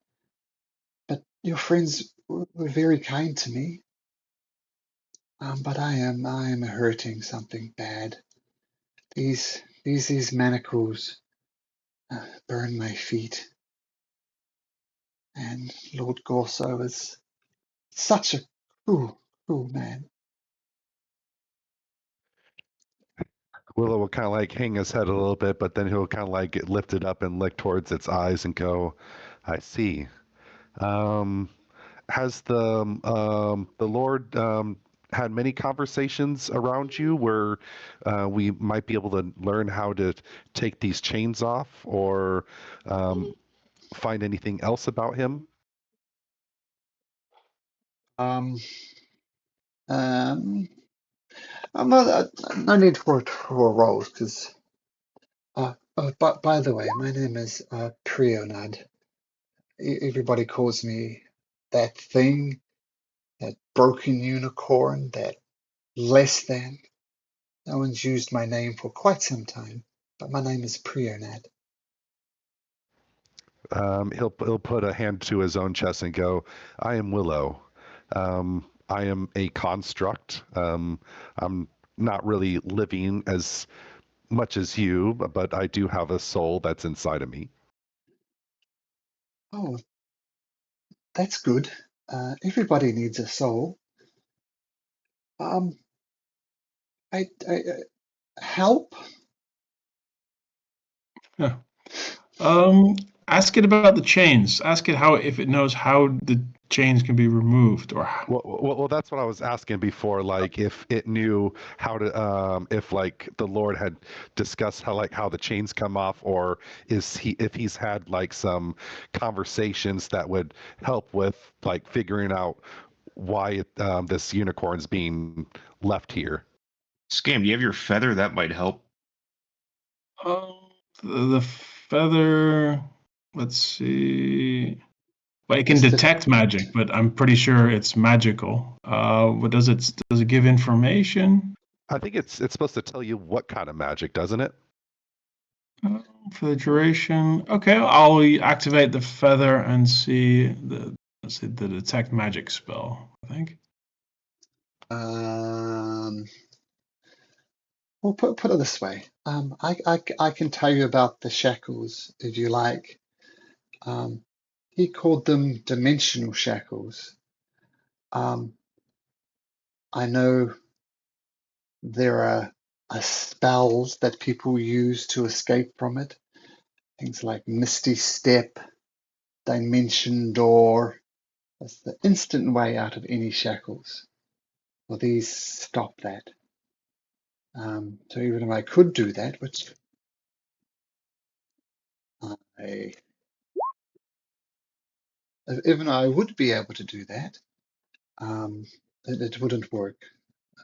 But your friends were very kind to me. But I am hurting something bad. These manacles burn my feet. And Lord Gorso is such a cruel man. Willow will kind of like hang his head a little bit, but then he'll kind of like get lifted up and look towards its eyes and go, I see. Um, has the Lord had many conversations around you where we might be able to learn how to take these chains off or find anything else about him? Um, um, no need for roles because. But by the way, my name is Prionad. Everybody calls me that thing, that broken unicorn, that less than. No one's used my name for quite some time, but my name is Prionad. He'll put a hand to his own chest and go, I am Willow. I am a construct. I'm not really living as much as you, but I do have a soul that's inside of me. Oh, that's good. Everybody needs a soul. Um, help? Yeah. Ask it about the chains. Ask it how if it knows how the chains can be removed or how. Well, that's what I was asking before. Like, if it knew how to, if like the Lord had discussed how the chains come off, or if he's had like some conversations that would help with like figuring out why this unicorn's being left here. Scam, do you have your feather? That might help. Um, the feather. Let's see. But it can Just detect magic, but I'm pretty sure it's magical. What does it? Does it give information? I think it's supposed to tell you what kind of magic, doesn't it? For the duration. Okay, I'll activate the feather and see let's see the detect magic spell. I think. Well, put it this way. I can tell you about the shackles if you like. He called them dimensional shackles. I know there are spells that people use to escape from it. Things like Misty Step, Dimension Door. That's the instant way out of any shackles. Well, these stop that. So even if I could do that, which I, even I would be able to do that, it wouldn't work.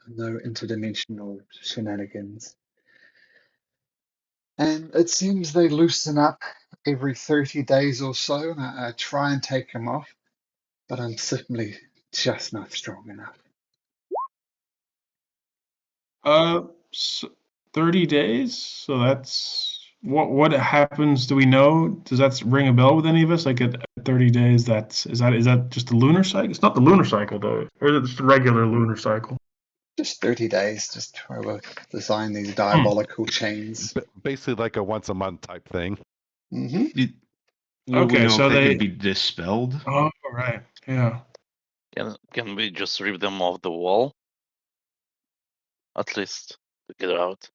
No interdimensional shenanigans. And it seems they loosen up every 30 days or so, and I try and take them off, but I'm simply just not strong enough. So 30 days. So that's what happens. Do we know? Does that ring a bell with any of us? Like at 30 days, is that just the lunar cycle? It's not the lunar cycle though, or is it just the regular lunar cycle? Just 30 days, just where we design these Hmm. diabolical chains. Basically, like a once a month type thing. Hmm Will we Okay, know so if they they. can be dispelled? Oh, right. Yeah. Can we just rip them off the wall? At least to get out.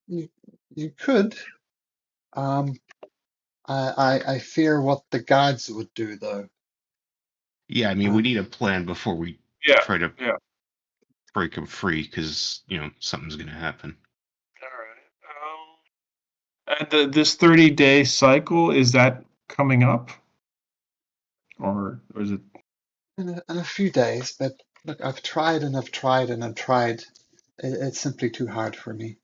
You you could. I fear what the gods would do though. Yeah, I mean, we need a plan before we Yeah. try to Yeah. break them free, because something's gonna happen. All right. And this 30-day cycle, is that coming up, or is it? In a few days, but look, I've tried and I've tried and I've tried. It's simply too hard for me.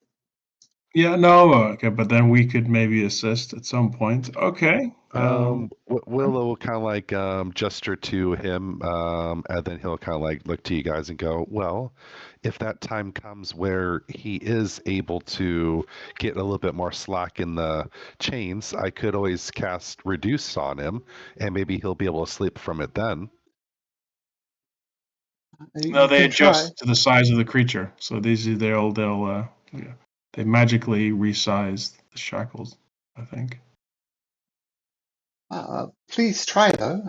Yeah. No. Okay, but then we could maybe assist at some point. Okay. Willow will kind of like gesture to him, and then he'll kind of like look to you guys and go, "Well, if that time comes where he is able to get a little bit more slack in the chains, I could always cast Reduce on him, and maybe he'll be able to sleep from it then." No, You they can try. adjust to the size of the creature. So they'll yeah, they magically resize the shackles, I think. Please try though.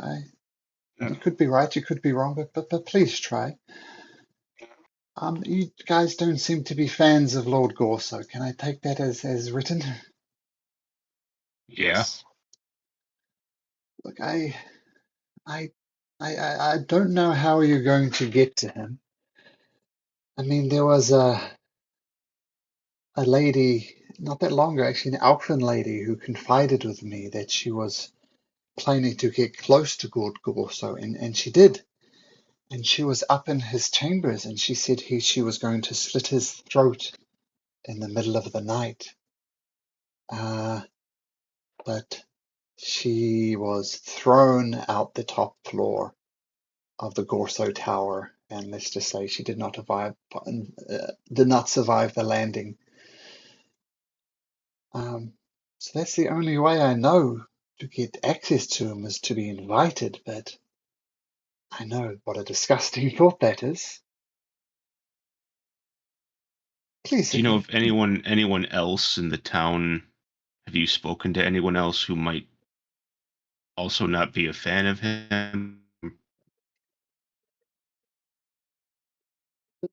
Yeah. You could be right, you could be wrong, but please try. You guys don't seem to be fans of Lord Gorso. Can I take that as written? Yeah. Look, I don't know how you're going to get to him. I mean, there was a lady not that long ago, actually, an elfin lady who confided with me that she was planning to get close to Lord Gorso, and she did. And she was up in his chambers, and she said she was going to slit his throat in the middle of the night. But she was thrown out the top floor of the Gorso Tower, and let's just say she did not survive the landing. So that's the only way I know to get access to him is to be invited, but I know what a disgusting thought that is. Please, Do you know if anyone else in the town? Have you spoken to anyone else who might also not be a fan of him?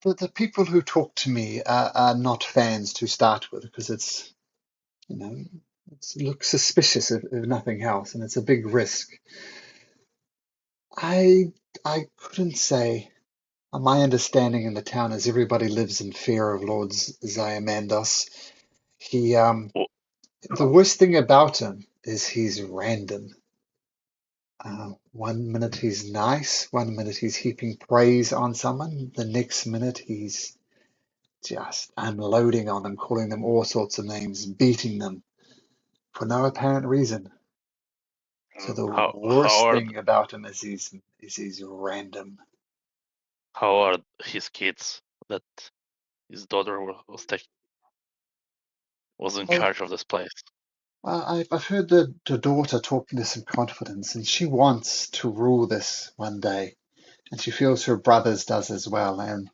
the people who talk to me are not fans to start with, because it's, you know, it looks suspicious if nothing else, and it's a big risk. I couldn't say. My understanding in the town is everybody lives in fear of Lord Ziamandos. He Well, The worst thing about him is he's random. 1 minute he's nice, 1 minute he's heaping praise on someone, the next minute he's just unloading on them, calling them all sorts of names, beating them for no apparent reason. So the how worst thing about him is he's random. how are his kids that his daughter was in Well, charge of this place? I've heard the daughter talking to some confidence, and she wants to rule this one day, and she feels her brothers does as well. And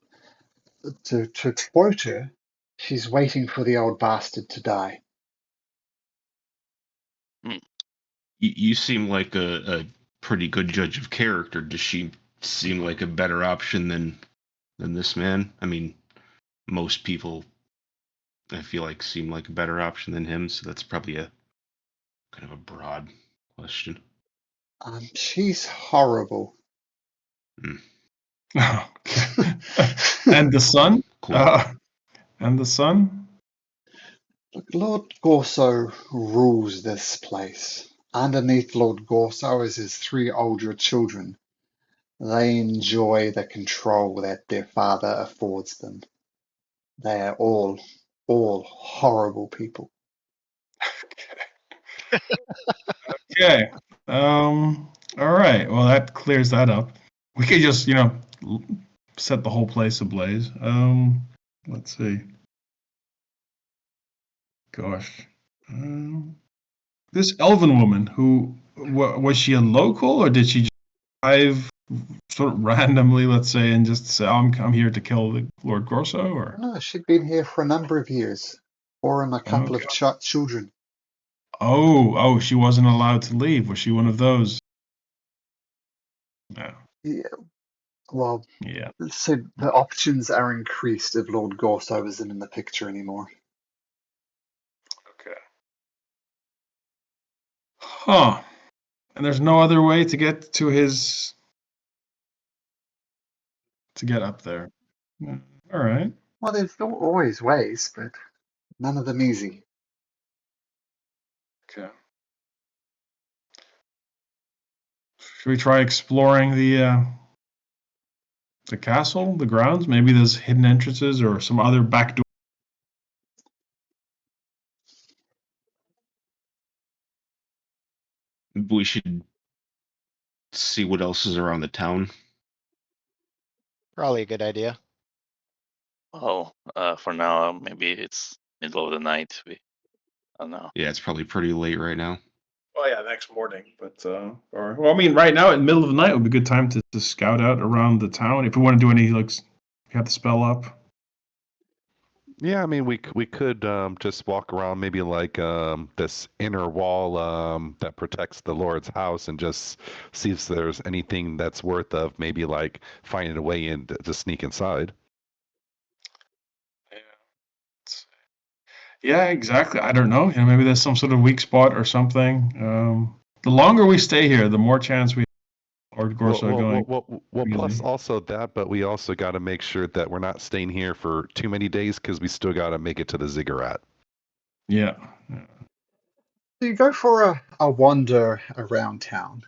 to quote her, she's waiting for the old bastard to die. You seem like a pretty good judge of character. Does she seem like a better option than this man? I mean, most people I feel like seem like a better option than him, so that's probably a kind of a broad question. She's horrible. Okay. And the son? Cool. And the son? Look, Lord Gorso rules this place. Underneath Lord Gorso is his three older children. They enjoy the control that their father affords them. They are all horrible people. Okay. All right. Well, that clears that up. We could just, set the whole place ablaze. Let's see. Gosh. This elven woman, who was she a local, or did she just arrive sort of randomly, let's say, and just say, I'm here to kill the Lord Gorso, or? No, she'd been here for a number of years, or a couple Okay. of children. Oh, she wasn't allowed to leave. Was she one of those? No. Yeah, well, Yeah. so the options are increased if Lord Gorso isn't in the picture anymore. Okay. Huh. And there's no other way to get to get up there. Yeah. All right. Well, there's always ways, but none of them easy. Okay. Should we try exploring the castle, the grounds? Maybe there's hidden entrances or some other back door. We should see what else is around the town. Probably a good idea. Oh, for now, maybe it's middle of the night. I don't know. Yeah, it's probably pretty late right now. Oh yeah, next morning. But I mean, right now in the middle of the night would be a good time to scout out around the town. If we want to do any, you have the spell up. Yeah, I mean, we could just walk around maybe like this inner wall that protects the Lord's house and just see if there's anything that's worth of maybe like finding a way in to sneak inside. Yeah, exactly. I don't know. Maybe there's some sort of weak spot or something. The longer we stay here, the more chance we Lord Gorso going. Plus Really. also that, but we also got to make sure that we're not staying here for too many days because we still got to make it to the ziggurat. Yeah. So you go for a wander around town.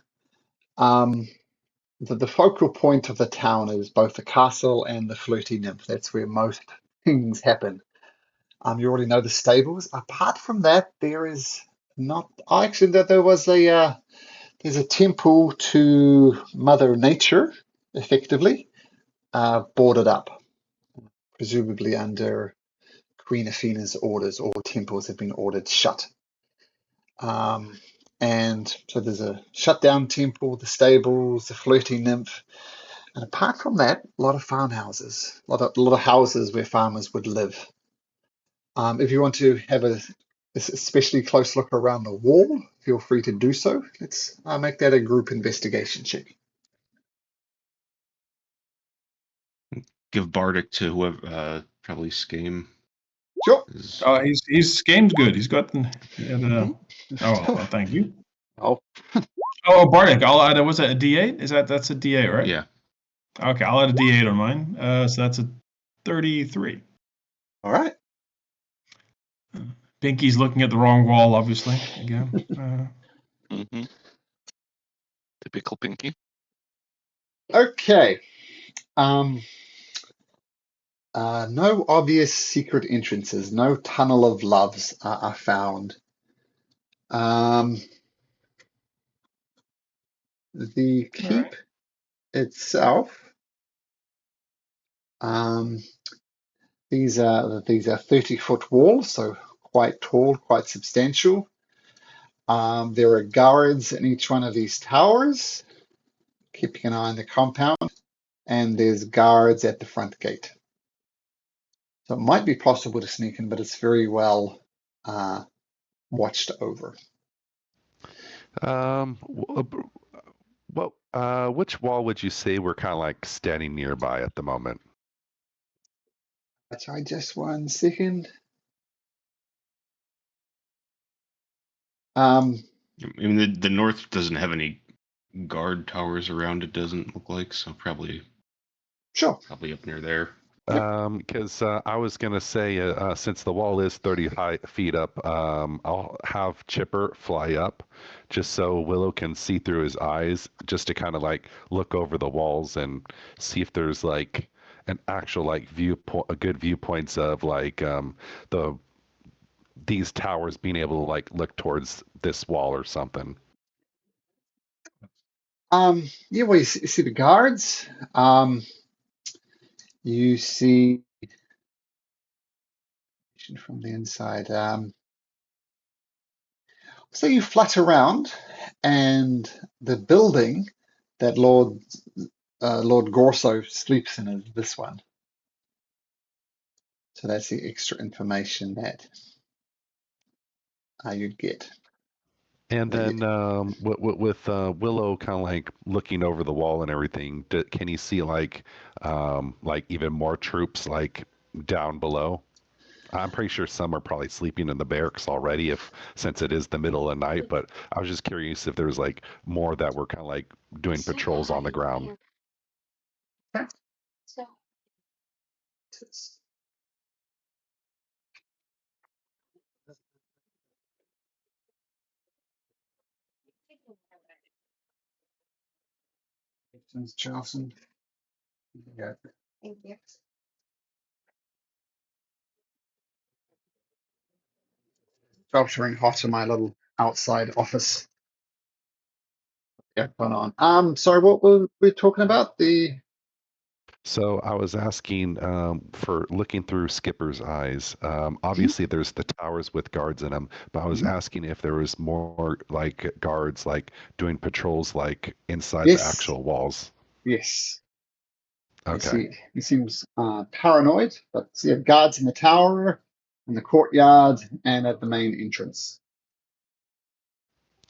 The focal point of the town is both the castle and the flirty nymph. That's where most things happen. You already know the stables. Apart from that, there is not. Actually, that there was there's a temple to Mother Nature, effectively, boarded up, presumably under Queen Athena's orders. All temples have been ordered shut. And so there's a shutdown temple, the stables, the flirting nymph, and apart from that, a lot of farmhouses, a lot of houses where farmers would live. If you want to have a especially close look around the wall, feel free to do so. Let's make that a group investigation check. Give Bardic to whoever, probably Skame. Sure. Oh, he's game's good. He's got. He had a, well, thank you. Oh, Oh, Bardic. I'll add. Was that a D8? That's a D8, right? Yeah. Okay, I'll add a D8 on mine. So that's a 33. all right. Pinky's looking at the wrong wall, obviously. Again. Hmm. Typical Pinky. Okay. No obvious secret entrances. No tunnel of loves are found. The keep itself. These are 30-foot walls, so quite tall, quite substantial. There are guards in each one of these towers, keeping an eye on the compound, and there's guards at the front gate. So it might be possible to sneak in, but it's very well watched over. Which wall would you say we're kind of like standing nearby at the moment? Try just 1 second. I mean, the north doesn't have any guard towers around. It doesn't look like, so probably Sure. up near there. Because I was gonna say, since the wall is 30 feet up, I'll have Chipper fly up, just so Willow can see through his eyes, just to kind of like look over the walls and see if there's like an actual like a good viewpoints of like these towers being able to like look towards this wall or something. Yeah, well, you see the guards. You see from the inside. So you flutter around, and the building that Lord Gorso sleeps in is this one. So that's the extra information that you'd get. And then with Willow kind of like looking over the wall and everything, can you see like even more troops like down below? I'm pretty sure some are probably sleeping in the barracks already, if since it is the middle of the night. But I was just curious if there was like more that were kind of like doing patrols on the ground. Charleston. Yeah. Sweltering hot in my little outside office. Yeah, going on. Sorry, what were we talking about? So I was asking for looking through Skipper's eyes. Obviously, there's the towers with guards in them, but I was asking if there was more like guards like doing patrols like inside the Yes, actual walls. yes. I Okay. see. He seems paranoid, but so you have guards in the tower, in the courtyard, and at the main entrance.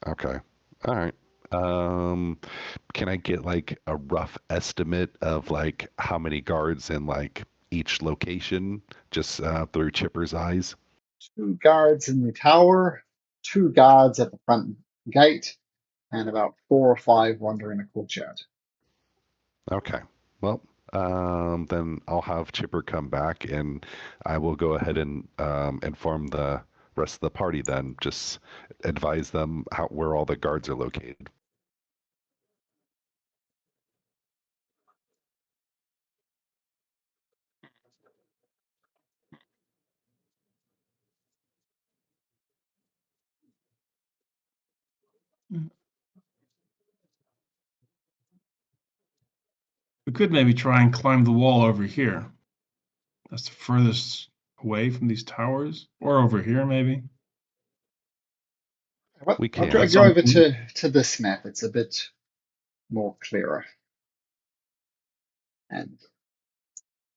Okay. All right. Can I get like a rough estimate of like how many guards in like each location, just through Chipper's eyes? 2 guards in the tower, 2 guards at the front gate, and about 4 or 5 wandering the courtyard. Okay. Well, then I'll have Chipper come back, and I will go ahead and inform the rest of the party. Then just advise them where all the guards are located. We could maybe try and climb the wall over here. That's the furthest away from these towers, or over here maybe. We I'll can. drag you over to this map. It's a bit more clearer. And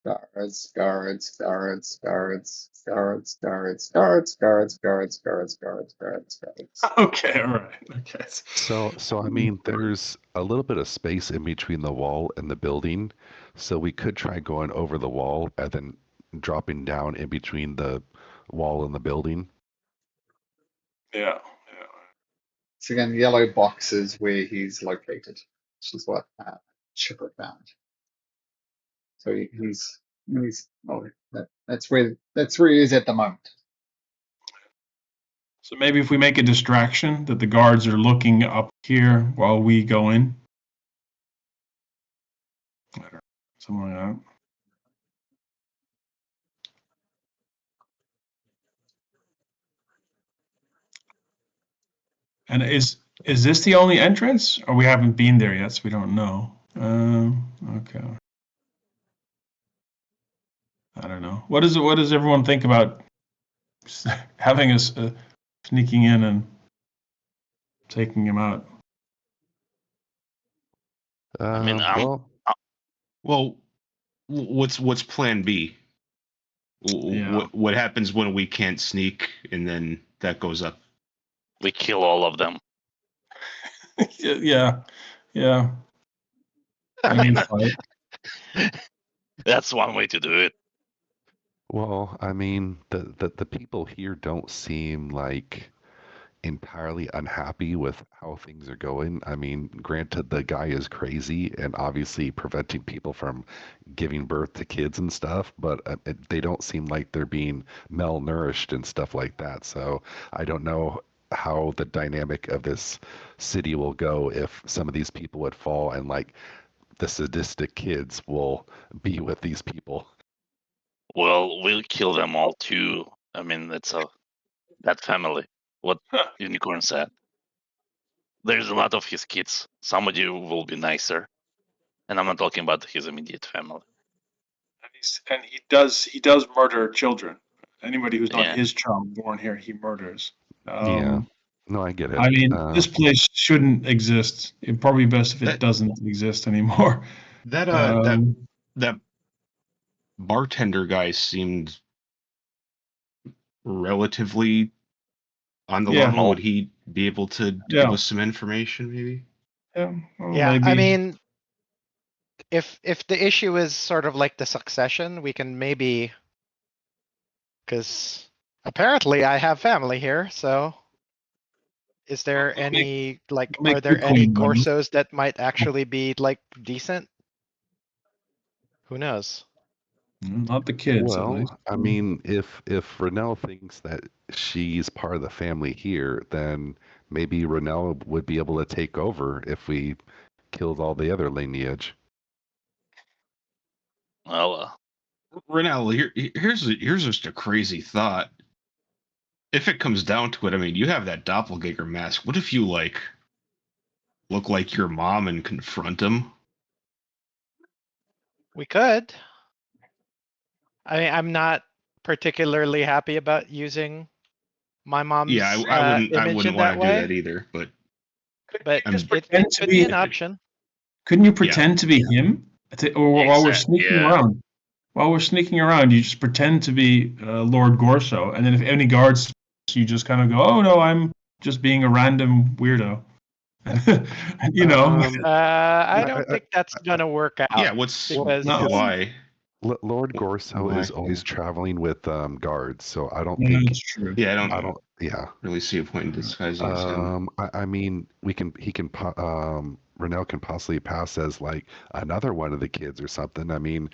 guards, guards, guards, guards, guards, guards, guards, guards, guards, guards, guards, guards, guards. Okay, all right. Okay. So I mean, there's a little bit of space in between the wall and the building, so we could try going over the wall and then dropping down in between the wall and the building. Yeah. So again, the yellow box is where he's located, which is what Chipper found. So he's well, that's where he is at the moment. So maybe if we make a distraction that the guards are looking up here while we go in. Something like that. And is this the only entrance, or we haven't been there yet, so we don't know? Okay. I don't know. What does everyone think about having us sneaking in and taking him out? I mean, Well, what's Plan B? Yeah. What happens when we can't sneak and then that goes up? we kill all of them. Yeah. I mean, fight. That's one way to do it. Well, I mean, the people here don't seem like entirely unhappy with how things are going. I mean, granted, the guy is crazy and obviously preventing people from giving birth to kids and stuff, but they don't seem like they're being malnourished and stuff like that. So I don't know how the dynamic of this city will go if some of these people would fall and like the sadistic kids will be with these people. Well, we'll kill them all too. I mean, it's that family. What Unicorn said. There's a lot of his kids. Some of you will be nicer, and I'm not talking about his immediate family. And he does murder children. Anybody who's not Yeah. his child born here, he murders. Yeah. No, I get it. I mean, this place shouldn't exist. It'd probably be best if it doesn't exist anymore. That bartender guy seemed relatively on the level. Normal. Would he be able to give us some information, maybe? Yeah. Well, Yeah, I maybe. mean, if the issue is sort of like the succession, we can maybe, because apparently I have family here, so is there We'll any like we'll are make there the any queen money. Gorsos that might actually be like decent? Who knows? Not the kids, at least. Well, I mean, if Renelle thinks that she's part of the family here, then maybe Renelle would be able to take over if we killed all the other lineage. Well, Renell, here's just a crazy thought. If it comes down to it, I mean, you have that doppelganger mask. What if you like look like your mom and confront him? We could. I mean, I'm not particularly happy about using my mom's Yeah, I image wouldn't in want that to do way, that either. But but just it pretend to could be be. an option. Couldn't you pretend to be him? Or while we're sneaking yeah. around? While we're sneaking around, you just pretend to be Lord Gorso, and then if any guards, you just kind of go, "Oh no, I'm just being a random weirdo." You know. I I- don't think that's gonna work out. yeah, because No. why? Lord Gorso Why? is always traveling with guards, so I don't Yeah, think that's true. Yeah, I don't. Yeah. really see a point in disguising as him. I mean, Renelle can possibly pass as like another one of the kids or something. I mean,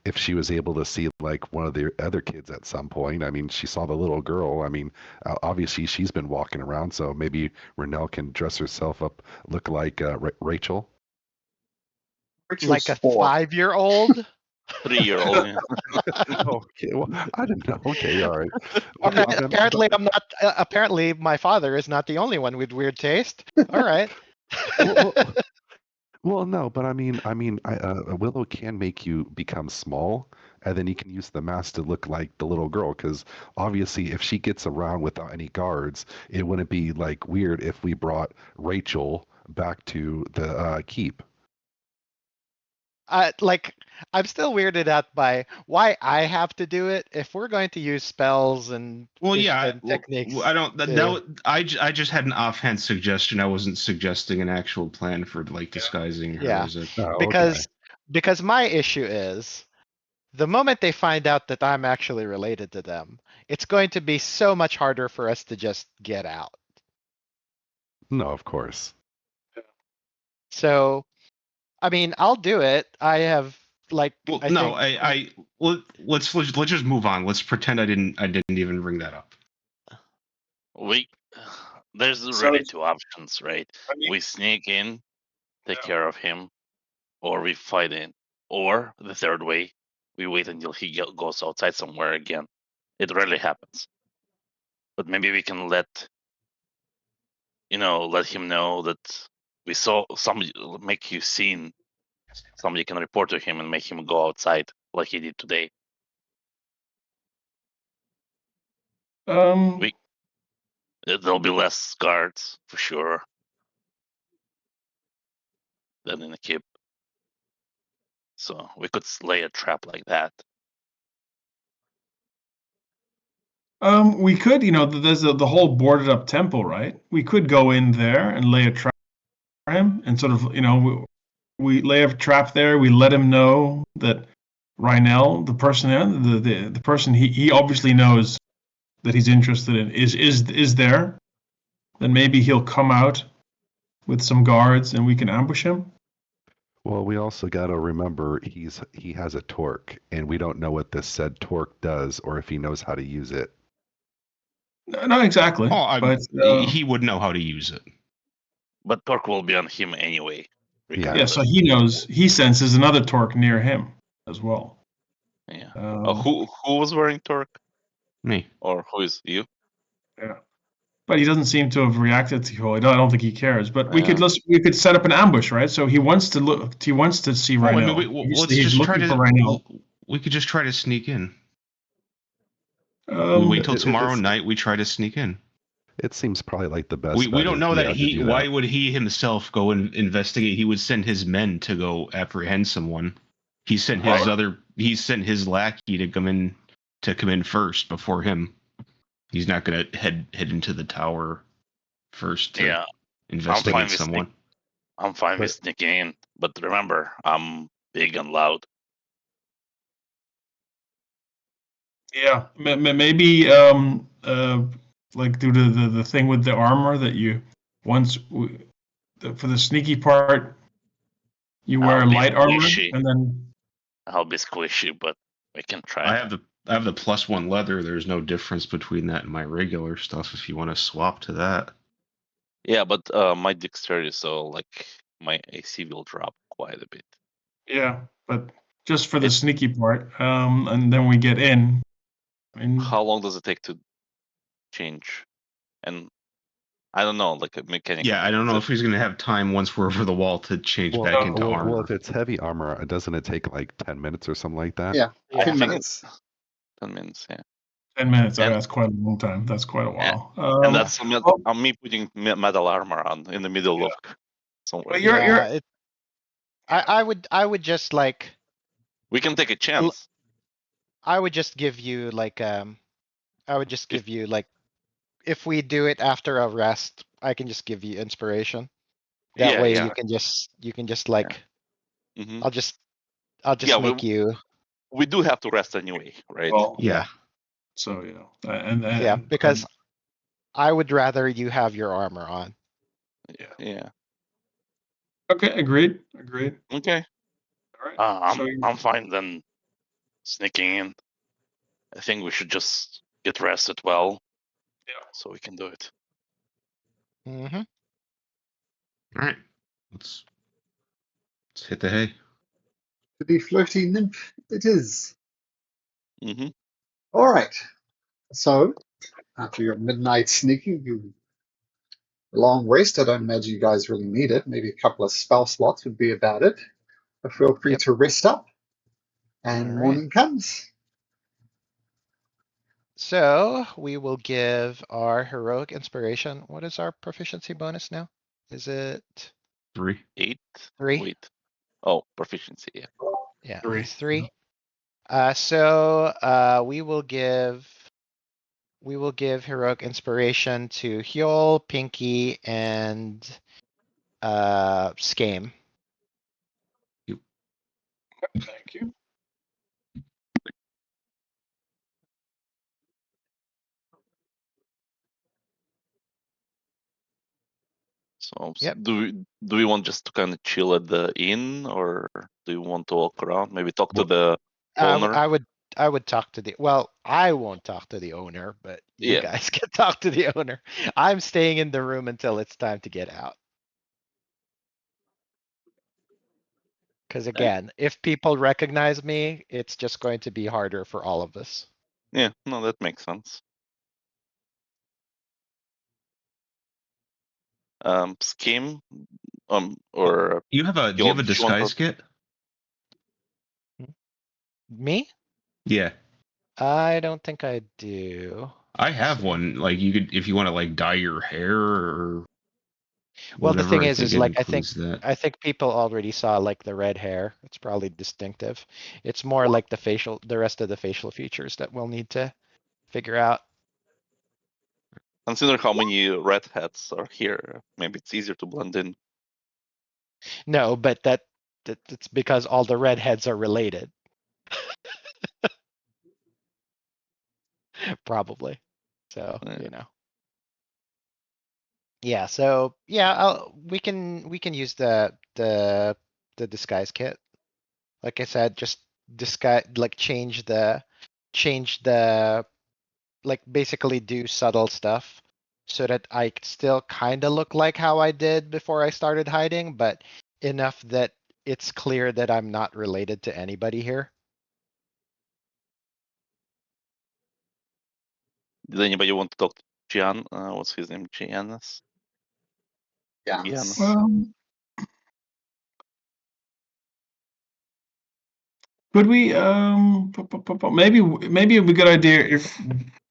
if she was able to see like one of the other kids at some point, I mean, she saw the little girl. I mean, obviously she's been walking around, so maybe Renelle can dress herself up, look like Rachel. like a Sport. 5-year-old. 3-year-old. Yeah. Okay, well, I didn't know. Okay, all right. Apparently, I'm not. Apparently, my father is not the only one with weird taste. All right. Well, no, but I mean, Willow can make you become small, and then you can use the mask to look like the little girl. Because obviously, if she gets around without any guards, it wouldn't be like weird if we brought Rachel back to the keep. I'm still weirded out by why I have to do it. If we're going to use spells and Well, yeah, and techniques, I don't. to- I just had an offhand suggestion. I wasn't suggesting an actual plan for like disguising her Yeah. as a. Oh, okay. because my issue is the moment they find out that I'm actually related to them, it's going to be so much harder for us to just get out. No, of course. So, I mean, I'll do it. I have Well, I no, think let's just move on. Let's pretend I didn't even bring that up. There's So- really two options, right? I mean- We sneak in, take Yeah. care of him, or we fight in. Or the third way, we wait until he goes outside somewhere again. It rarely happens. But maybe we can let him know that we saw somebody, make you seen. Somebody can report to him and make him go outside like he did today. Um, There'll be less guards for sure than in a keep. So we could lay a trap like that. we could, there's the whole boarded up temple, right? We could go in there and lay a trap for him, and sort of, we lay a trap there. We let him know that Rhinell, the person there, the person he obviously knows that he's interested in, is there. Then maybe he'll come out with some guards, and we can ambush him. Well, we also got to remember he has a torque, and we don't know what this said torque does or if he knows how to use it. No, not exactly. But he would know how to use it. But Torque will be on him anyway. Yeah. yeah, so he knows. He senses another torque near him as well. Yeah. Um, Who was wearing Torque? Me. Or who is you? Yeah, but he doesn't seem to have reacted to you. I don't think he cares. But we Yeah. could set up an ambush, right? So he wants to look. He wants to see Oh, I Rhino. mean, let's He's just try looking for to. Rhino. We could just try to sneak in. We Um, wait till tomorrow it's- night. We try to sneak in. It seems probably like the best. We bet don't if know we that had to do Why that. would he himself go and investigate? He would send his men to go apprehend someone. He sent his lackey to come in first before him. He's not gonna head into the tower first to Yeah. investigate someone. I'm fine with sneaking in. But remember, I'm big and loud. yeah, maybe like do the thing with the armor that you for the sneaky part, you wear I'll be light armor, squishy. and then I'll be squishy, but we can try. I have the +1 leather. There's no difference between that and my regular stuff. If you want to swap to that. Yeah, but my dexterity, so like my AC will drop quite a bit. yeah, but just for the sneaky part, and then we get in. I mean, How long does it take to change? And I don't know, like a mechanic. Yeah, I don't know if he's gonna have time once we're over the wall to change back into armor. Well, if it's heavy armor, doesn't it take like 10 minutes or something like that? Yeah, Yeah. 10 I think minutes. 10 minutes, yeah. 10 minutes. And- That's quite a long time. That's quite a while. And that's me putting metal armor on in the middle of somewhere. But you're I would just We can take a chance. I would just give you if we do it after a rest, I can just give you inspiration. That Yeah, way yeah. you can just Mhm. I'll just Yeah, make you We do have to rest anyway, right? well, Yeah. so and yeah, because I would rather you have your armor on. Yeah. okay, agreed. Okay. All right. I'm fine then sneaking in. I think we should just get rested well. Yeah. So we can do it. Mm-hmm. All right. Let's hit the hay. To the floating nymph it is. Mm-hmm. All right. So after your midnight sneaking, a long rest. I don't imagine you guys really need it. Maybe a couple of spell slots would be about it. But feel free Yep. to rest up. And All right. morning comes. So we will give our heroic inspiration. What is our proficiency bonus now? Is it 3. 8. 3? Wait. Oh, proficiency. Yeah. Yeah, 3. it's 3. So we will give heroic inspiration to Hyol, Pinky, and Skame. Thank you. So Yep. do we want just to kind of chill at the inn, or do you want to walk around? Maybe talk to Well, the owner. I would talk to the, well, I won't talk to the owner, but you Yeah. guys can talk to the owner. I'm staying in the room until it's time to get out. Because again, if people recognize me, it's just going to be harder for all of us. Yeah. No, that makes sense. Scheme. Or do you have a did you want to- disguise kit? Me? Yeah. I don't think I do. I have See. one. Like you could, if you want to like dye your hair or Well, the whatever. thing I is think it like includes that. I think people already saw like the red hair. It's probably distinctive. It's more like the rest of the facial features that we'll need to figure out. Consider how many red hats are here. Maybe it's easier to blend in. No, but that's because all the redheads are related. Probably. So, Yeah. Yeah, so yeah, we can use the disguise kit. Like I said, just disguise, like change the like basically do subtle stuff so that I still kind of look like how I did before I started hiding, but enough that it's clear that I'm not related to anybody here. Did anybody want to talk to Gian? What's his name? Giannis? Yes. Well, could we maybe it'd be a good idea if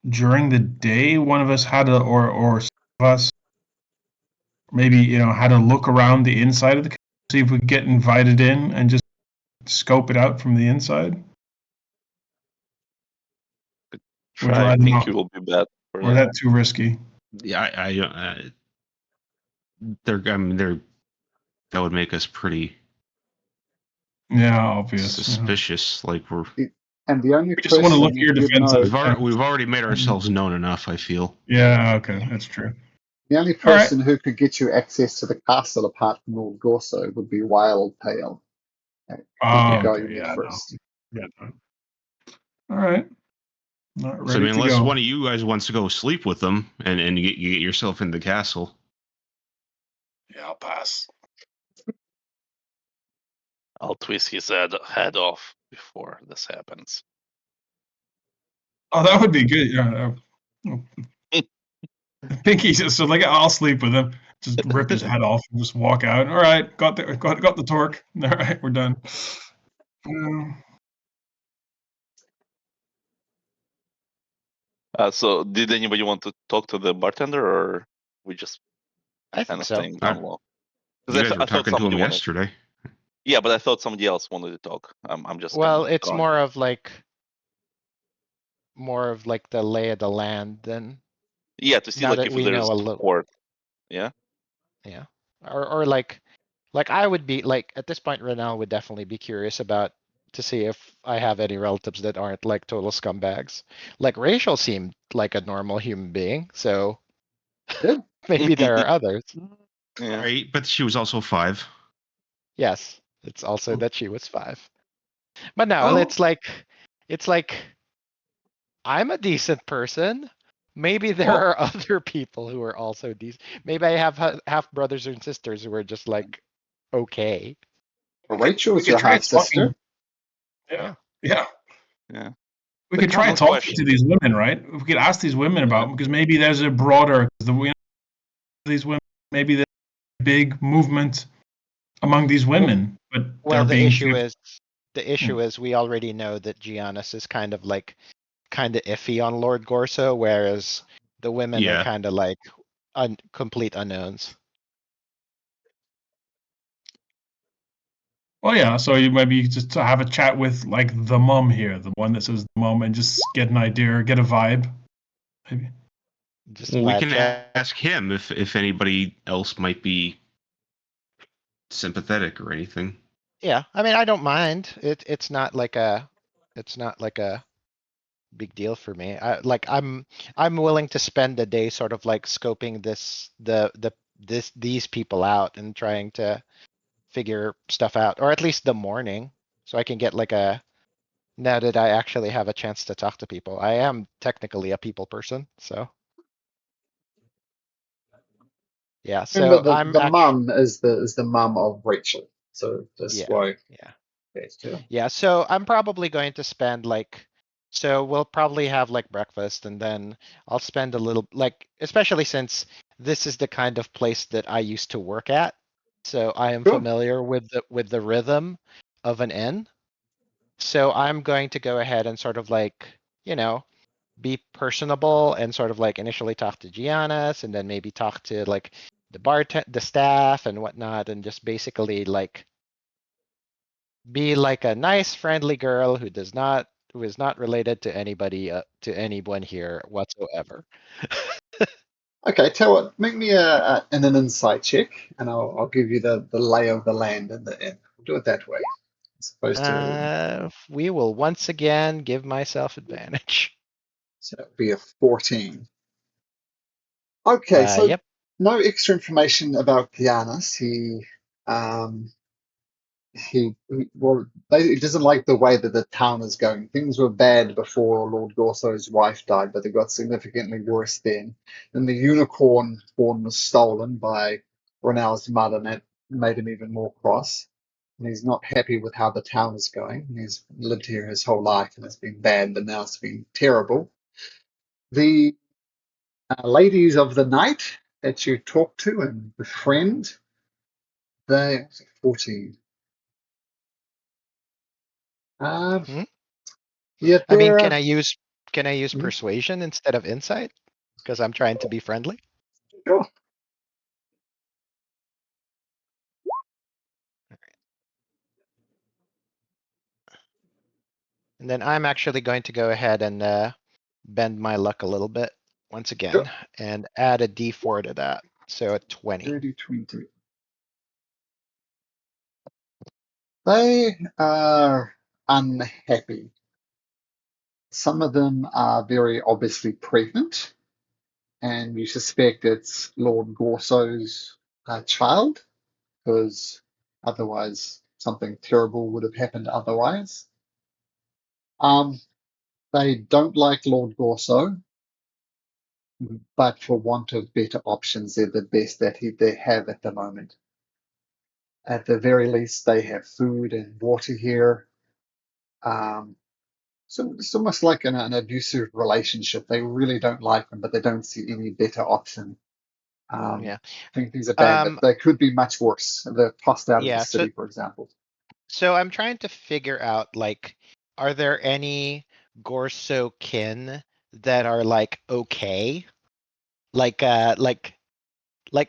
during the day one of us had a or some of us maybe had a look around the inside of the castle, see if we could get invited in and just scope it out from the inside. Would you I rather think not, you will be bad for or is that. that too risky? Yeah, they're that would make us pretty Yeah, obvious. Yeah. suspicious. Like And the only We just want to look person at your you'd know, defensive. we've already made ourselves known enough. I feel. Yeah. Okay, that's true. the only All right. person who could get you access to the castle apart from Lord Gorso would be Wild Pale. He could Oh, go okay. you Yeah. No. first. Yeah. No. All right. Not So I ready mean, to unless go. one of you guys wants to go sleep with them and you get yourself in the castle. Yeah, I'll pass. I'll twist his head off before this happens. Oh, that would be good. Yeah. Pinky just so like I'll sleep with him. Just rip his head off and just walk out. All right, got the torque. All right, we're done. So did anybody want to talk to the bartender, or we just I kind think of so. staying down low? You Because guys were I thought talking to him somebody wanted. yesterday. Yeah, but I thought somebody else wanted to talk. I'm just kind Well, of it's gone. more of like the lay of the land than Yeah, to see now like that if we there's know a little. support. Yeah. Yeah. Or like I would be like at this point Renal would definitely be curious about to see if I have any relatives that aren't like total scumbags. Like Rachel seemed like a normal human being, so Did? maybe there are others. Yeah. Right, but she was also 5. Yes. It's also that she was 5. But no, Well, it's like I'm a decent person. Maybe there well, are other people who are also decent. Maybe I have half brothers and sisters who are just like okay. Well, we Rachel's could your try half sister. talking. Yeah, Yeah. yeah. Yeah. We The could try common talking question. to these women, right? We could ask these women Yeah. about because maybe there's a broader these women. Maybe there's a big movement among these women, but Well, they're the being issue kept. is the issue is we already know that Giannis is kind of iffy on Lord Gorso, whereas the women are Yeah. kind of like complete unknowns. Well, yeah. So you maybe just to have a chat with like the mum here, the one that says the mum, and just get an idea, get a vibe. Maybe. Just Well, we vibe can check. ask him if anybody else might be sympathetic or anything. Yeah, I mean, I don't mind. It's not like a big deal for me. I'm willing to spend a day sort of like scoping these people out and trying to figure stuff out, or at least the morning, so I can get like a now that I actually have a chance to talk to people. I am technically a people person, so yeah. Remember, So the I'm the actually mum is the mum of Rachel, so that's yeah, why yeah. it's too. Yeah, so I'm probably going to spend so we'll probably have like breakfast and then I'll spend a little, especially since this is the kind of place that I used to work at. So I am Sure. familiar with the rhythm of an inn. So I'm going to go ahead and sort of you know, be personable and sort of like initially talk to Giannis and then maybe talk to like the staff and whatnot, and just basically be like a nice, friendly girl who is not related to anybody, to anyone here whatsoever. Okay, tell what, make me an insight check, and I'll give you the lay of the land in the inn. Do it that way, as opposed to We will once again give myself advantage. so it'd be a 14. Okay, so Yep. no extra information about Giannis. Um, he doesn't like the way that the town is going. Things were bad before Lord Gorso's wife died, but they got significantly worse then. Then the unicorn horn was stolen by Ronell's mother, and that made him even more cross. And he's not happy with how the town is going. He's lived here his whole life, and it's been bad, but now it's been terrible. The ladies of the night that you talk to and befriend, they 14. Um, Hmm? yeah, I mean, they're can I use mhm, persuasion instead of insight? Because I'm trying to be friendly. sure. And then I'm actually going to go ahead and bend my luck a little bit once Sure. again and add a D4 to that. So a 20. 30, 20. They are unhappy. Some of them are very obviously pregnant, and you suspect it's Lord Gorso's child, because otherwise something terrible would have happened otherwise. Um, they don't like Lord Gorso, but for want of better options, they're the best that they have at the moment. At the very least, they have food and water here. Um, so it's almost like an abusive relationship. They really don't like him, but they don't see any better option. Yeah. I think things are bad, but Um, they could be much worse. They're tossed out of the yeah. So city, for example. so I'm trying to figure out are there any Gorso kin that are like okay? Like uh like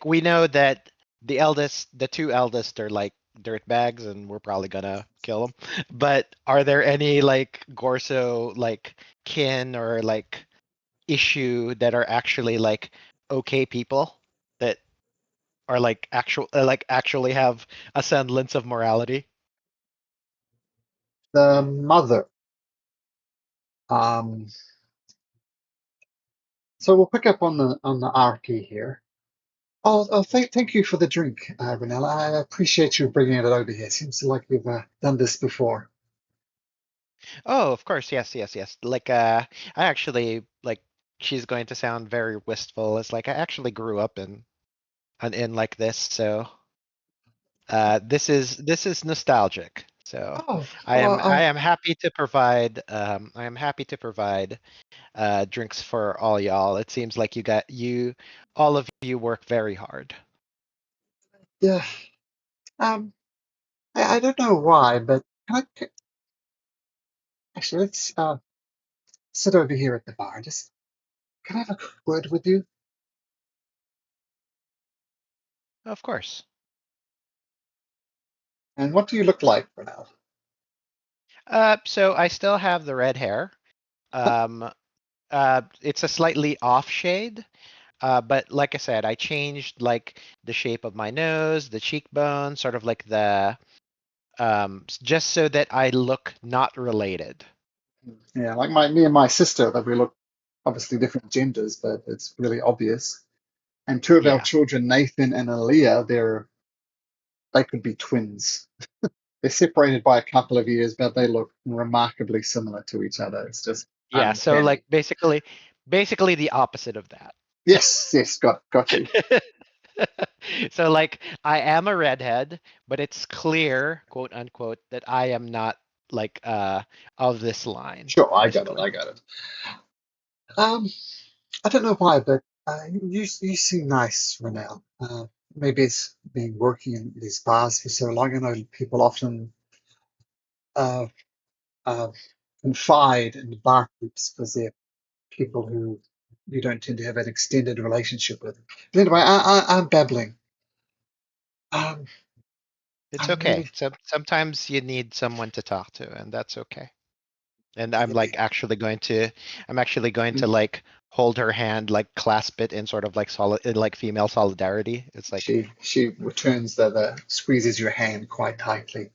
we know that the two eldest are like dirt bags and we're probably gonna kill them. But are there any like Gorso kin or issue that are actually okay people that are actually have a semblance of morality? The mother. Um, so we'll pick up on the RP here. Oh, thank you for the drink, Renella. I appreciate you bringing it over here. Seems like we've done this before. Oh, of course, yes, yes, yes. I actually she's going to sound very wistful. It's like I actually grew up in an inn like this, so this is nostalgic. So Oh, well, I am happy to provide drinks for all y'all. It seems like all of you work very hard. yeah. Um, I don't know why, but can I? Actually, let's sit over here at the bar. Just can I have a quick word with you? Of course. And what do you look like for now? So I still have the red hair. Um, it's a slightly off shade. But like I said, I changed like the shape of my nose, the cheekbone, sort of like the just so that I look not related. Yeah, like me and my sister, that we look obviously different genders, but it's really obvious. And two of our Yeah. children, Nathan and Aaliyah, they could be twins. They're separated by a couple of years, but they look remarkably similar to each other. It's just Yeah. So uncanny. like basically the opposite of that. Yes, got you. So like I am a redhead, but it's clear, quote unquote, that I am not like of this line, Sure, I got it. basically. I got it. Um, I don't know why, but you seem nice, Renelle. Maybe it's been working in these bars for so long. I know people often uh, uh, confide in the bar groups because they're people who you don't tend to have an extended relationship with. But anyway, I'm babbling. Um, It's I'm okay. really, Sometimes you need someone to talk to, and that's okay. And really. I'm actually going to Mm, like hold her hand, like clasp it in sort of like solid, like female solidarity. It's like, she returns the squeezes your hand quite tightly.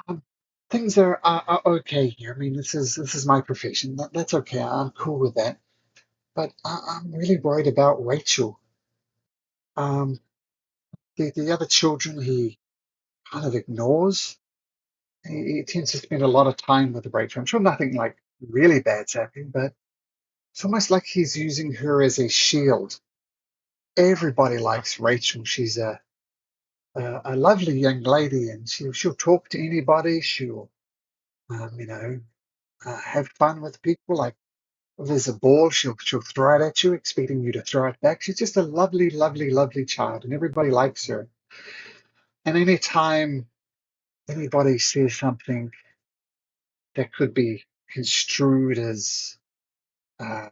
Um, things are okay here. I mean, this is my profession. That's okay. I'm cool with that. But I'm really worried about Rachel. Um, the other children he kind of ignores. He tends to spend a lot of time with Rachel. I'm sure nothing like really bad's happening, but it's almost like he's using her as a shield. Everybody likes Rachel. She's a lovely young lady, and she'll talk to anybody. She'll you know have fun with people. Like if there's a ball, she'll throw it at you, expecting you to throw it back. She's just a lovely, lovely, lovely child, and everybody likes her. And anytime anybody says something that could be construed as uh,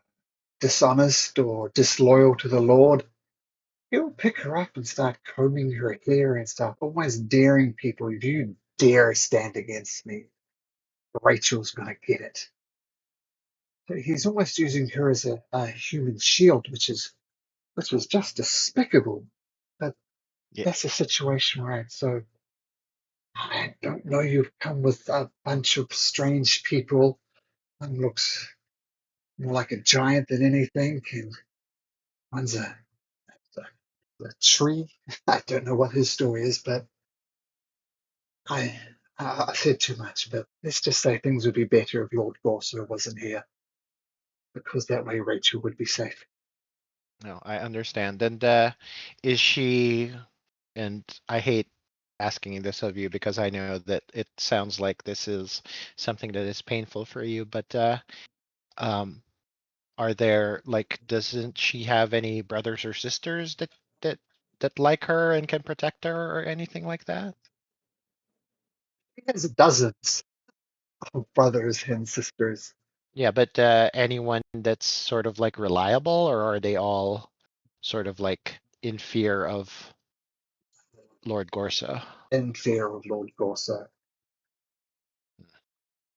dishonest or disloyal to the Lord, he'll pick her up and start combing her hair and stuff, almost daring people, if you dare stand against me, Rachel's going to get it. So he's almost using her as a human shield, which was just despicable. But yeah, that's the situation we're at. So I don't know. You've come with a bunch of strange people. One looks more like a giant than anything, and one's a tree. I don't know what his story is, but I I said too much. But let's just say things would be better if Lord Gorso wasn't here, because that way Rachel would be safe. no, I understand. And is she? And I hate asking this of you because I know that it sounds like this is something that is painful for you. But um, are there like, doesn't she have any brothers or sisters that that like her and can protect her or anything like that? He has dozens of brothers and sisters. Yeah, but anyone that's sort of like reliable, or are they all sort of like in fear of Lord Gorsa? In fear of Lord Gorso.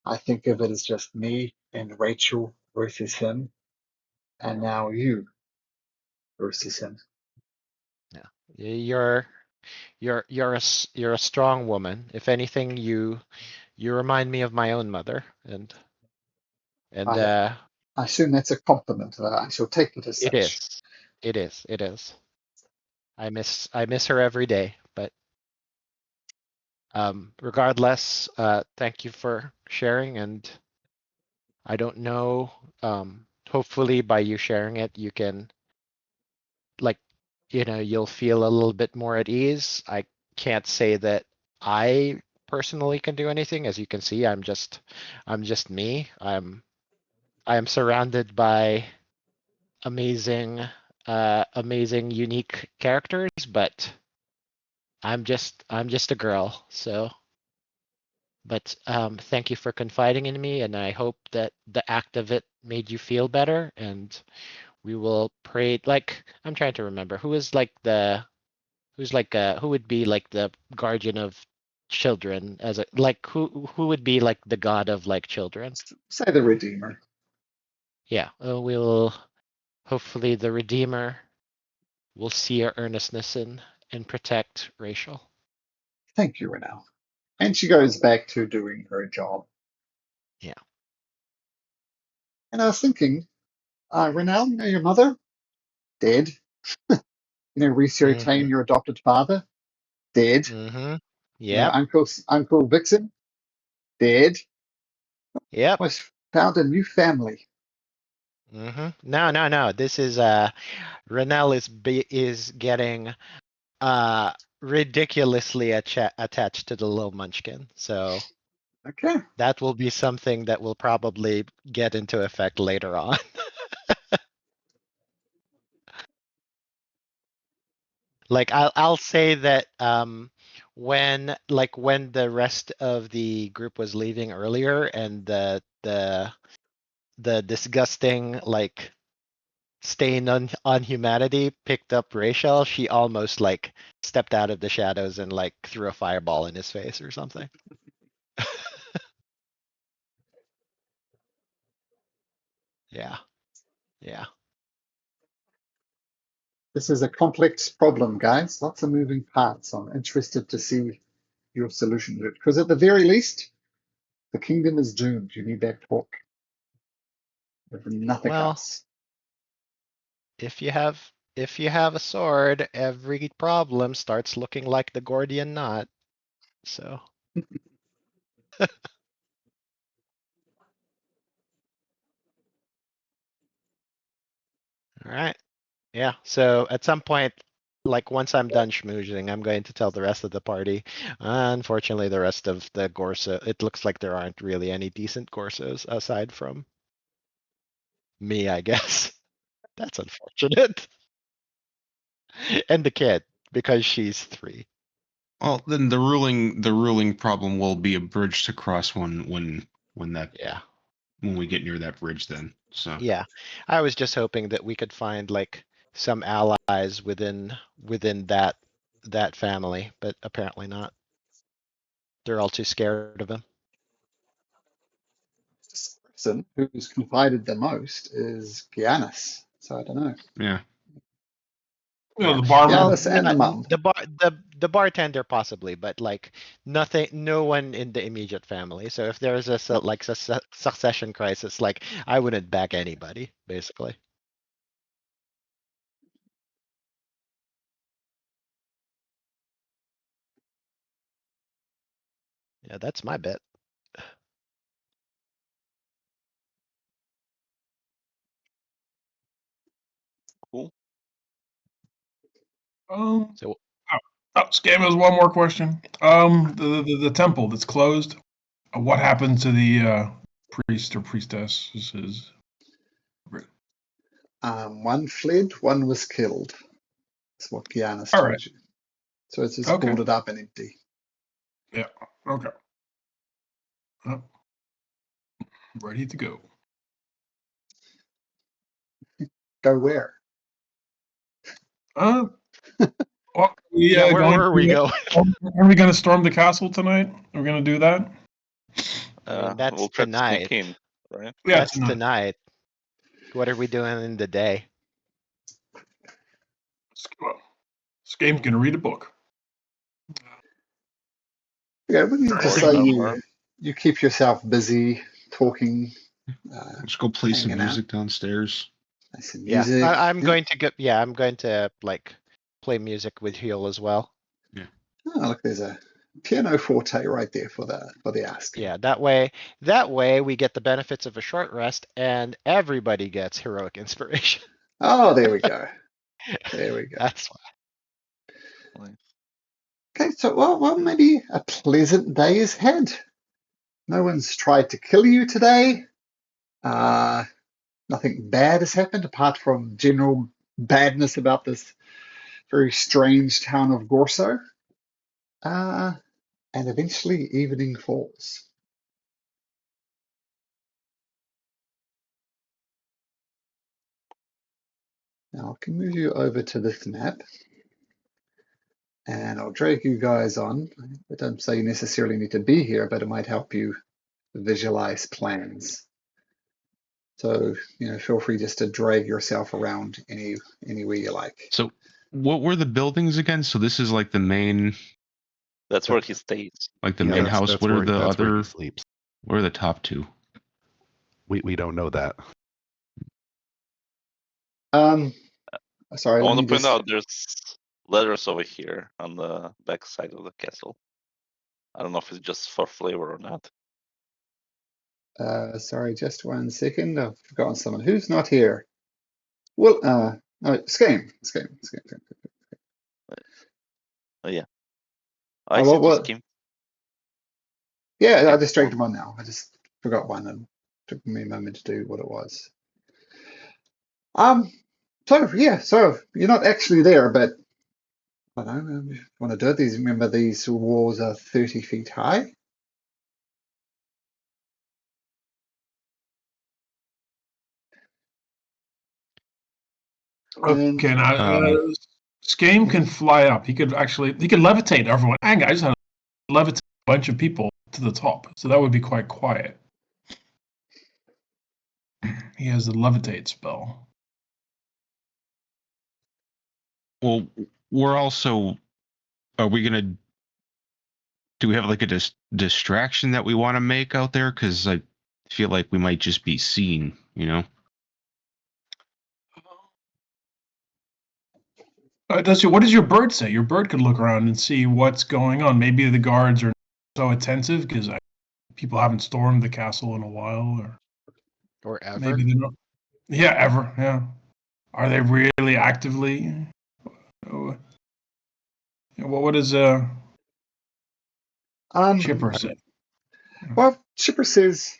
I think of it as just me and Rachel versus him, and now you versus him. Yeah, you're you're a strong woman. If anything, you remind me of my own mother, and I I assume that's a compliment. I shall take it as it such. is, it is. I miss her every day, but regardless, thank you for sharing, and I don't know. Hopefully, by you sharing it, you can like, you'll feel a little bit more at ease. I can't say that I personally can do anything. As you can see, I'm just me. I am surrounded by amazing, unique characters, but I'm just a girl. So But thank you for confiding in me, and I hope that the act of it made you feel better. And we will pray. Like, I'm trying to remember who would be like the guardian of children, as a like who would be like the god of like children. Say the Redeemer. Yeah, we will. Hopefully, the Redeemer will see our earnestness and protect Rachel. Thank you, Renal. And she goes back to doing her job. Yeah. And I was thinking, Renal, you know your mother? Dead. You know, Ricio Tane, your adopted father? Dead. Mm-hmm. You know, Yep. Uncle Vixen? Dead. Yep. Was found a new family. Mm-hmm. No. This is Renell is getting uh ridiculously attached to the little munchkin. So Okay. that will be something that will probably get into effect later on. Like I'll say that when the rest of the group was leaving earlier and the disgusting like stain on humanity picked up Rachel, she almost like stepped out of the shadows and like threw a fireball in his face or something. Yeah. Yeah. This is a complex problem, guys. Lots of moving parts. I'm interested to see your solution to it. Because at the very least, the kingdom is doomed. You need that talk. If nothing Well, else. if you have a sword, every problem starts looking like the Gordian knot. So, all right. Yeah. So at some point, like once I'm done schmoozing, I'm going to tell the rest of the party. Unfortunately, the rest of the Gorso, it looks like there aren't really any decent Gorsos aside from me, I guess. That's unfortunate. And the kid, because she's 3. Well, then the ruling problem will be a bridge to cross Yeah. when we get near that bridge then. So Yeah. I was just hoping that we could find like some allies within that family, but apparently not. They're all too scared of him. This person who's confided the most is Giannis. So I don't know. yeah. You know, Yeah. the barman. Well, Giannis and the mum. the bartender possibly, but like nothing, no one in the immediate family. So if there's a like succession crisis, like I wouldn't back anybody, basically. Yeah, that's my bet. Cool. So Scam has one more question. The temple that's closed. What happened to the priest or priestesses? One fled, one was killed. That's what Giannis All told right. you. So it's just Okay. boarded up and empty. Yeah. Okay. Oh, ready to go. Go where? Well, yeah, where are we going? Are we going to storm the castle tonight? Are we going to do that? I mean, that's We'll try to sneak tonight. in, right? Yeah, That's tonight. tonight. What are we doing in the day? Well, this game's going to read a book. Yeah, we can Or just say summer. you keep yourself busy talking, Let's go play some hanging out, music downstairs. play some Yeah, music. I'm Yeah. going to go. Yeah, I'm going to like play music with Heal as well. Oh, look, there's a piano forte right there for the asking. Yeah, that way we get the benefits of a short rest, and everybody gets heroic inspiration. Oh, there we go. There we go. That's Nice. Okay, so well, maybe a pleasant day is had. No one's tried to kill you today. Nothing bad has happened apart from general badness about this very strange town of Gorso. And eventually evening falls. Now I can move you over to this map and I'll drag you guys on. I don't say you necessarily need to be here, but it might help you visualize plans. So, feel free just to drag yourself around anywhere you like. So what were the buildings again? So this is like the main, That's where he stays. like the Yeah, main that's- house. that's What are where- the that's where he other? sleeps. What are the top two? We don't know that. Sorry, I let want me to point just. out there's letters over here on the back side of the castle. I don't know if it's just for flavor or not. Sorry, just 1 second. I've forgotten someone who's not here. Well, no, Scheme. Oh yeah. I Oh, see well, two well, scheme. yeah, I Okay, just dragged well, them on now. I just forgot one and took me a moment to do what it was. So you're not actually there, but I don't know if you want to do it. Remember, these walls are 30 feet high. And Okay, now Um, Skame can fly up. He could levitate everyone. And I just had to levitate a bunch of people to the top, so that would be quite quiet. He has the levitate spell. well, we're also. Are we gonna? Do we have like a distraction that we want to make out there? Because I feel like we might just be seen. What does your bird say? Your bird could look around and see what's going on. Maybe the guards are so attentive because people haven't stormed the castle in a while, Or ever. maybe they're not. Yeah, ever. Yeah. Are they really actively? What does Chipper say? well, Chipper says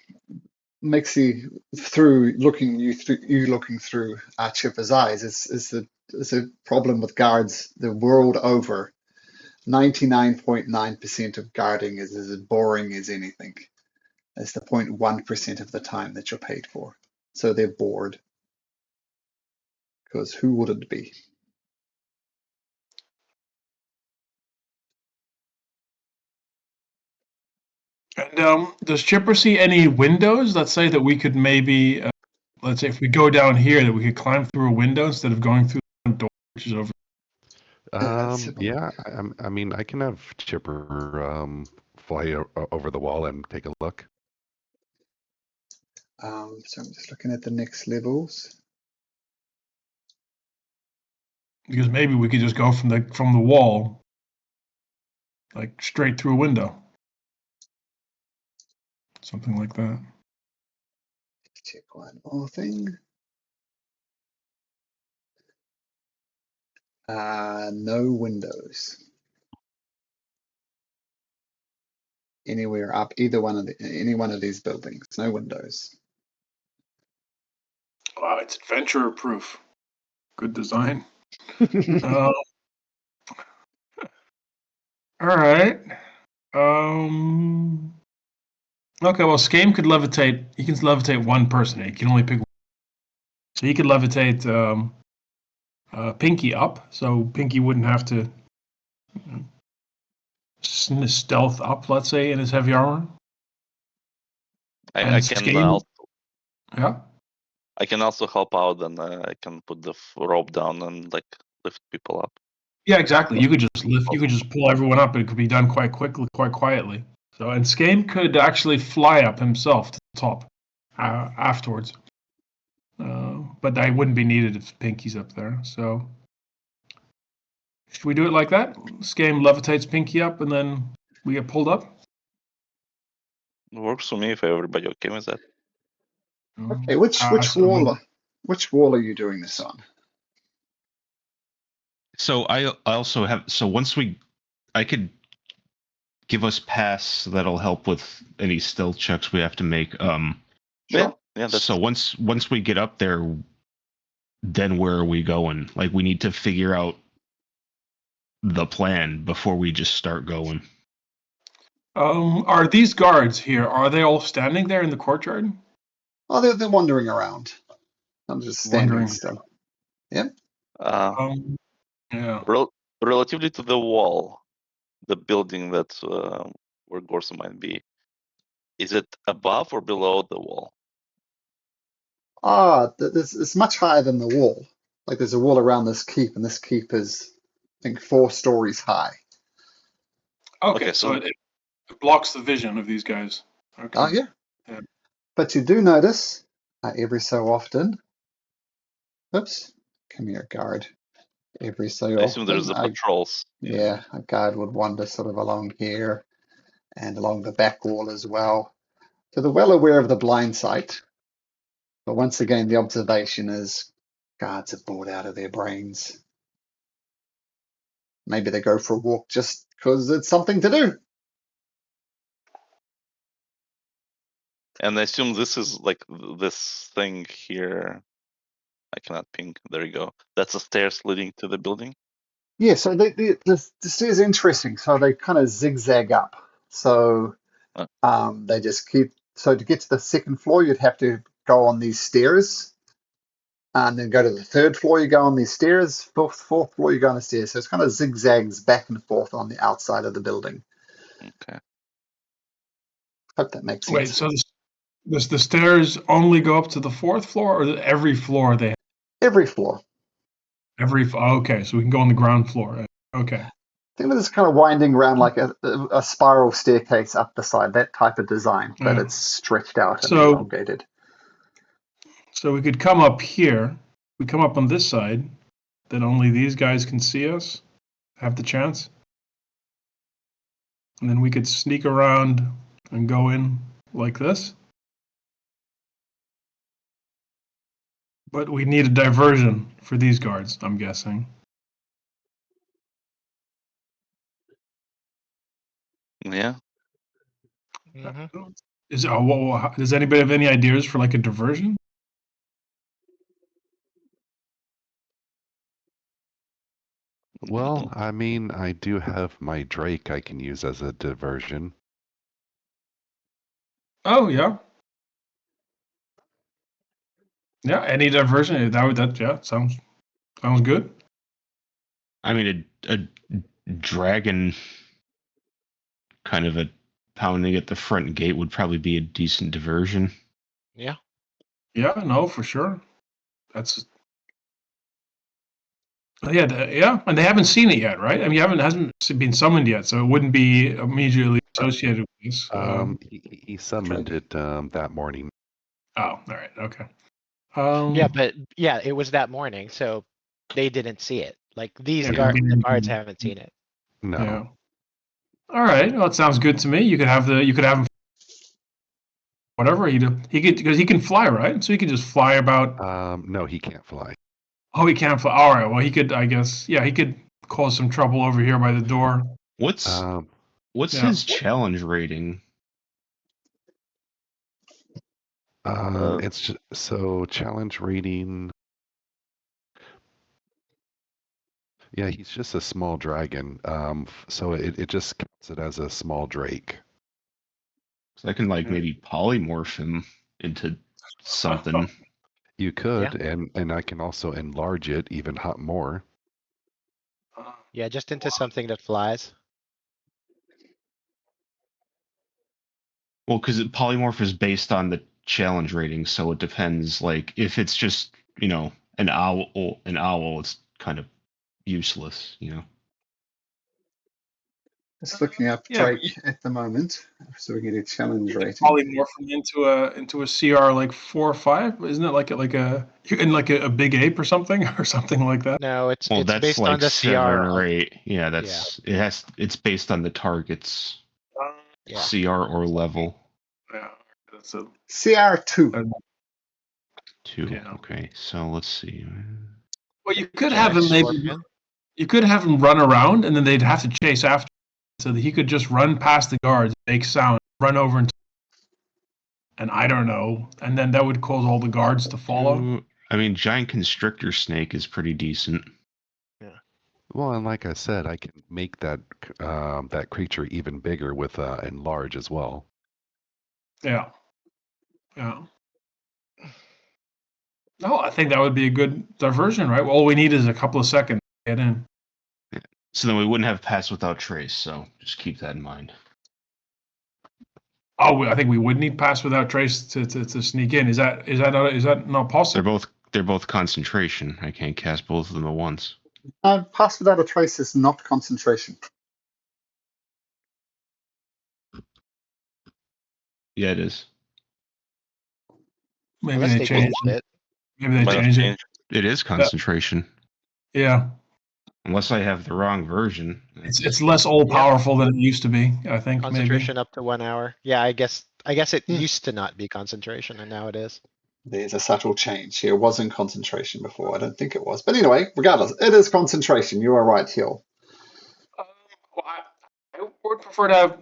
makes you through looking through Chipper's eyes is a problem with guards the world over. 99.9% of guarding is as boring as anything. It's the 0.1% of the time that you're paid for. So they're bored. Because who would it be? And does Chipper see any windows? Let's say that we could maybe, let's say if we go down here, that we could climb through a window instead of going through the front door, which is over. Let's have a look. Yeah, I mean, I can have Chipper fly over the wall and take a look. So I'm just looking at the next levels. Because maybe we could just go from the wall, like straight through a window, something like that. Check one more thing. No windows anywhere up any one of these buildings. No windows. Wow, it's adventurer proof. Good design. All right. Okay. Well, Skame could levitate. He can levitate one person. He can only pick one. So he could levitate Pinky up, so Pinky wouldn't have to stealth up, let's say, in his heavy armor. I And can Skame, also yeah. I can also help out, and I can put the rope down and like lift people up. Yeah, exactly. You could just lift. You could just pull everyone up. It could be done quite quickly, quite quietly. So, and Skame could actually fly up himself to the top afterwards. But that wouldn't be needed if Pinky's up there. So, should we do it like that? Skame levitates Pinky up, and then we get pulled up. It works for me if everybody okay with that. Okay, which wall are you doing this on? So I also have. So I could give us pass that'll help with any stealth checks we have to make. Sure. Yeah. That's So once we get up there, then where are we going? Like we need to figure out the plan before we just start going. Are these guards here? Are they all standing there in the courtyard? Oh, they're wandering around. I'm just standing Wondering. still. Yep. Yeah. Relatively to the wall, the building that where Gorso might be, is it above or below the wall? It's much higher than the wall. Like there's a wall around this keep, and this keep is, I think, 4 stories high. Okay, so it blocks the vision of these guys. Okay. Oh, yeah. Yeah. But you do notice every so often. Oops. Come here, guard. Every so I assume there's often, the patrols. yeah, a guard would wander sort of along here and along the back wall as well. So they're well aware of the blind sight. But once again, the observation is guards are bored out of their brains. Maybe they go for a walk just because it's something to do. And I assume this is like this thing here. I cannot ping. There you go. That's the stairs leading to the building. Yeah, so the stairs are interesting. So they kind of zigzag up. So they just keep. So to get to the second floor, you'd have to go on these stairs, and then go to the third floor. You go on these stairs. Fourth floor, you go on the stairs. So it's kind of zigzags back and forth on the outside of the building. Okay. Hope that makes sense. Wait, so does the stairs only go up to the 4th floor, or every floor they have? Every floor. Okay, so we can go on the ground floor. Okay. I think it's kind of winding around like a spiral staircase up the side, that type of design, but it's stretched out and elongated. So we could come up here. We come up on this side, then only these guys can see us, have the chance. And then we could sneak around and go in like this. But we need a diversion for these guards, I'm guessing. Yeah. Does anybody have any ideas for like a diversion? Well, I mean, I do have my Drake I can use as a diversion. Oh yeah. Yeah, any diversion sounds good. I mean, a dragon kind of a pounding at the front gate would probably be a decent diversion. Yeah. Yeah, no, for sure. That's yeah, and they haven't seen it yet, right? I mean, hasn't been summoned yet, so it wouldn't be immediately associated with this. He summoned it that morning. Oh, all right, okay. Yeah, it was that morning, so they didn't see it. Like the guards haven't seen it. No. Yeah. All right. Well, it sounds good to me. You could have him. Whatever he could, because he can fly, right? So he could just fly about. No, he can't fly. Oh, he can't fly. All right. Well, he could. I guess. Yeah, he could cause some trouble over here by the door. What's his challenge rating? It's just, so challenge rating. Yeah, he's just a small dragon. So it just counts it as a small drake. So I can maybe polymorph him into something. You could, and I can also enlarge it even more. Yeah, just into something that flies. Well, because polymorph is based on the challenge rating, so it depends. Like if it's just an owl, it's kind of useless. Just looking up Drake at the moment, so we can get a challenge rating. Polymorph him into a CR like 4 or 5, isn't it? Like a big ape or something like that. No, it's that's based like on the 7 CR. or 8. Yeah, it's based on the target's CR or level. Yeah, that's a CR2. 2. Yeah. Okay, so let's see. Well, you could have him You could have him run around, and then they'd have to chase after, so that he could just run past the guards, make sound, run over, and I don't know, and then that would cause all the guards to follow. I mean, giant constrictor snake is pretty decent. Yeah. Well, and like I said, I can make that creature even bigger with enlarge as well. Yeah. Yeah. No, I think that would be a good diversion, right? All we need is a couple of seconds to get in. So then we wouldn't have pass without trace. So just keep that in mind. Oh, I think we would need pass without trace to sneak in. Is that not possible? They're both concentration. I can't cast both of them at once. Pass without a trace is not concentration. Yeah, it is. Maybe Unless they they changed changed it. it. Maybe they Might have changed it. changed. It is concentration. Yeah, Unless I have the wrong version. it's less all powerful than it used to be. I think maybe. Concentration up to 1 hour. Yeah, I guess it Hmm. used to not be concentration, and now it is. There's a subtle change here. It wasn't concentration before. I don't think it was. But anyway, regardless, it is concentration. You are right, Hill. Well, I would prefer to have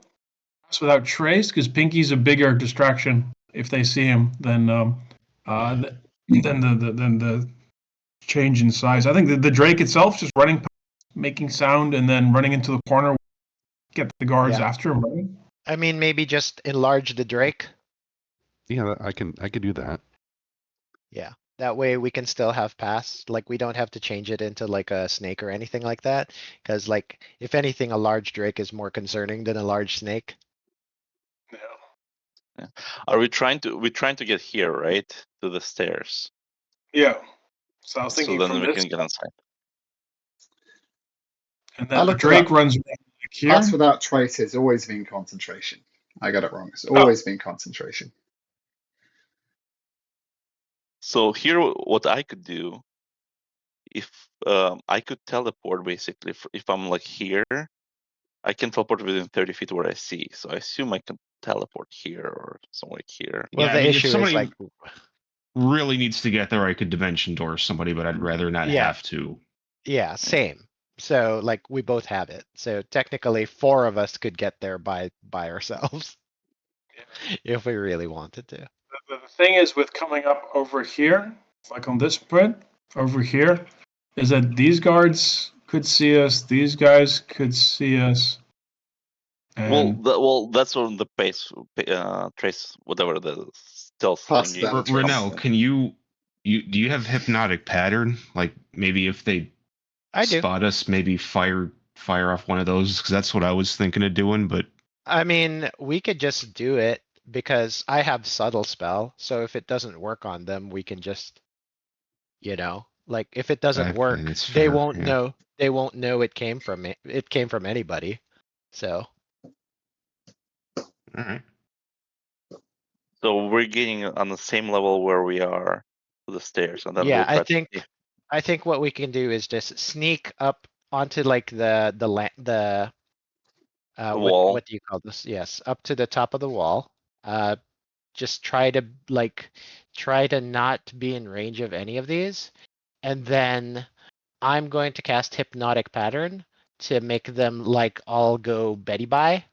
pass without trace because Pinky's a bigger distraction if they see him than the change in size. I think the Drake itself just running, making sound, and then running into the corner, get the guards Yeah. after him. Right? I mean, maybe just enlarge the Drake. Yeah, I can do that. Yeah. That way we can still have pass. Like we don't have to change it into like a snake or anything like that. Cause like if anything, a large Drake is more concerning than a large snake. Are we trying to? We're trying to get here, right? To the stairs. Yeah. So I was So thinking then from we this, can get inside. and I then the looked it Drake up. runs like here. Pass without trace has always been concentration. I got it wrong. It's Oh. always been concentration. So here, what I could do, if I could teleport basically, if I'm like here, I can teleport within 30 feet where I see. So I assume I can teleport here or somewhere here. Well, Yeah, the I mean, if issue is somebody like, really needs to get there, I could dimension door somebody, but I'd rather not Yeah. have to. yeah, same. So like we both have it. So technically 4 of us could get there by ourselves. If we really wanted to. The thing is with coming up over here, like on this spread over here, is that these guards could see us, these guys could see us. And Well, that's on the pace, trace, whatever the stealth Pass thing. without trace. Renell, can do you have hypnotic pattern? Like maybe if they I do. spot us, maybe fire off one of those, because that's what I was thinking of doing. But I mean, we could just do it because I have subtle spell. So if it doesn't work on them, we can just, like if it doesn't work, it's they fair, won't yeah. know. They won't know it came from me. It came from anybody. So All right. So we're getting on the same level where we are to the stairs, and then yeah, we'll try to. I think what we can do is just sneak up onto like the Wall. what do you call this? Yes, up to the top of the wall. Just try to not be in range of any of these. And then I'm going to cast Hypnotic Pattern to make them like all go Betty bye.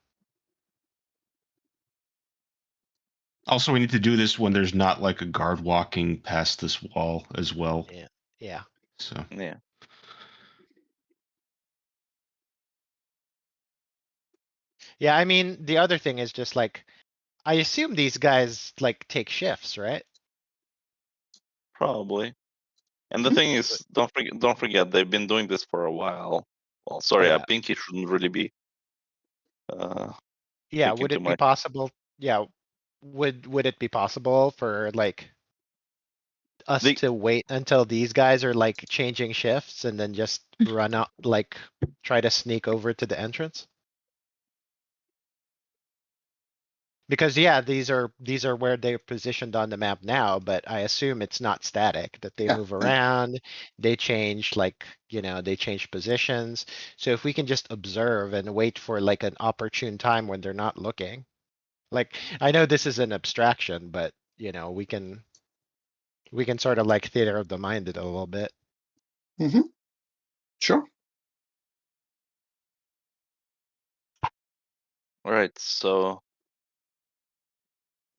Also, we need to do this when there's not like a guard walking past this wall as well. Yeah. Yeah. So Yeah. Yeah, I mean, the other thing is just like, I assume these guys like take shifts, right? Probably. And the thing is, don't forget, they've been doing this for a while. Well, sorry, Yeah. I think it shouldn't really be. Yeah, thinking would too it be much. possible? Yeah, would it be possible for like us They- to wait until these guys are like changing shifts and then just run out, like try to sneak over to the entrance? Because yeah, these are where they're positioned on the map now, but I assume it's not static, that they Yeah, move yeah. around, they change like, they change positions. So if we can just observe and wait for like an opportune time when they're not looking. Like, I know this is an abstraction, but we can sort of like theater of the mind it a little bit. Sure. All right, so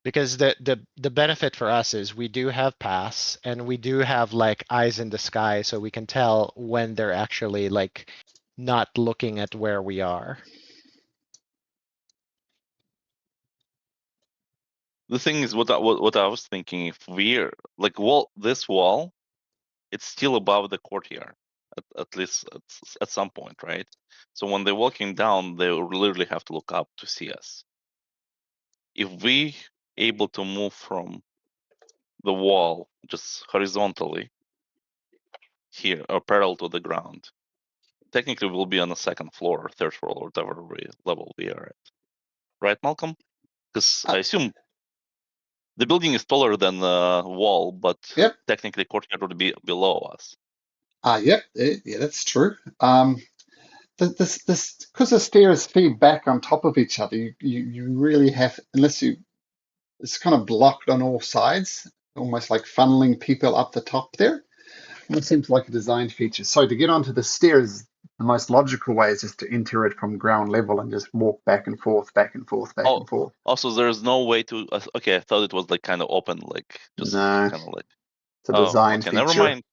Because the benefit for us is we do have pass and we do have like eyes in the sky, so we can tell when they're actually like not looking at where we are. The thing is, what I was thinking, if we're like this wall, it's still above the courtyard, at least at some point, right? So when they're walking down, they will literally have to look up to see us. If we able to move from the wall just horizontally here or parallel to the ground, technically we'll be on the second floor or third floor or whatever level we are at, right, Malcolm? Because I assume the building is taller than the wall, but Yep. technically courtyard would be below us. Yep. Yeah, that's true. This because the stairs feed back on top of each other. You really have, unless you, it's kind of blocked on all sides, almost like funneling people up the top there. And it seems like a design feature. So to get onto the stairs, the most logical way is just to enter it from ground level and just walk back and forth, back and forth, back and forth. Also, there's no way to. Okay, I thought it was like kind of open, like just No, kind of like. it's a Oh, design okay. feature. Never mind.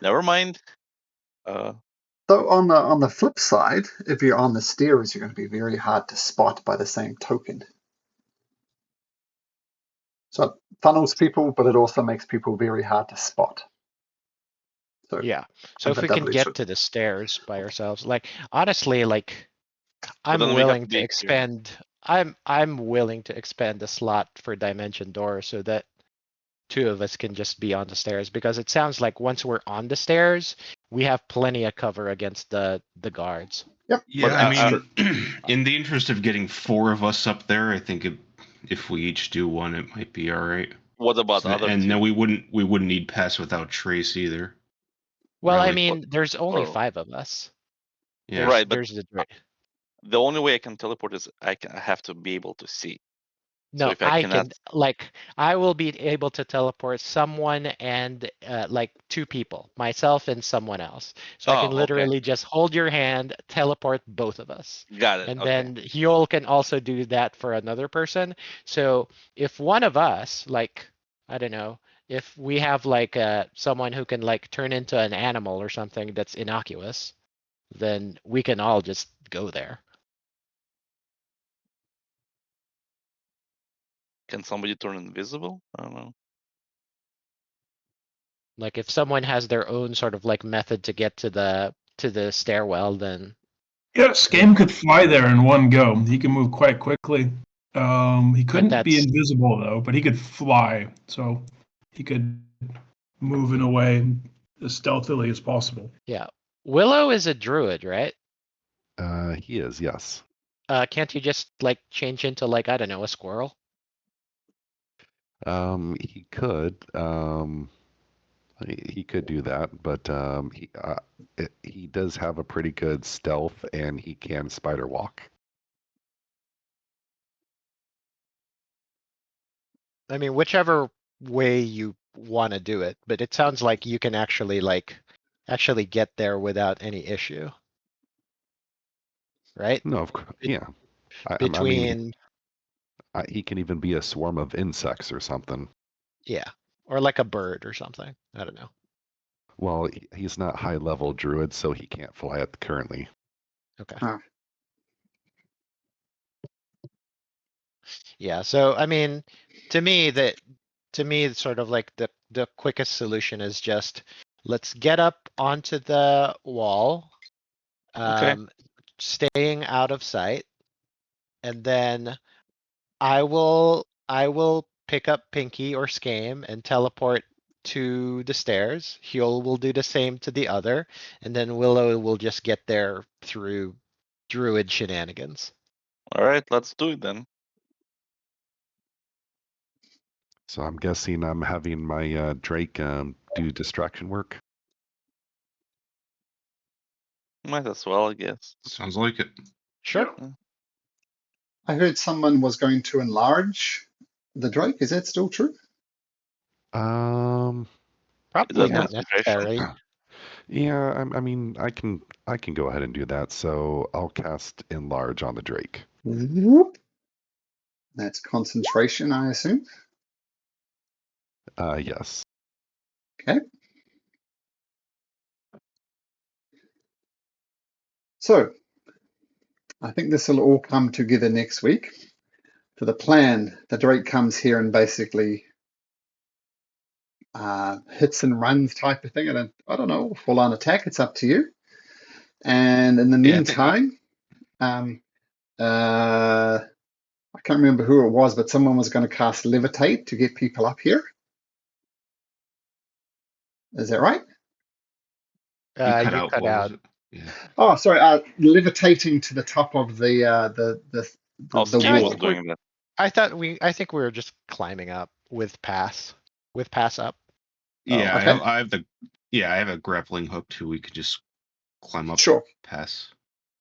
Never mind. So on the flip side, if you're on the stairs, you're going to be very hard to spot by the same token. So it funnels people, but it also makes people very hard to spot. So Yeah. So if we can get to the stairs by ourselves, like honestly, like I'm then we have willing to to be expand. I'm willing to expand the slot for dimension door so that two of us can just be on the stairs, because it sounds like once we're on the stairs, we have plenty of cover against the guards. Yep. Yeah, But, I mean, in the interest of getting 4 of us up there, I think if we each do one, it might be all right. What about other and two? then we wouldn't need pass without trace either. Well, I Really. mean, there's only Oh. 5 of us. Yeah. Right, but There's the the only way I can teleport is I have to be able to see. So No, if I cannot, I will be able to teleport someone and like 2 people, myself and someone else. So I can okay. literally just hold your hand, teleport both of us. Got it. And Okay. then Hyol can also do that for another person. So if one of us, like, I don't know, if we have like someone who can like turn into an animal or something that's innocuous, then we can all just go there. Can somebody turn invisible? I don't know. Like if someone has their own sort of like method to get to the stairwell, then Yeah, Scam could fly there in one go. He can move quite quickly. He couldn't be that's- invisible though, but he could fly, so he could move in a way as stealthily as possible. yeah. Willow is a druid, right? He is, yes. Can't you just like change into like, I don't know, a squirrel? He could. He could do that, but he does have a pretty good stealth, and he can spider walk. I mean, whichever way you want to do it, but it sounds like you can actually get there without any issue. Right? No, of course, yeah. I mean, Between he can even be a swarm of insects or something. yeah, or like a bird or something. I don't know. Well, he's not high level druid, so he can't fly it currently. Okay. Oh. Yeah, so I mean, to me it's sort of like the quickest solution is just let's get up onto the wall, Okay. staying out of sight, and then I will pick up Pinky or Scame and teleport to the stairs. Hyol will do the same to the other, and then Willow will just get there through druid shenanigans. All right. Let's do it then. So I'm guessing I'm having my Drake do distraction work. Might as well, I guess. Sounds like it. Sure. I heard someone was going to enlarge the Drake. Is that still true? Um, Probably that not concentration? necessary. yeah, I mean, I can go ahead and do that. So I'll cast enlarge on the Drake. Whoop. That's concentration, I assume. Yes. Okay. So I think this will all come together next week. For the plan, the Drake comes here and basically hits and runs type of thing. I don't know, full on attack. It's up to you. And in the Yeah, I think meantime, I can't remember who it was, but someone was going to cast Levitate to get people up here. Is that right? you cut You out. cut What was out. it? Yeah. Oh, sorry. Levitating to the top of the Oh, the Steve I was wall. think we're. doing that. I think we were just climbing up with pass up. Yeah, Okay, I have the. Yeah, I have a grappling hook too. We could just climb up, sure. pass,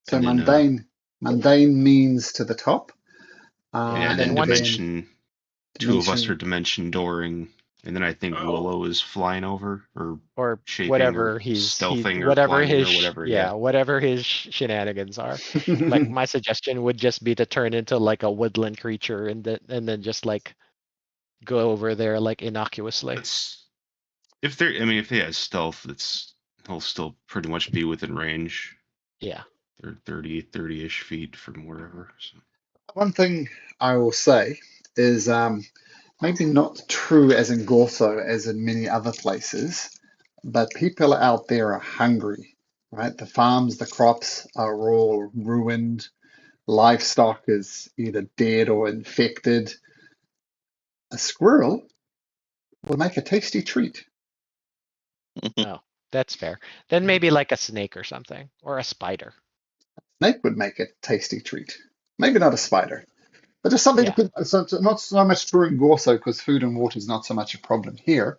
So and then mundane means to the top, yeah, And and then then and once then dimension. Two of us are dimension. dimension dooring, and then I think Willow is flying over or or shaping or whatever he's stealthing or whatever climbing his or whatever. yeah, Yeah. whatever his shenanigans are. Like my suggestion would just be to turn into like a woodland creature and then just like go over there like innocuously. That's if they're. I mean, if he has stealth, he'll still pretty much be within range. Yeah. They're 30-ish feet from wherever. So. One thing I will say is maybe not true as in Gorso as in many other places, but people out there are hungry, right? The farms, the crops are all ruined. Livestock is either dead or infected. A squirrel will make a tasty treat. Oh, that's fair. Then maybe like a snake or something, or a spider. Snake would make a tasty treat. Maybe not a spider, but just something to Yeah. put. So it's not so much true in Gorso because food and water is not so much a problem here,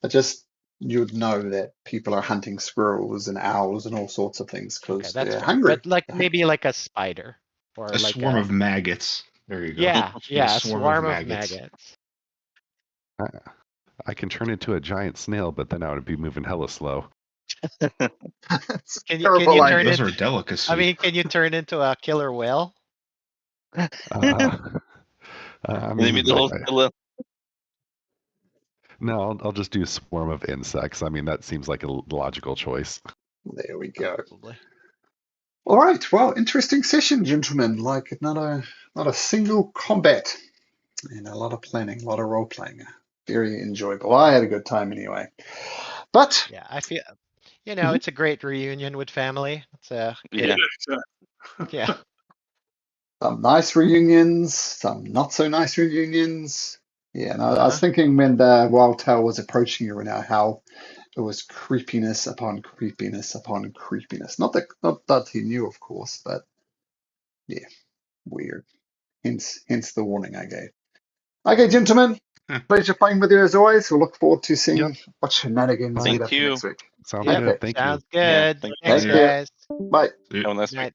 but just you'd know that people are hunting squirrels and owls and all sorts of things Okay, because that's they're fair. hungry. But like maybe like a spider or A like swarm a of maggots. There you go. yeah, Get a a swarm of swarm of maggots. maggots. I can turn into a giant snail, but then I would be moving hella slow. That's a Can terrible you Hey, turn idea. those it? are a delicacy. I mean, can you turn into a killer whale? Uh, I In the mean, middle of the no, I'll just do swarm of insects. I mean, that seems like a logical choice. There we go. Probably. All right. Well, interesting session, gentlemen. Like not a single combat and a lot of planning, a lot of role playing. Very enjoyable. I had a good time anyway. But Yeah, I feel Mhm. it's a great reunion with family. It's a yeah. yeah. Some nice reunions, some not so nice reunions. Yeah, and I was Uh-huh. thinking when the Wild Tail was approaching you now, how it was creepiness upon creepiness upon creepiness. Not that he knew, of course, but yeah, weird. Hence the warning I gave. Okay, gentlemen, pleasure playing with you as always. We'll look forward to Yep. seeing what shenanigans we Fine. get Thank up to you. next week. Sounds Yep. Okay, good. Thank you. Sounds Yeah. good. Thank you. Thanks, take care. guys. Bye. Yeah. Have a nice Good week. night.